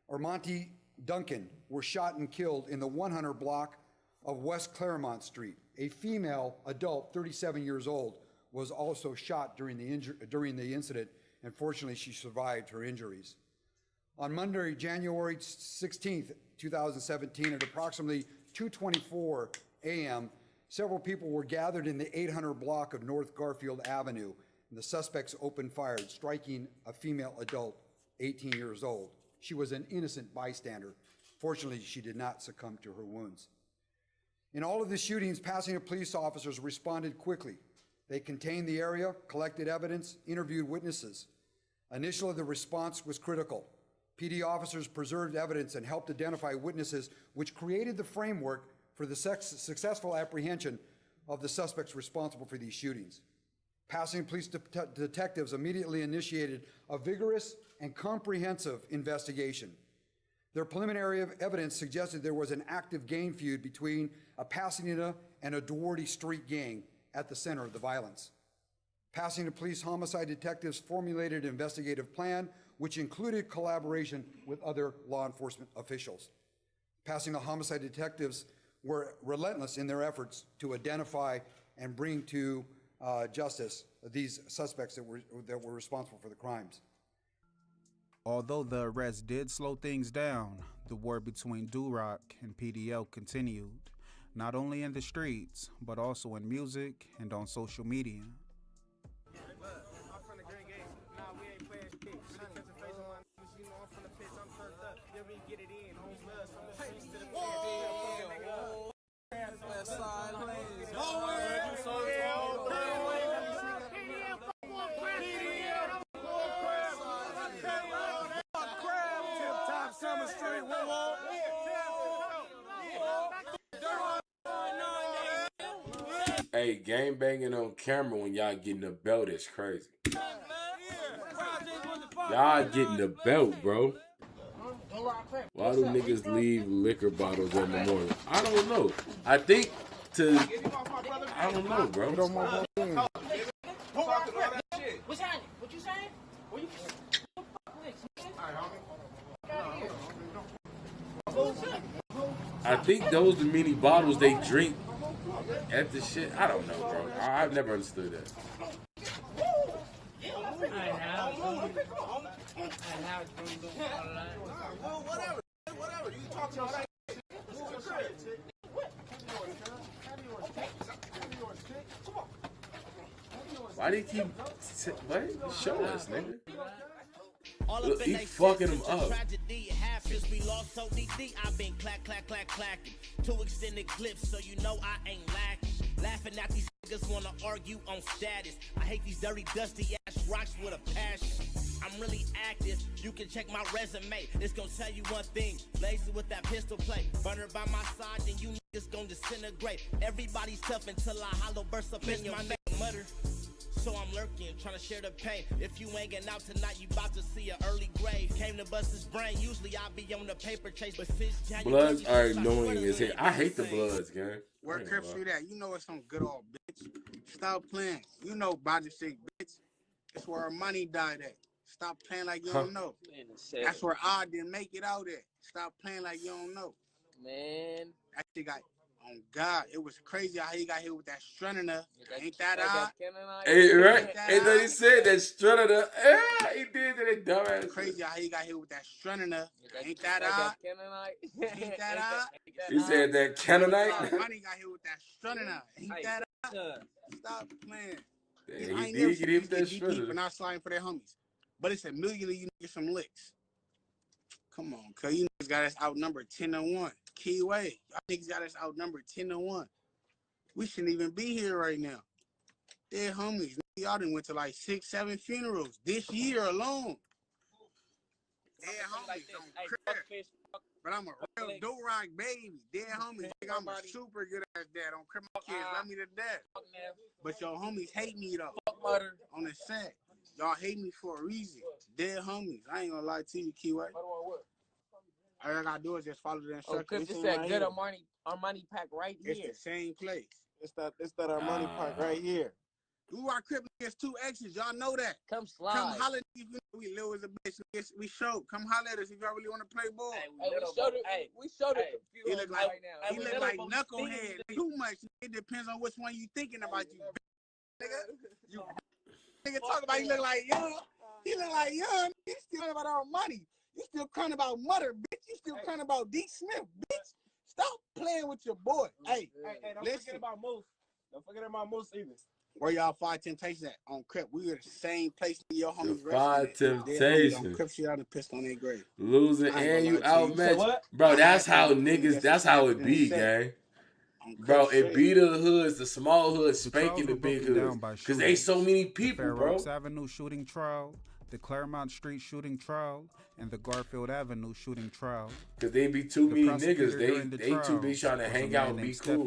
Armonte Duncan were shot and killed in the 100 block of West Claremont Street. A female adult, 37 years old, was also shot during the incident, and fortunately she survived her injuries. On Monday, January 16th, 2017, at approximately 2:24 a.m., several people were gathered in the 800 block of North Garfield Avenue, and the suspects opened fire, striking a female adult, 18 years old. She was an innocent bystander. Fortunately, she did not succumb to her wounds. In all of the shootings, Pasadena police officers responded quickly. They contained the area, collected evidence, interviewed witnesses. Initially, the response was critical. PD officers preserved evidence and helped identify witnesses, which created the framework for the successful apprehension of the suspects responsible for these shootings. Pasadena police detectives immediately initiated a vigorous and comprehensive investigation. Their preliminary evidence suggested there was an active gang feud between a Pasadena and a Duarte street gang at the center of the violence. Pasadena police homicide detectives formulated an investigative plan, which included collaboration with other law enforcement officials. Pasadena homicide detectives were relentless in their efforts to identify and bring to justice these suspects that were responsible for the crimes. Although the arrest did slow things down, the war between Duroc and PDL continued, not only in the streets, but also in music and on social media. Hey, game banging on camera when y'all getting the belt is crazy. Y'all getting the belt, bro. Why do niggas leave liquor bottles in the morning? I don't know. I think I don't know, bro. What's happening? What you saying? What you I think those the mini bottles they drink at the shit. I don't know, bro. I've never understood that. Whatever. You talk to us. Why do you keep show us, nigga? Look, he fucking him up. I've been clacking. 2 extended clips, so you know I ain't lacking. Laughing at these niggas wanna argue on status. I hate these dirty, dusty ass rocks with a passion. I'm really active. You can check my resume. It's gonna tell you one thing. Lazy with that pistol play. Burner by my side, then you niggas gonna disintegrate. Everybody's tough until I hollow burst up in your neck. Mutter. So I'm lurking, trying to share the pain. If you ain't getting out tonight, you about to see an early grave. Came to bust his brain, usually I be on the paper chase, but since January, Bloods are annoying as hell. I hate the Bloods, gang. Where Crips Street at? You know it's some good old bitch. Stop playing. You know Body Sick, bitch. It's where our money died at. Stop playing like you don't know. That's where I didn't make it out at. Stop playing like you don't know. Man. That shit got, on God, it was crazy how he got hit with that Strunner. Ain't that odd? Hey, right? And then he said that Strutter. Yeah, he did that dumbass. Crazy how he got hit with that Strunner. Ain't that odd? Ain't that odd? He said that Canaanite. Money got hit with that Strunner. Ain't that odd? Stop playing. Yeah, I he ain't never did get hit with that deep Strutter. and not sliding for their homies. But it's $1 million you get some licks. Come on, cuz you niggas got us outnumbered 10-1. Keyway, y'all niggas got us outnumbered 10-1. We shouldn't even be here right now. Dead homies. Y'all done went to like 6-7 funerals this year alone. Dead homies don't crib. But I'm a real Duroc baby. Dead homies think I'm a super good ass dad. Don't crib my kids. Love me to death. But your homies hate me though. On the set. Y'all hate me for a reason. Dead homies. I ain't gonna lie to you, Keyway. All I gotta do is just follow the instructions. Because it's that good Armani pack right here. It's the same place. It's that Armani pack right here. We are Crip niggas 2 X's. Y'all know that. Come slide. Come holler if you know we live as a bitch. We show. Come holler at us if y'all really want to play ball. We showed it. He look like right he look like knucklehead. Too much. It depends on which one you thinking about. You nigga. You nigga talk about he look like young. He look like young. He still about our money. You still crying about Mutter, bitch. You still crying about D. Smith, bitch. Stop playing with your boy. Hey, don't forget about Moose. Don't forget about Moose either. Where y'all 5 Temptations at? On Crip. We were the same place your homies The 5 Temptations. On Crip shit out and pissed on their grave. Losing and you outmatched. Bro, that's how niggas, that's how it be, gang. Bro, it be the hoods, the small hoods spanking the big hoods. Because they so many people, the Fair bro. Oaks Avenue shooting trial, the Claremont Street shooting trial, and the Garfield Avenue shooting trial. Because they be too many niggas. They too be trying to hang out and be cool.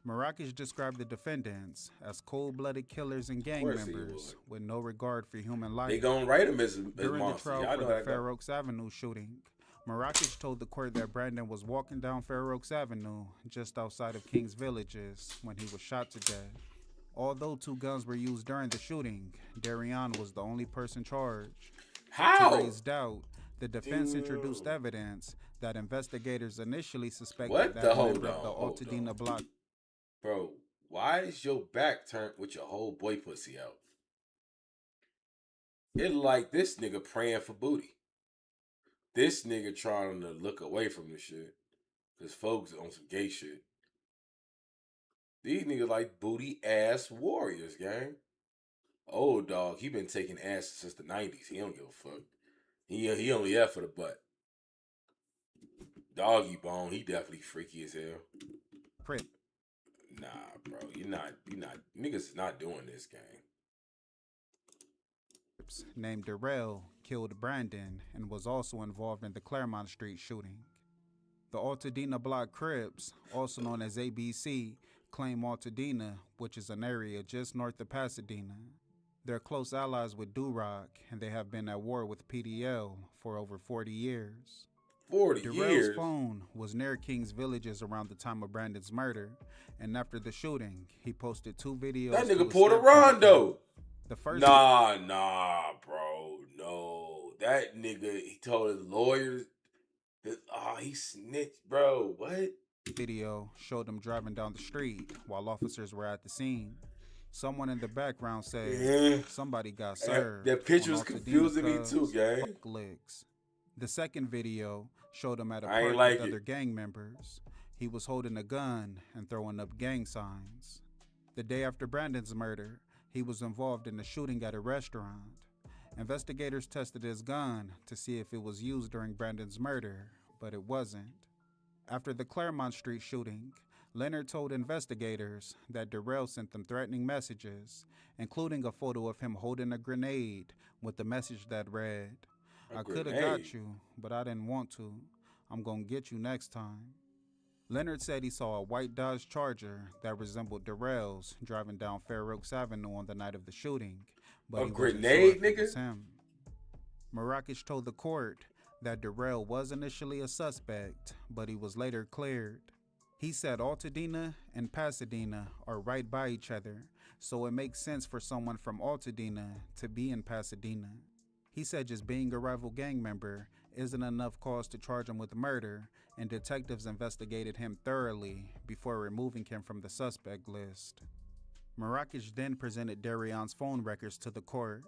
Marrakech described the defendants as cold-blooded killers and gang members with no regard for human life. They gonna write them as During monsters. the trial for the Fair Oaks Avenue shooting, Marrakech told the court that Brandon was walking down Fair Oaks Avenue just outside of Kings Villages when he was shot to death. Although 2 guns were used during the shooting, Darion was the only person charged. How? To raise doubt, the defense introduced evidence that investigators initially suspected that a member of the Altadena block. Bro, why is your back turned with your whole boy pussy out? It like this nigga praying for booty. This nigga trying to look away from this shit. Cause folks on some gay shit. These niggas like booty ass warriors, gang. Old dog, he been taking ass since the 90s. He don't give a fuck. He only there for the butt. Doggy bone, he definitely freaky as hell. Nah, bro, you're not, niggas is not doing this, gang. Named Darrell killed Brandon and was also involved in the Claremont Street shooting. The Altadena Block Crips, also known as ABC, claim Altadena, which is an area just north of Pasadena. They're close allies with Duroc, and they have been at war with PDL for over 40 years. 40 Darrell's years? phone was near Kings Villages around the time of Brandon's murder, and after the shooting, he posted 2 videos. That nigga pulled a Rondo. The first Nah, bro, no. That nigga, he told his lawyers that, he snitched, bro. What? Video showed him driving down the street while officers were at the scene. Someone in the background said, somebody got served. That picture's confusing me too, gang. Licks. The second video showed him at a I ain't park like with it. other gang members. He was holding a gun and throwing up gang signs. The day after Brandon's murder, he was involved in a shooting at a restaurant. Investigators tested his gun to see if it was used during Brandon's murder, but it wasn't. After the Claremont Street shooting, Leonard told investigators that Darrell sent them threatening messages, including a photo of him holding a grenade with a message that read, I could have got you, but I didn't want to. I'm gonna get you next time. Leonard said he saw a white Dodge Charger that resembled Darrell's driving down Fair Oaks Avenue on the night of the shooting, but A he wasn't grenade, sure if it nigga? was him. Marrakech told the court that Darrell was initially a suspect, but he was later cleared. He said Altadena and Pasadena are right by each other, so it makes sense for someone from Altadena to be in Pasadena. He said just being a rival gang member isn't enough cause to charge him with murder, and detectives investigated him thoroughly before removing him from the suspect list. Marrakech then presented Darion's phone records to the court.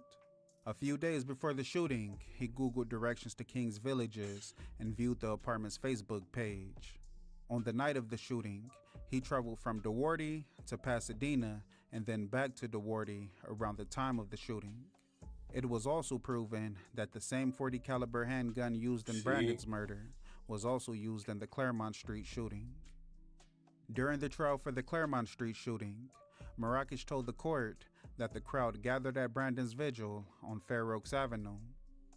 A few days before the shooting, he Googled directions to King's Villages and viewed the apartment's Facebook page. On the night of the shooting, he traveled from Duarte to Pasadena and then back to Duarte around the time of the shooting. It was also proven that the same .40 caliber handgun used in Brandon's murder was also used in the Claremont Street shooting. During the trial for the Claremont Street shooting, Marrakech told the court that the crowd gathered at Brandon's vigil on Fair Oaks Avenue.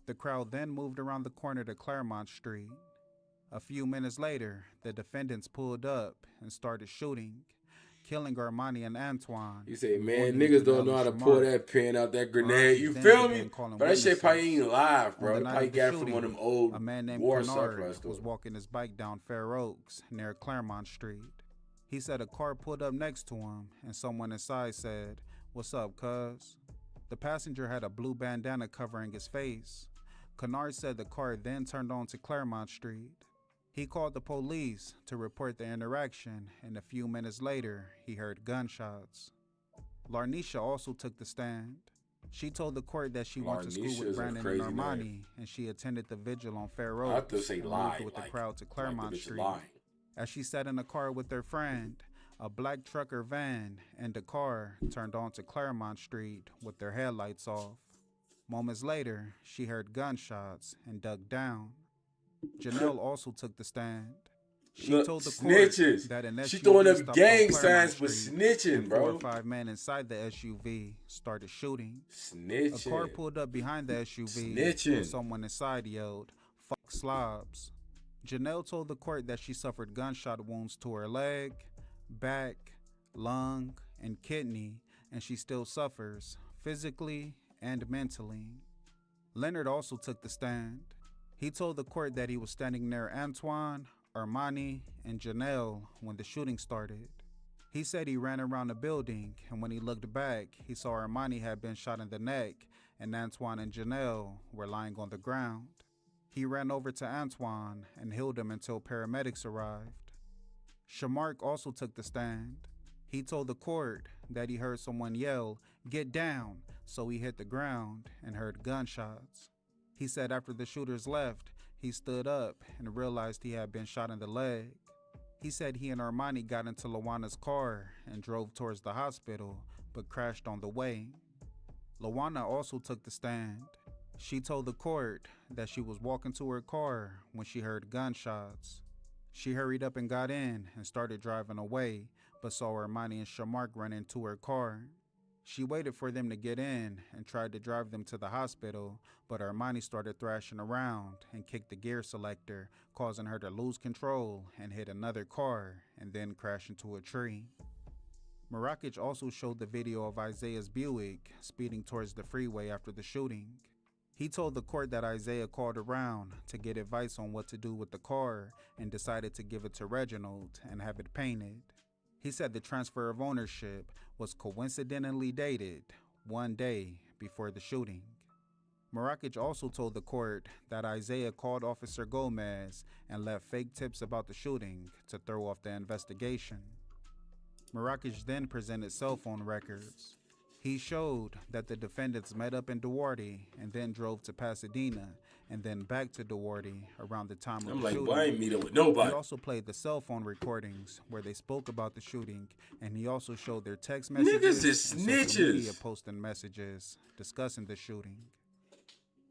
The crowd then moved around the corner to Claremont Street. A few minutes later, the defendants pulled up and started shooting, killing Armani and Antoine. You say, man, wounding niggas don't Janelle know how to and pull Shamar. that pin out that grenade. Marrakech You then feel began me? calling But that shit probably witnesses. ain't live, On bro. the It night probably of the got it from shooting, one of them old a man named war Bernard supply stores. was walking his bike down Fair Oaks near Claremont Street. He said a car pulled up next to him and someone inside said, "What's up, cuz?" The passenger had a blue bandana covering his face. Kennard said the car then turned onto Claremont Street. He called the police to report the interaction, and a few minutes later, he heard gunshots. Larnisha also took the stand. She told the court that she went to school Larnisha with is a Brandon crazy and Armani, name. and she attended the vigil on Fair I have to Oaks say and lie, moved with the like- crowd to Claremont like the bitch Street. lying. As she sat in a car with her friend, a black trucker van and the car turned onto Claremont Street with their headlights off. Moments later, she heard gunshots and ducked down. Janelle also took the stand. She Look, told the court snitches. that an She SUV throwing up stopped on gang Claremont signs for Street, snitching, and 4 bro. or 5 men inside the SUV started shooting. Snitching. A car pulled up behind the SUV. Snitching. And someone inside yelled, "Fuck slobs." Janelle told the court that she suffered gunshot wounds to her leg, back, lung, and kidney, and she still suffers physically and mentally. Leonard also took the stand. He told the court that he was standing near Antoine, Armani, and Janelle when the shooting started. He said he ran around the building, and when he looked back, he saw Armani had been shot in the neck, and Antoine and Janelle were lying on the ground. He ran over to Antoine and held him until paramedics arrived. Shamark also took the stand. He told the court that he heard someone yell, "Get down," so he hit the ground and heard gunshots. He said after the shooters left, he stood up and realized he had been shot in the leg. He said he and Armani got into Lawana's car and drove towards the hospital, but crashed on the way. Lawana also took the stand. She told the court that she was walking to her car when she heard gunshots. She hurried up and got in and started driving away, but saw Armani and Shamark run into her car. She waited for them to get in and tried to drive them to the hospital, but Armani started thrashing around and kicked the gear selector, causing her to lose control and hit another car and then crash into a tree. Marrakech also showed the video of Isaiah's Buick speeding towards the freeway after the shooting. He told the court that Isaiah called around to get advice on what to do with the car and decided to give it to Reginald and have it painted. He said the transfer of ownership was coincidentally dated 1 day before the shooting. Marrakech also told the court that Isaiah called Officer Gomez and left fake tips about the shooting to throw off the investigation. Marrakech then presented cell phone records. He showed that the defendants met up in Duarte and then drove to Pasadena and then back to Duarte around the time of I'm the like, shooting. boy, I ain't meet up with nobody. He also played the cell phone recordings where they spoke about the shooting, and he also showed their text messages Niggas is and social media snitches. posting messages discussing the shooting.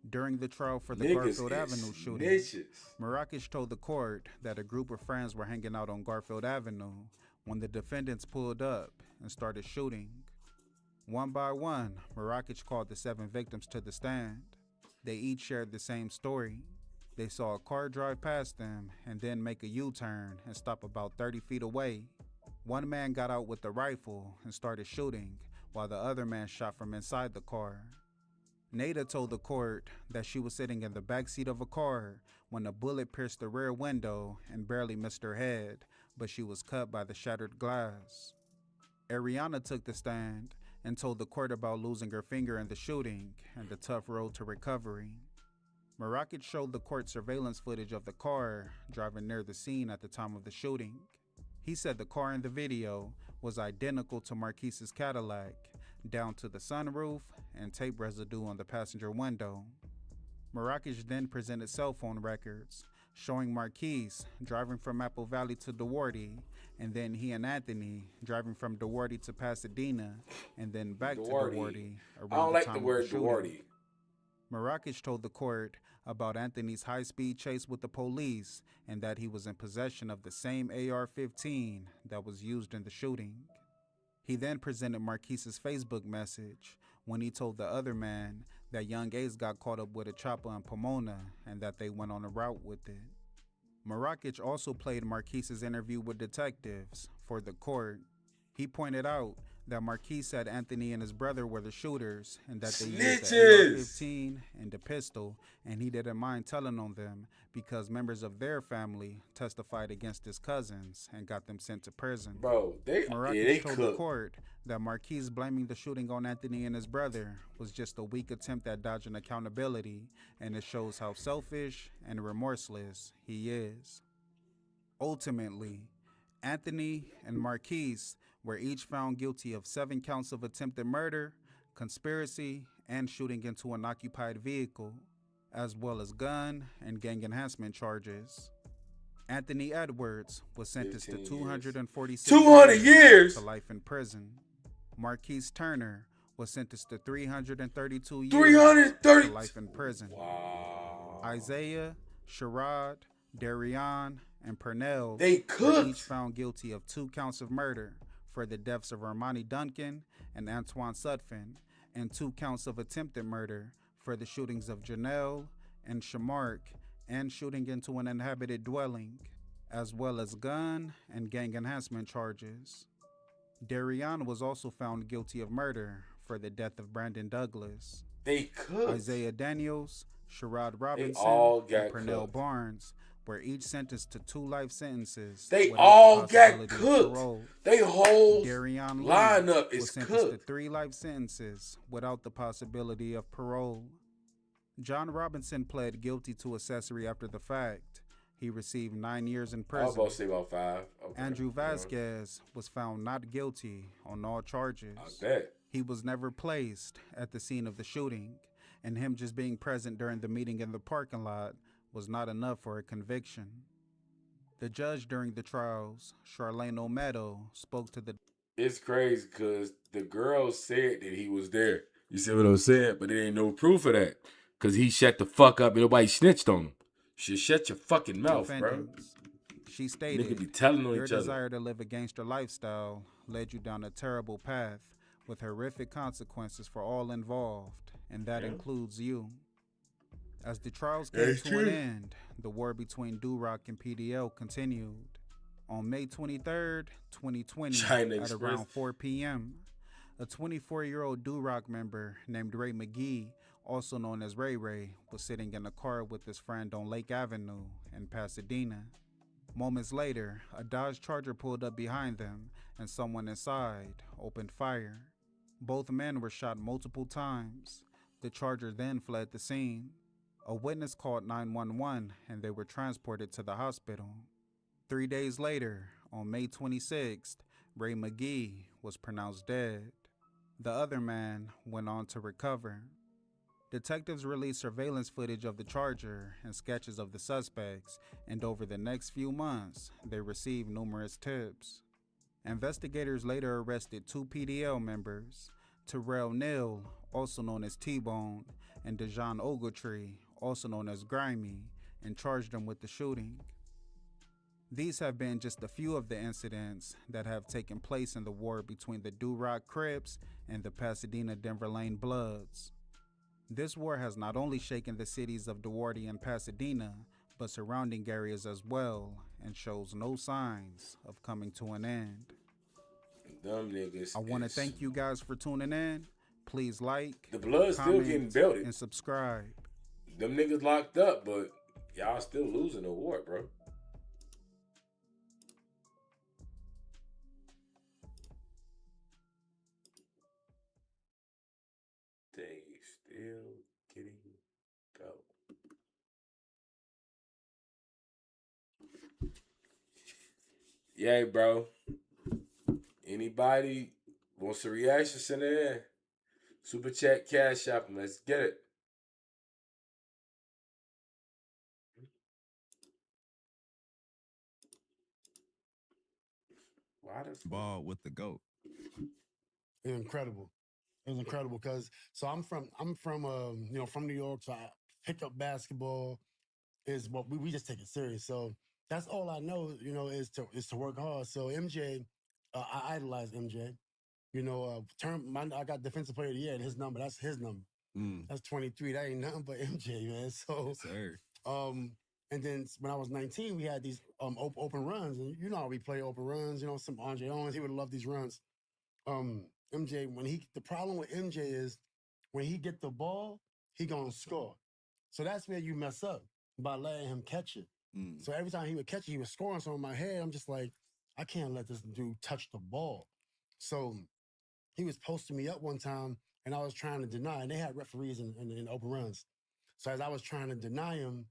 During the trial for the Niggas Garfield is Avenue shooting, snitches. Marrakech told the court that a group of friends were hanging out on Garfield Avenue when the defendants pulled up and started shooting. One by one, Marrakech called the 7 victims to the stand. They each shared the same story. They saw a car drive past them and then make a U-turn and stop about 30 feet away. One man got out with a rifle and started shooting, while the other man shot from inside the car. Nada told the court that she was sitting in the backseat of a car when a bullet pierced the rear window and barely missed her head, but she was cut by the shattered glass. Ariana took the stand and told the court about losing her finger in the shooting and the tough road to recovery. Marrakech showed the court surveillance footage of the car driving near the scene at the time of the shooting. He said the car in the video was identical to Marquise's Cadillac, down to the sunroof and tape residue on the passenger window. Marrakech then presented cell phone records showing Marquise driving from Apple Valley to Duarte, and then he and Anthony driving from Duarte to Pasadena, and then back to Duarte around I don't the like time the of word the shooting. Duarte. Marrakech told the court about Anthony's high-speed chase with the police and that he was in possession of the same AR-15 that was used in the shooting. He then presented Marquise's Facebook message when he told the other man that young Ace got caught up with a chopper in Pomona and that they went on a route with it. Marrakech also played Marquise's interview with detectives for the court. He pointed out that Marquise said Anthony and his brother were the shooters and that they used the AR-15 and the pistol, and he didn't mind telling on them because members of their family testified against his cousins and got them sent to prison. Bro, Marrakech told the court that Marquise blaming the shooting on Anthony and his brother was just a weak attempt at dodging accountability, and it shows how selfish and remorseless he is. Ultimately, Anthony and Marquise were each found guilty of 7 counts of attempted murder, conspiracy, and shooting into an occupied vehicle, as well as gun and gang enhancement charges. Anthony Edwards was sentenced to 246 years to life in prison. Marquise Turner was sentenced to 332 years to life in prison. Wow. Isaiah, Sherrod, Darion, and Pernell They were each found guilty of 2 counts of murder for the deaths of Armani Duncan and Antoine Sutphin, and 2 counts of attempted murder for the shootings of Janelle and Shamark and shooting into an inhabited dwelling, as well as gun and gang enhancement charges. Darion was also found guilty of murder for the death of Brandon Douglas. They cooked. Isaiah Daniels, Sherrod Robinson, all got and Pernell cooked. Barnes were each sentenced to 2 life sentences. They without all the got possibility of cooked. parole. They whole Darion Lee lineup was is sentenced cooked. to 3 life sentences without the possibility of parole. John Robinson pled guilty to accessory after the fact. He received 9 years in I was prison. about to say about 5. Okay. Andrew Vasquez was found not guilty on all charges. I bet. He was never placed at the scene of the shooting, and him just being present during the meeting in the parking lot was not enough for a conviction. The judge during the trials, Charlene Olmedo, spoke to the... It's crazy because the girl said that he was there. You see what I'm saying? But there ain't no proof of that because he shut the fuck up and nobody snitched on him. Shit, shut your fucking mouth, bro. She stated, Nigga be telling on your each other. desire to live a gangster lifestyle led you down a terrible path with horrific consequences for all involved, and that includes you. As the trials came to an end, the war between Duroc and PDL continued. On May 23rd, 2020, at around 4 p.m., a 24-year-old Duroc member named Ray McGee, also known as Ray Ray, was sitting in a car with his friend on Lake Avenue in Pasadena. Moments later, a Dodge Charger pulled up behind them, and someone inside opened fire. Both men were shot multiple times. The Charger then fled the scene. A witness called 911, and they were transported to the hospital. 3 days later, on May 26th, Ray McGee was pronounced dead. The other man went on to recover. Detectives released surveillance footage of the Charger and sketches of the suspects, and over the next few months, they received numerous tips. Investigators later arrested 2 PDL members, Terrell Neal, also known as T-Bone, and Dejan Ogletree, also known as Grimy, and charged them with the shooting. These have been just a few of the incidents that have taken place in the war between the Duroc Crips and the Pasadena Denver Lane Bloods. This war has not only shaken the cities of Duarte and Pasadena, but surrounding areas as well, and shows no signs of coming to an end. Dumb niggas. I want to thank you guys for tuning in. Please like, the blood's still getting comment, belted, and subscribe. Them niggas locked up, but y'all still losing the war, bro. They still getting belted. Yeah, bro. Anybody wants a reaction, send it in. Super chat, cash app, let's get it. Why the ball with the GOAT? It was incredible. It was incredible because I'm from from New York, so I pick up basketball is what we just take it serious. So that's all I know, is to work hard. So MJ, I idolize MJ. I got defensive player of the year, and his number, that's his number. That's 23. That ain't nothing but MJ, man. So, yes, sir. And then when I was 19, we had these open runs, and you know how we play open runs. Some Andre Owens, he would love these runs. MJ, the problem with MJ is when he get the ball, he gonna score. So that's where you mess up by letting him catch it. So every time he would catch it, he was scoring. So in my head, I'm just like, I can't let this dude touch the ball. So he was posting me up one time, and I was trying to deny, and they had referees in open runs. So as I was trying to deny him,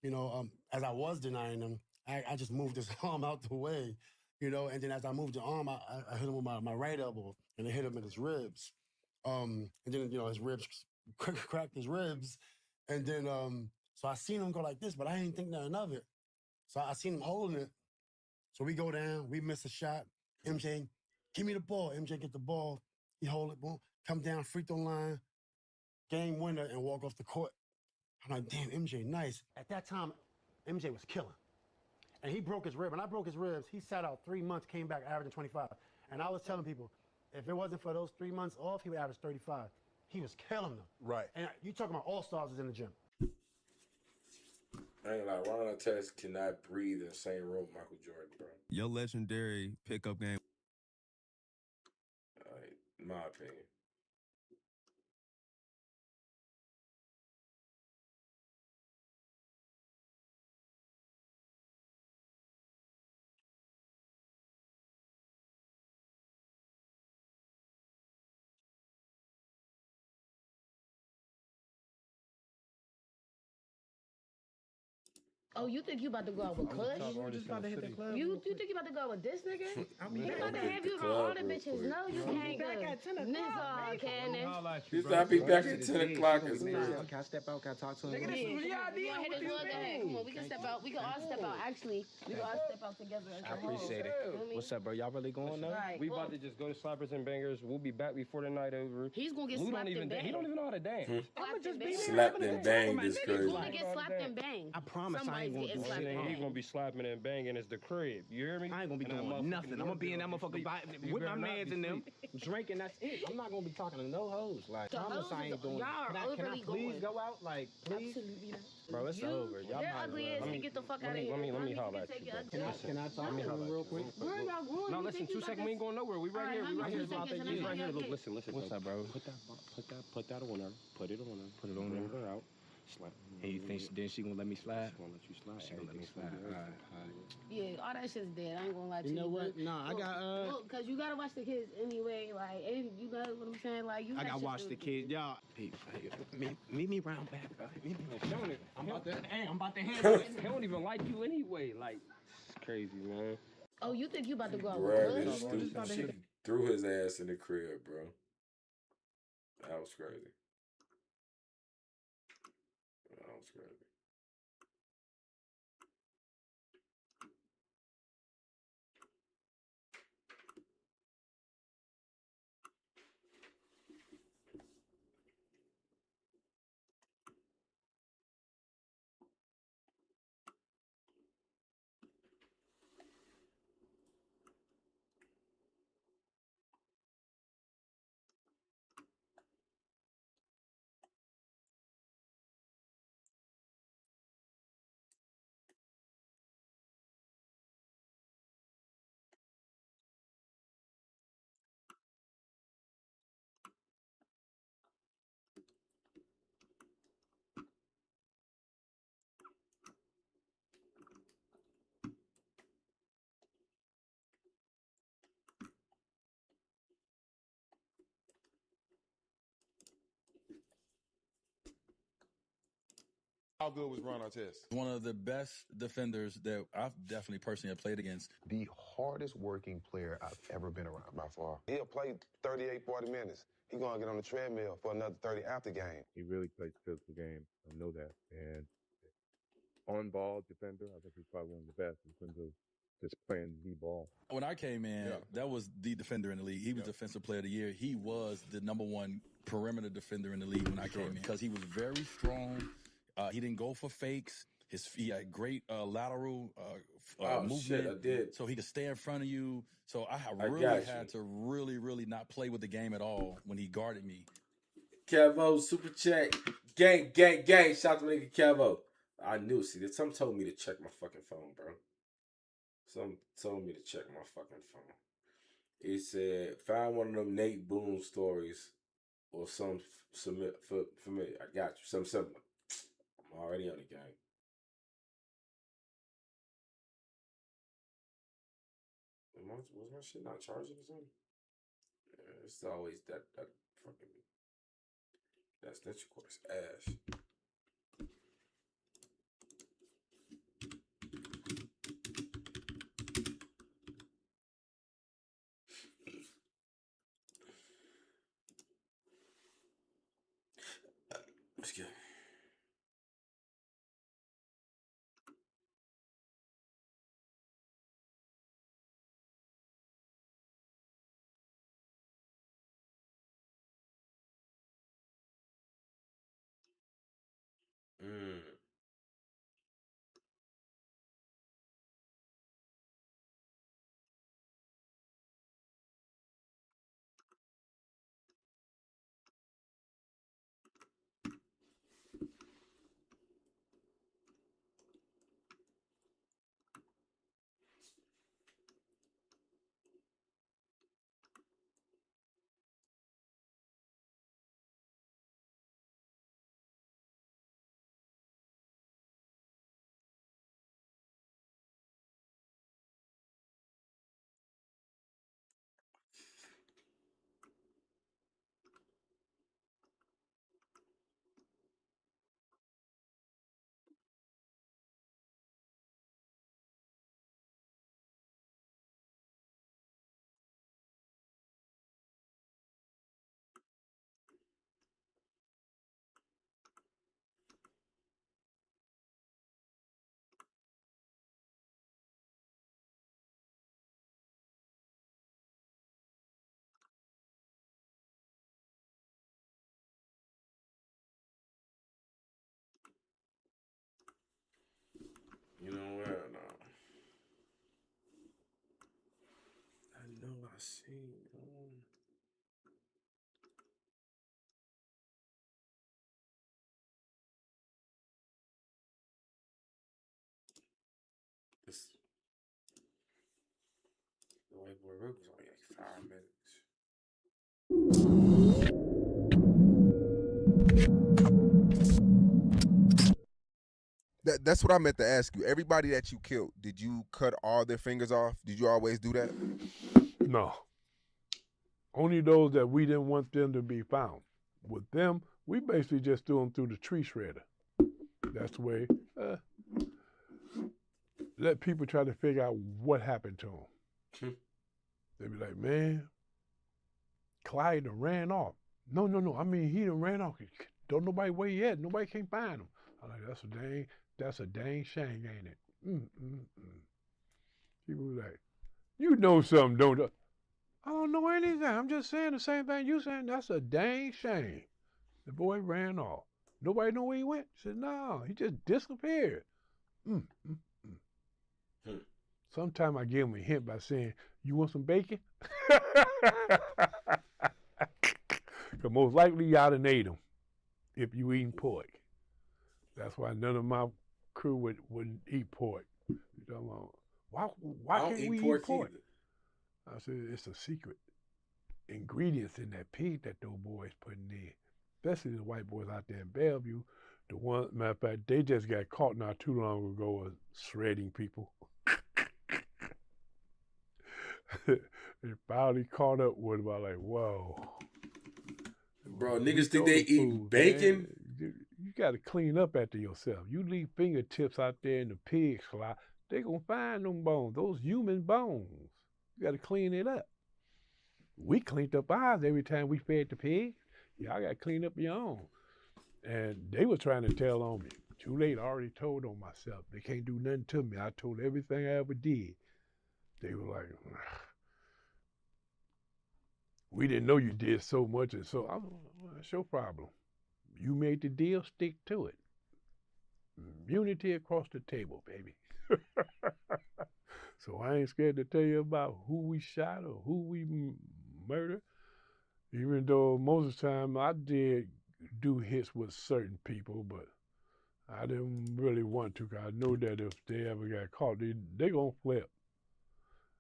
as I was denying him, I just moved his arm out the way, and then as I moved the arm, I hit him with my right elbow, and I hit him in his ribs. And then, his ribs cracked his ribs. And then, so I seen him go like this, but I didn't think nothing of it. So I seen him holding it. So we go down, we miss a shot. MJ, give me the ball. MJ get the ball. He hold it, boom, come down, free throw line, game winner, and walk off the court. I'm like, damn, MJ, nice. At that time, MJ was killing. And he broke his rib. When I broke his ribs, he sat out 3 months, came back averaging 25. And I was telling people, if it wasn't for those 3 months off, he would average 35. He was killing them. Right. And you talking about all-stars is in the gym. I ain't like Ron Artest cannot breathe in the same room with Michael Jordan, bro. Your legendary pickup game. In my opinion. Oh, you think you about to go out with Kush? You think you about to go out with this nigga? He about to have you around all the bitches. No, you can't go. Miss Cannon. He's not be back at 10 o'clock. Can I step out? Can I talk to him? Come on, we can step out. We can all step out. Actually, we can all step out together. I appreciate it. What's up, bro? Y'all really going though? Right. We about to just go to Slappers and Bangers. We'll be back before the night over. He's gonna get Lou slapped don't and banged. He don't even know how to dance. I'ma just be Slapped and banged is crazy. He's gonna get slapped and banged. I promise I ain't gonna do shit. He's gonna be slapping and banging. It's the crib. You hear me? I ain't gonna be doing nothing. I'm gonna be in that motherfucker with my mans in them, drinking. That's it. I'm not gonna be talking to no hoes. Like, I promise I ain't doing. Can I please go out? Like, please? Bro, it's over. Y'all They're ugly ass. Get the fuck out of here. Let me holler at you. Can I talk to him real quick? No, listen. 2 seconds. We ain't going nowhere. We right here. We right here. Look, listen. What's up, bro? Put that on her. Put it on her. Put it on her out. Slap. And you think then she gonna let me slide? She's gonna let you slide. She gonna let me slide. All right. Yeah, all that shit's dead. I ain't gonna lie to you. You know what? No, I got Look, cause you gotta watch the kids anyway. Like, and you know what I'm saying? Like, you. I gotta watch the kids, y'all. Meet me round back, bro. I'm about to handle it. He don't even like you anyway. Like, it's crazy, man. Oh, you think you about to go out with Kush? She threw his ass in the crib, bro. That was crazy. That was crazy. How good was Ron Artest? One of the best defenders that I've definitely personally have played against. The hardest working player I've ever been around by far. He'll play 38, 40 minutes. He's going to get on the treadmill for another 30 after game. He really plays a physical game. I know that. And on-ball defender, I think he's probably one of the best in terms of just playing the ball. When I came in, that was the defender in the league. He was Defensive Player of the Year. He was the #1 perimeter defender in the league when I came in because he was very strong. He didn't go for fakes. He had great lateral movement. Shit, I did. So he could stay in front of you. So I had to really not play with the game at all when he guarded me. Kevo, super chat. Gang. Shout out to nigga Kevo. I knew. See, some told me to check my fucking phone, bro. Some told me to check my fucking phone. He said, find one of them Nate Boone stories or some familiar. I got you. Something similar. I'm already on the game. Was my shit not charging or something? Yeah, it's always that fucking that's of course ass. Let's get. You know where now? I know I seen. This the white boy Rick was only like 5 minutes. That's what I meant to ask you. Everybody that you killed, did you cut all their fingers off? Did you always do that? No. Only those that we didn't want them to be found. With them, we basically just threw them through the tree shredder. That's the way. Let people try to figure out what happened to them. They be like, man, Clyde done ran off. No. I mean, he done ran off. Don't nobody where he at. Nobody can't find him. I'm like, that's a dang shame, ain't it? People be like, you know something, don't you? I don't know anything. I'm just saying the same thing you saying. That's a dang shame. The boy ran off. Nobody know where he went. He said, no, he just disappeared. Sometime I give him a hint by saying, you want some bacon? Because most likely y'all done ate him if you eating pork. That's why none of my crew wouldn't eat pork. You know, why can't we eat pork? I said, it's a secret ingredients in that pig that those boys putting in. Especially the white boys out there in Bellevue. The one, matter of fact, they just got caught not too long ago of shredding people. They finally caught up with them. I was like, whoa. Bro, niggas think they eat bacon? Man. you got to clean up after yourself. You leave fingertips out there in the pig slop, they gonna find them bones, those human bones. You got to clean it up. We cleaned up ours every time we fed the pigs. Y'all got to clean up your own. And they were trying to tell on me. Too late, I already told on myself. They can't do nothing to me. I told everything I ever did. They were like, we didn't know you did so much. And so, that's your problem. You made the deal, stick to it. Unity across the table, baby. So I ain't scared to tell you about who we shot or who we murdered. Even though most of the time I did do hits with certain people, but I didn't really want to, because I know that if they ever got caught, they gonna flip.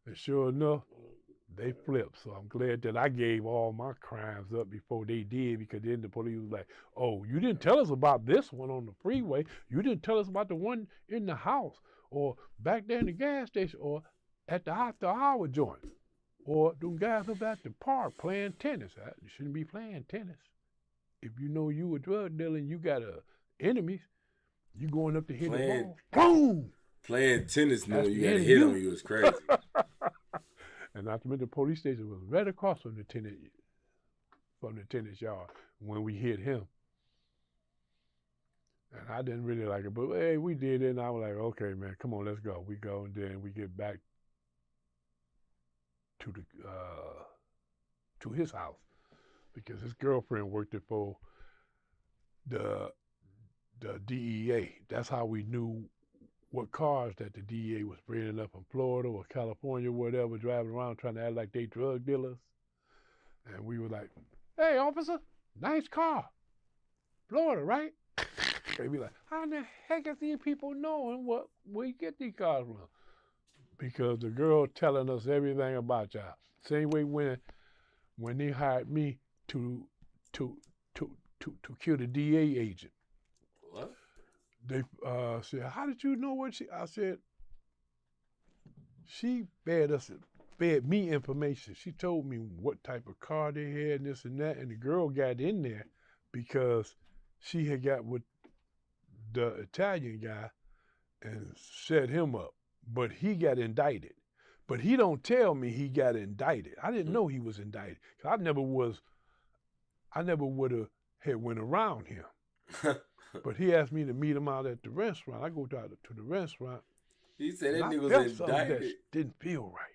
And sure enough, they flipped. So I'm glad that I gave all my crimes up before they did, because then the police was like, oh, you didn't tell us about this one on the freeway. You didn't tell us about the one in the house, or back there in the gas station, or at the after-hour joint, or them guys up at the park playing tennis. You shouldn't be playing tennis. If you know you a drug dealer and you got enemies, you going up to hit the ball. Boom! Playing tennis knowing you got a hit on you is crazy. And not to mention the police station was right across from the tennis yard when we hit him. And I didn't really like it, but hey, we did it, and I was like, okay, man, come on, let's go. We go, and then we get back to his house, because his girlfriend worked it for the DEA. That's how we knew what cars that the DEA was bringing up from Florida or California, whatever, driving around trying to act like they drug dealers. And we were like, hey, officer, nice car. Florida, right? They be like, how in the heck is these people knowing where you get these cars from? Because the girl telling us everything about y'all. Same way when they hired me to kill the DA agent. What? They said, how did you know what I said, she fed me information. She told me what type of car they had and this and that, and the girl got in there because she had got with the Italian guy and set him up, but he got indicted. But he don't tell me he got indicted. I didn't know he was indicted. I never would have went around him. But he asked me to meet him out at the restaurant. I go down to the restaurant. He said that nigga was indicted. That didn't feel right.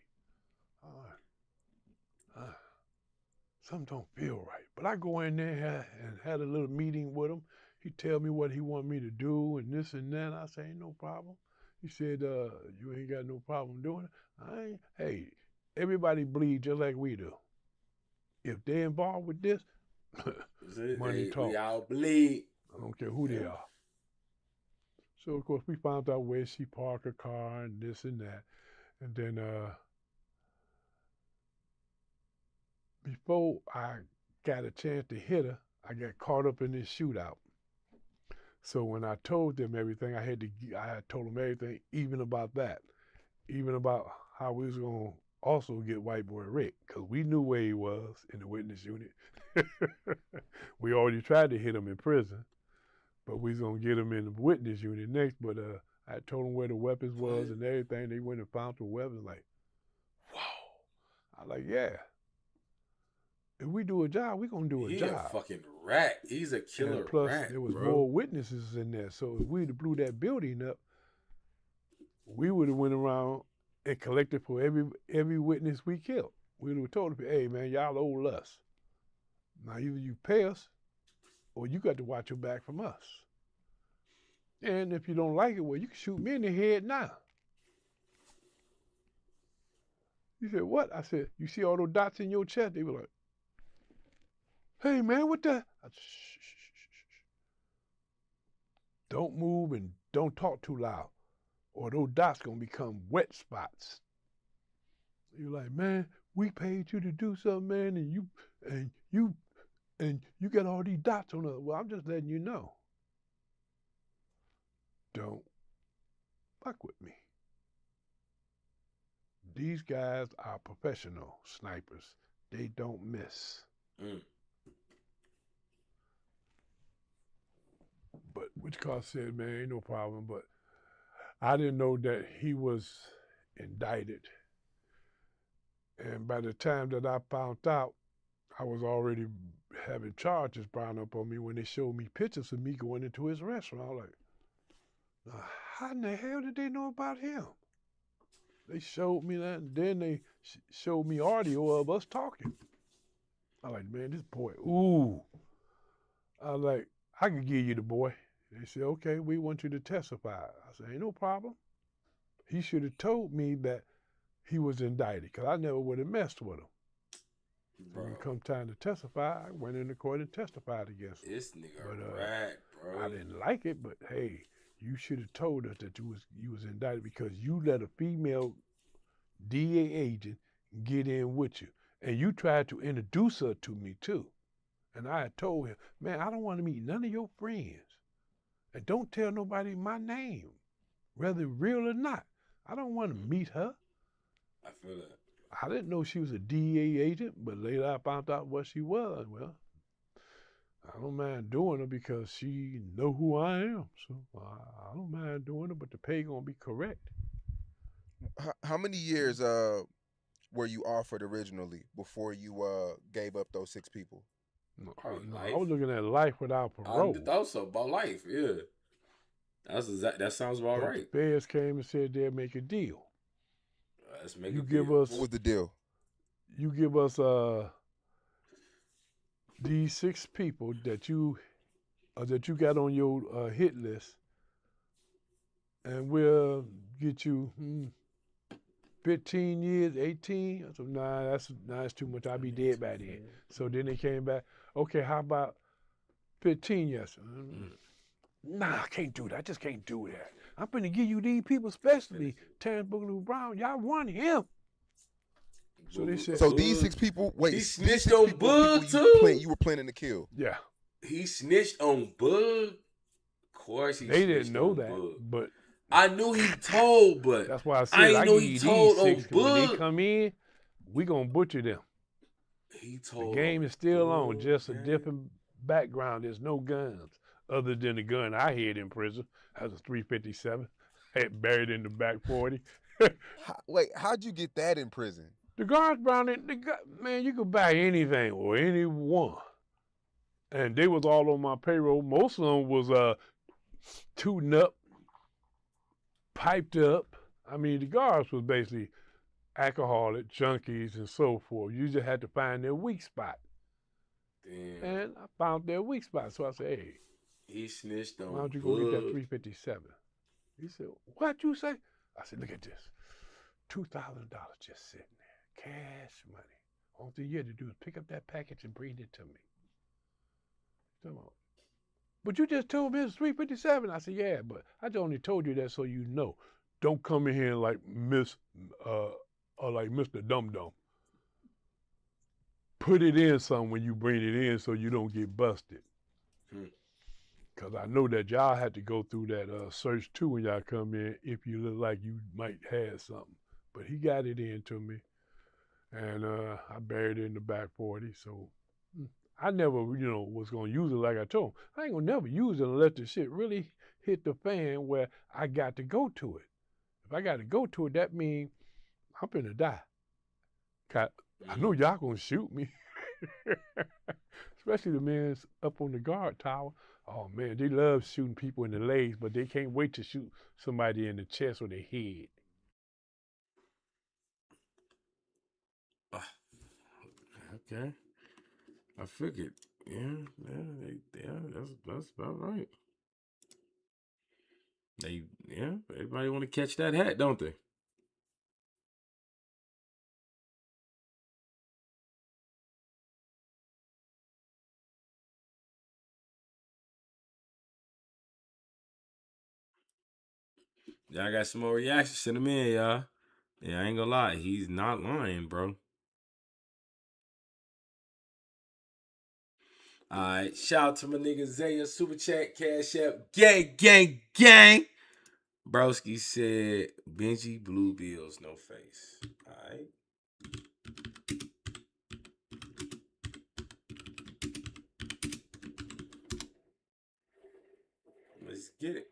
Something don't feel right. But I go in there and had a little meeting with him. He tell me what he want me to do and this and that. I say, ain't no problem. He said, you ain't got no problem doing it. Hey, everybody bleed just like we do. If they involved with this, money talk. We all bleed. I don't care who they are. So, of course, we found out where she parked her car and this and that. And then before I got a chance to hit her, I got caught up in this shootout. So when I told them everything, I had told them everything, even about that. Even about how we was going to also get white boy Rick, because we knew where he was in the witness unit. We already tried to hit him in prison, but we was going to get him in the witness unit next. But I told them where the weapons was and everything. They went and found the weapons, like, whoa. I was like, yeah. If we do a job, we going to do a job. He's a fucking rat. He's a killer and plus, rat, there was bro. more witnesses in there. So if we'd have blew that building up, we would have went around and collected for every witness we killed. We would have told them, hey, man, y'all owe us. Now either you pay us or you got to watch your back from us. And if you don't like it, well, you can shoot me in the head now. He said, what? I said, you see all those dots in your chest? They were like, hey, man, what the? I said, shh, shh, shh, shh. Don't move and don't talk too loud, or those dots gonna become wet spots. You're like, man, we paid you to do something, man, and you got all these dots on us. Well, I'm just letting you know. Don't fuck with me. These guys are professional snipers. They don't miss. said, man, ain't no problem, but I didn't know that he was indicted. And by the time that I found out, I was already having charges brought up on me when they showed me pictures of me going into his restaurant. I was like, now, how in the hell did they know about him? They showed me that, and then they showed me audio of us talking. I was like, man, this boy, ooh. I was like, I can give you the boy. They said, okay, we want you to testify. I said, ain't no problem. He should have told me that he was indicted, because I never would have messed with him. When it come time to testify, I went into court and testified against him. This nigga a rat, bro. I didn't like it, but hey, you should have told us that you was indicted because you let a female DA agent get in with you. And you tried to introduce her to me too. And I had told him, man, I don't want to meet none of your friends. And don't tell nobody my name, whether real or not. I don't want to meet her. I feel that. I didn't know she was a DEA agent, but later I found out what she was. Well, I don't mind doing her because she know who I am. So I don't mind doing her, but the pay gonna be correct. How many years were you offered originally before you gave up those 6 people? No, I was looking at life without parole. I thought so, about life, yeah. That sounds about But right. The feds came and said they'll make a deal. Let's make You a give deal. us. What was the deal? You give us these 6 people that you got on your hit list, and we'll get you 15 years, 18. I said, nah, that's too much. I'll be dead by then. So then they came back. Okay, how about 15 years? Nah, I can't do that. I just can't do that. I'm going to give you these people, especially Terrence Boogaloo Brown. Y'all want him. So they said. So these 6 people, wait, He these snitched 6 on people Bug you were planning to kill. Yeah. He snitched on Bug. Of course he They snitched didn't know on that, Bug. but I knew he told, but that's why I said I ain't know give he you told these 6, on 'cause when they Bug. come in, we gonna butcher them. He told The game is still on, Bug, just a man. different background. There's no guns other than the gun I had in prison. That was a 357. Had buried in the back 40. Wait, how'd you get that in prison? The guards, Brown, man, you could buy anything or anyone. And they was all on my payroll. Most of them was tooting up, piped up. I mean, the guards was basically alcoholic, junkies, and so forth. You just had to find their weak spot. Damn. And I found their weak spot. So I said, hey, He snitched on why don't you Bug. go get that 357? He said, what you say? I said, look at this. $2,000 just sitting there. Cash money. All you had to do is pick up that package and bring it to me. Come on. But you just told me it's 357. I said, yeah, but I just only told you that so you know. Don't come in here like like Mr. Dum Dum. Put it in some when you bring it in so you don't get busted. Because I know that y'all had to go through that search too when y'all come in if you look like you might have something. But he got it into me. And I buried it in the back 40. So I never, was going to use it like I told him. I ain't going to never use it unless the shit really hit the fan where I got to go to it. If I got to go to it, that means I'm finna die. I know y'all going to shoot me. Especially the men up on the guard tower. Oh, man, they love shooting people in the legs, but they can't wait to shoot somebody in the chest or the head. Okay. I figured. Yeah, that's about right. Everybody want to catch that hat, don't they? Y'all got some more reactions? Send them in, y'all. Yeah, I ain't gonna lie. He's not lying, bro. Alright, shout out to my nigga Zaya, Super Chat, Cash App, gang, gang, gang. Broski said, Benji Blue Bills, no face. Alright. Let's Get it.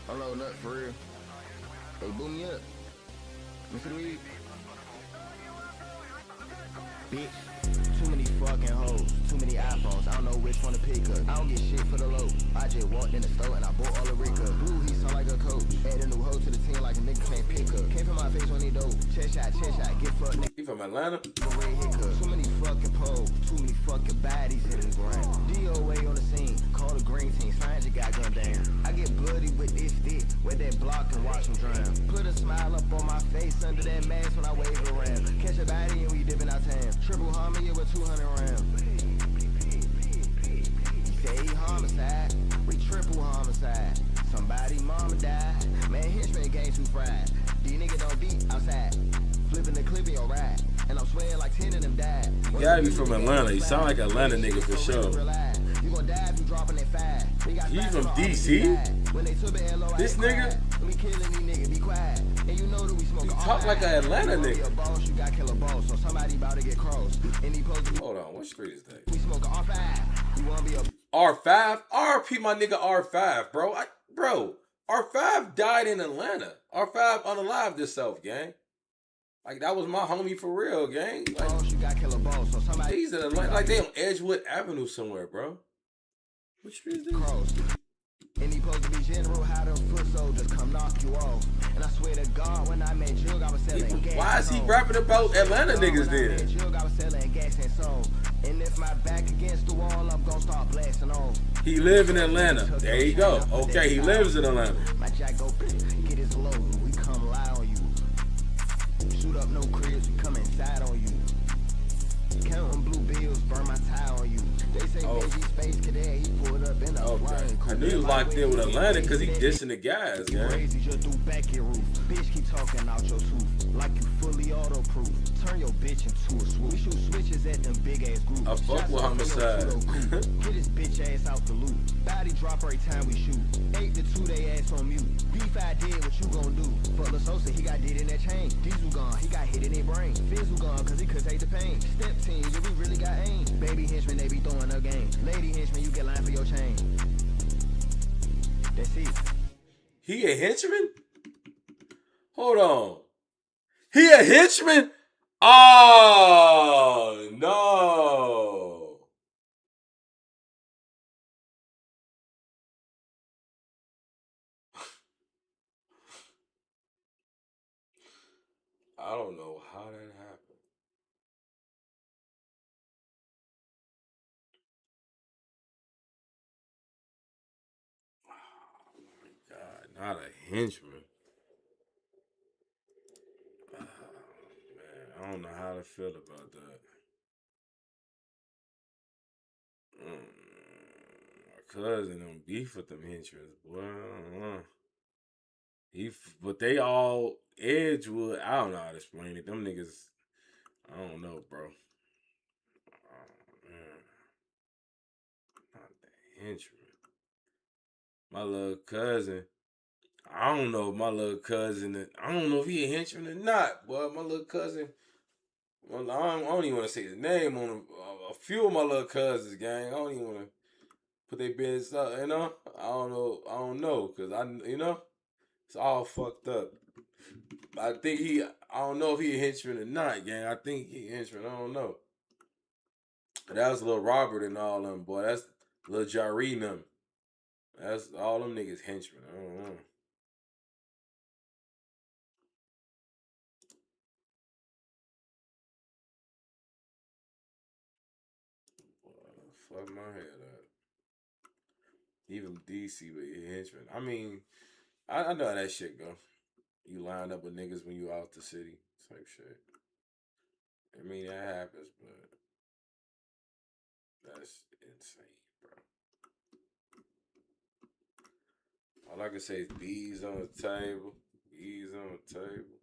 Unload nut for real. Hey, boom me up. Mr. the weed. Bitch, too many fucking hoes, too many iPhones, I don't know which one to pick up. I don't get shit for the low. I just walked in the store and I bought all the Rick up. Blue, he sound like a coach. Add a new hoe to the team like a nigga can't pick up. Came from my face when he dope. Chest shot, get fucked. He from Atlanta? Red hiccup. Too many fucking poles, too many fucking bodies in the ground. DOA on the scene, call the green team, signs you got gunned down. I get bloody with this stick, with that block and watch him drown. Put a smile up on my face under that mask when I wave around. Catch a body and we dipping out town. Triple homie with 200 rounds. He say he homicide, we triple homicide. Somebody mama died, man Hitchman game too fried. These niggas don't beat outside, flipping the clip in your ride. And I'm swearing like 10 of them died. You gotta be from Atlanta. You sound like an Atlanta nigga for sure. You gon' die if you dropping that fire. He from DC? This nigga? We killing these niggas, be quiet. And you know that we smoke. You talk like an Atlanta nigga. Boss, you got killer balls, so somebody about to get crossed. Hold on, what street is that? We smoke R5. You wanna be a R5? RP my nigga R5, bro. Bro, R5 died in Atlanta. R5 unalived himself, gang. Like, that was my homie for real, gang. Like, you got killer balls, so somebody he's in Atlanta. Like, they on Edgewood Avenue somewhere, bro. What street is this? crossed. And he supposed to be general, how them foot soldiers come knock you off. And I swear to God, when I met Jug, I was selling gas. Why is he rapping about Atlanta niggas then? Jug, I was selling gas and soul. And if my back against the wall, I'm gonna start blasting off. He live in Atlanta. There you go. Okay, he lives in Atlanta. My jack go get his load. We come lie on you. Shoot up no cribs, we come inside on you. Counting blue bills, burn my tie on you. They say baby space cadet, he pulled up in a flying coupe. I knew he was locked in with Atlanta because he dissing the guys, gang. Crazy, just do back your roof. Bitch, keep talking out your tooth. Like you fully auto-proof. Turn your bitch into a swoop. We shoot switches at them big ass groups. I fuck with homicide. Get his bitch ass out the loop. Body drop every time we shoot. 8 to 2, they ass on mute. Beef I did, what you gon' do? Fuck Sosa, he got dead in that chain. Diesel gone, he got hit in their brain. Fizzle gone, cause he could take the pain. Step team, yeah, we really got aim. Baby henchmen, they be throwing a game. Lady henchman, you get line for your chain. That's it. He a henchman? Hold on. He a henchman? Oh, no. I don't know how that happened. Oh my God, not a henchman. Oh, man, I don't know how to feel about that. My cousin don't beef with them henchmen, boy. But they all Edgewood. I don't know how to explain it. Them niggas, I don't know, bro. Oh, man. Not the henchman. My little cousin. I don't know if my little cousin. I don't know if he a henchman or not, boy. My little cousin. Well, I don't even want to say his name on a few of my little cousins, gang. I don't even want to put their business up, you know? I don't know, because it's all fucked up. I think I don't know if he a henchman or not, gang. I think he a henchman. I don't know. That was little Robert and all them, boy. That's little Jaree and them. That's all them niggas henchmen. I don't know. Fuck my head up. Even DC, but he a henchman. I mean, I know how that shit go. You line up with niggas when you out the city. Type shit. I mean, that happens, but that's insane, bro. All I can say is bees on the table. Bees on the table.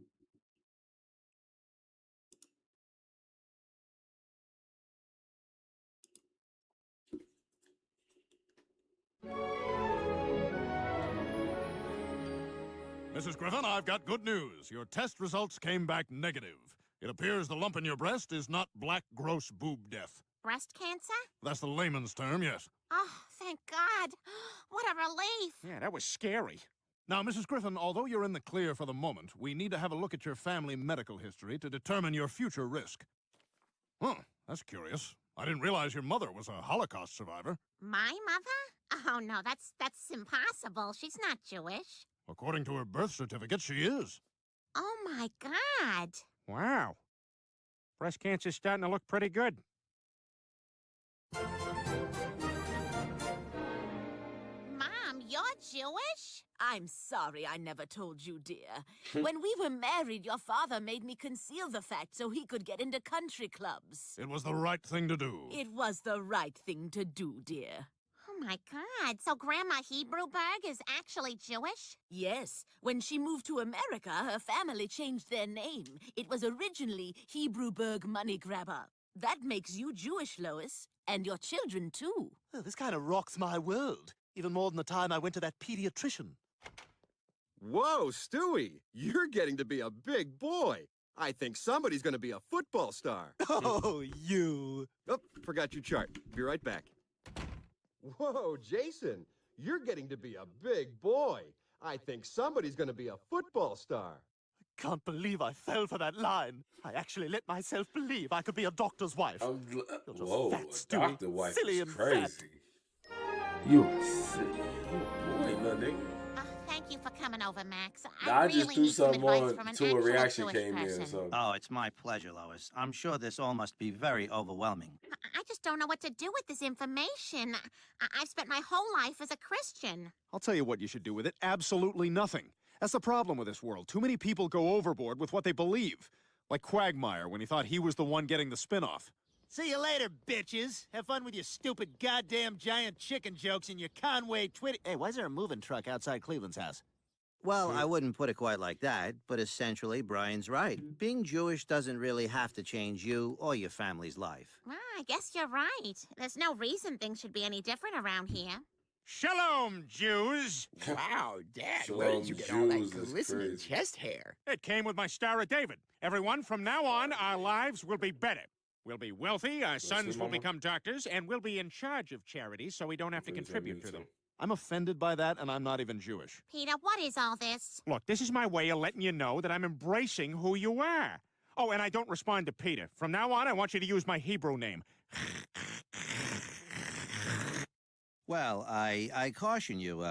Mrs. Griffin, I've got good news. Your test results came back negative. It appears the lump in your breast is not black, gross boob death. Breast cancer? That's the layman's term, yes. Oh, thank God. What a relief. Yeah, that was scary. Now, Mrs. Griffin, although you're in the clear for the moment, we need to have a look at your family medical history to determine your future risk. Huh, that's curious. I didn't realize your mother was a Holocaust survivor. My mother? Oh, no, that's impossible. She's not Jewish. According to her birth certificate, she is. Oh, my God. Wow. Breast cancer's starting to look pretty good. Mom, you're Jewish? I'm sorry I never told you, dear. When we were married, your father made me conceal the fact so he could get into country clubs. It was the right thing to do. It was the right thing to do, dear. Oh, my God. So Grandma Hebrewberg is actually Jewish? Yes. When she moved to America, her family changed their name. It was originally Hebrewberg Money Grabber. That makes you Jewish, Lois. And your children, too. Oh, this kind of rocks my world. Even more than the time I went to that pediatrician. Whoa, Stewie, you're getting to be a big boy. I think somebody's going to be a football star. Oh, you. Oh, forgot your chart. Be right back. Whoa, Jason, you're getting to be a big boy. I think somebody's going to be a football star. Can't believe I fell for that line. I actually let myself believe I could be a doctor's wife. Whoa, fat, a Stewie, doctor wife silly is and crazy. fat. You are sick. You ain't nothing. Thank you for coming over, Max. I really just threw need some something advice on from an to a actual reaction Jewish came person. in. So Oh, it's my pleasure, Lois. I'm sure this all must be very overwhelming. I just don't know what to do with this information. I've spent my whole life as a Christian. I'll tell you what you should do with it. Absolutely nothing. That's the problem with this world. Too many people go overboard with what they believe. Like Quagmire when he thought he was the one getting the spin-off. See you later, bitches. Have fun with your stupid goddamn giant chicken jokes and your Conway Twitty. Hey, why is there a moving truck outside Cleveland's house? Well, I wouldn't put it quite like that, but essentially, Brian's right. Being Jewish doesn't really have to change you or your family's life. Well, I guess you're right. There's no reason things should be any different around here. Shalom, Jews! Wow, Dad, Shalom, where did you get all that Jews is glistening crazy. chest hair? It came with my Star of David. Everyone, from now on, our lives will be better. We'll be wealthy, our sons will Mama? become doctors, and we'll be in charge of charities so we don't have to Please, I contribute need to them. to. I'm offended by that, and I'm not even Jewish. Peter, what is all this? Look, this is my way of letting you know that I'm embracing who you are. Oh, and I don't respond to Peter. From now on, I want you to use my Hebrew name. Well, I caution you,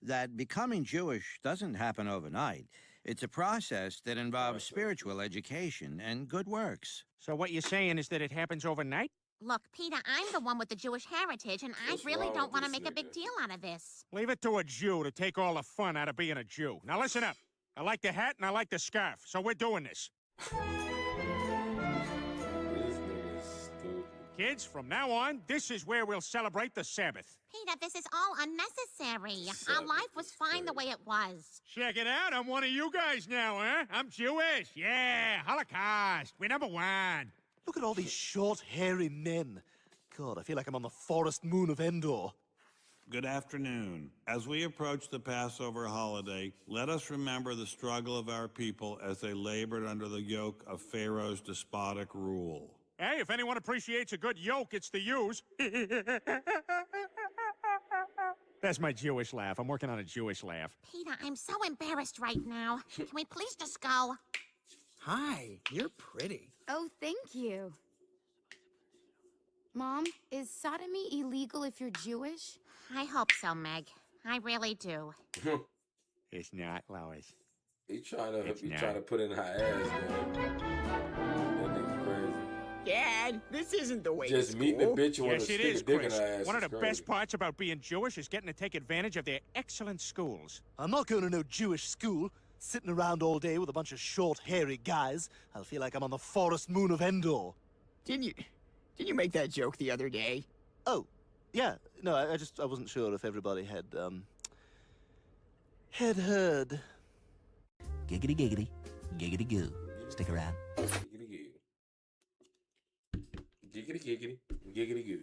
that becoming Jewish doesn't happen overnight. It's a process that involves spiritual education and good works. So what you're saying is that it happens overnight? Look, Peter, I'm the one with the Jewish heritage, and I really don't want to make a big deal out of this. Leave it to a Jew to take all the fun out of being a Jew. Now listen up. I like the hat and I like the scarf, so we're doing this. Kids, from now on, this is where we'll celebrate the Sabbath. Peter, this is all unnecessary. Our life was fine the way it was. Check it out, I'm one of you guys now, huh? I'm Jewish, yeah, Holocaust, we're number one. Look at all these short, hairy men. God, I feel like I'm on the forest moon of Endor. Good afternoon. As we approach the Passover holiday, let us remember the struggle of our people as they labored under the yoke of Pharaoh's despotic rule. Hey, if anyone appreciates a good yoke, it's the Jews. That's my Jewish laugh. I'm working on a Jewish laugh. Peter, I'm so embarrassed right now. Can we please just go? Hi, you're pretty. Oh, thank you. Mom, is sodomy illegal if you're Jewish? I hope so, Meg. I really do. It's not, Lois. He trying to put in her ass, man. That nigga crazy. Dad, this isn't the way Just to meeting school. the bitch you want Yes, to it stick is, a dick in Chris. her ass. One of is the crazy. best parts about being Jewish is getting to take advantage of their excellent schools. I'm not going to no Jewish school. Sitting around all day with a bunch of short, hairy guys. I'll feel like I'm on the forest moon of Endor. Didn't you make that joke the other day? Oh, yeah. No, I wasn't sure if everybody had heard. Giggity giggity, giggity goo. Stick around. Giggity goo. Giggity giggity, giggity goo.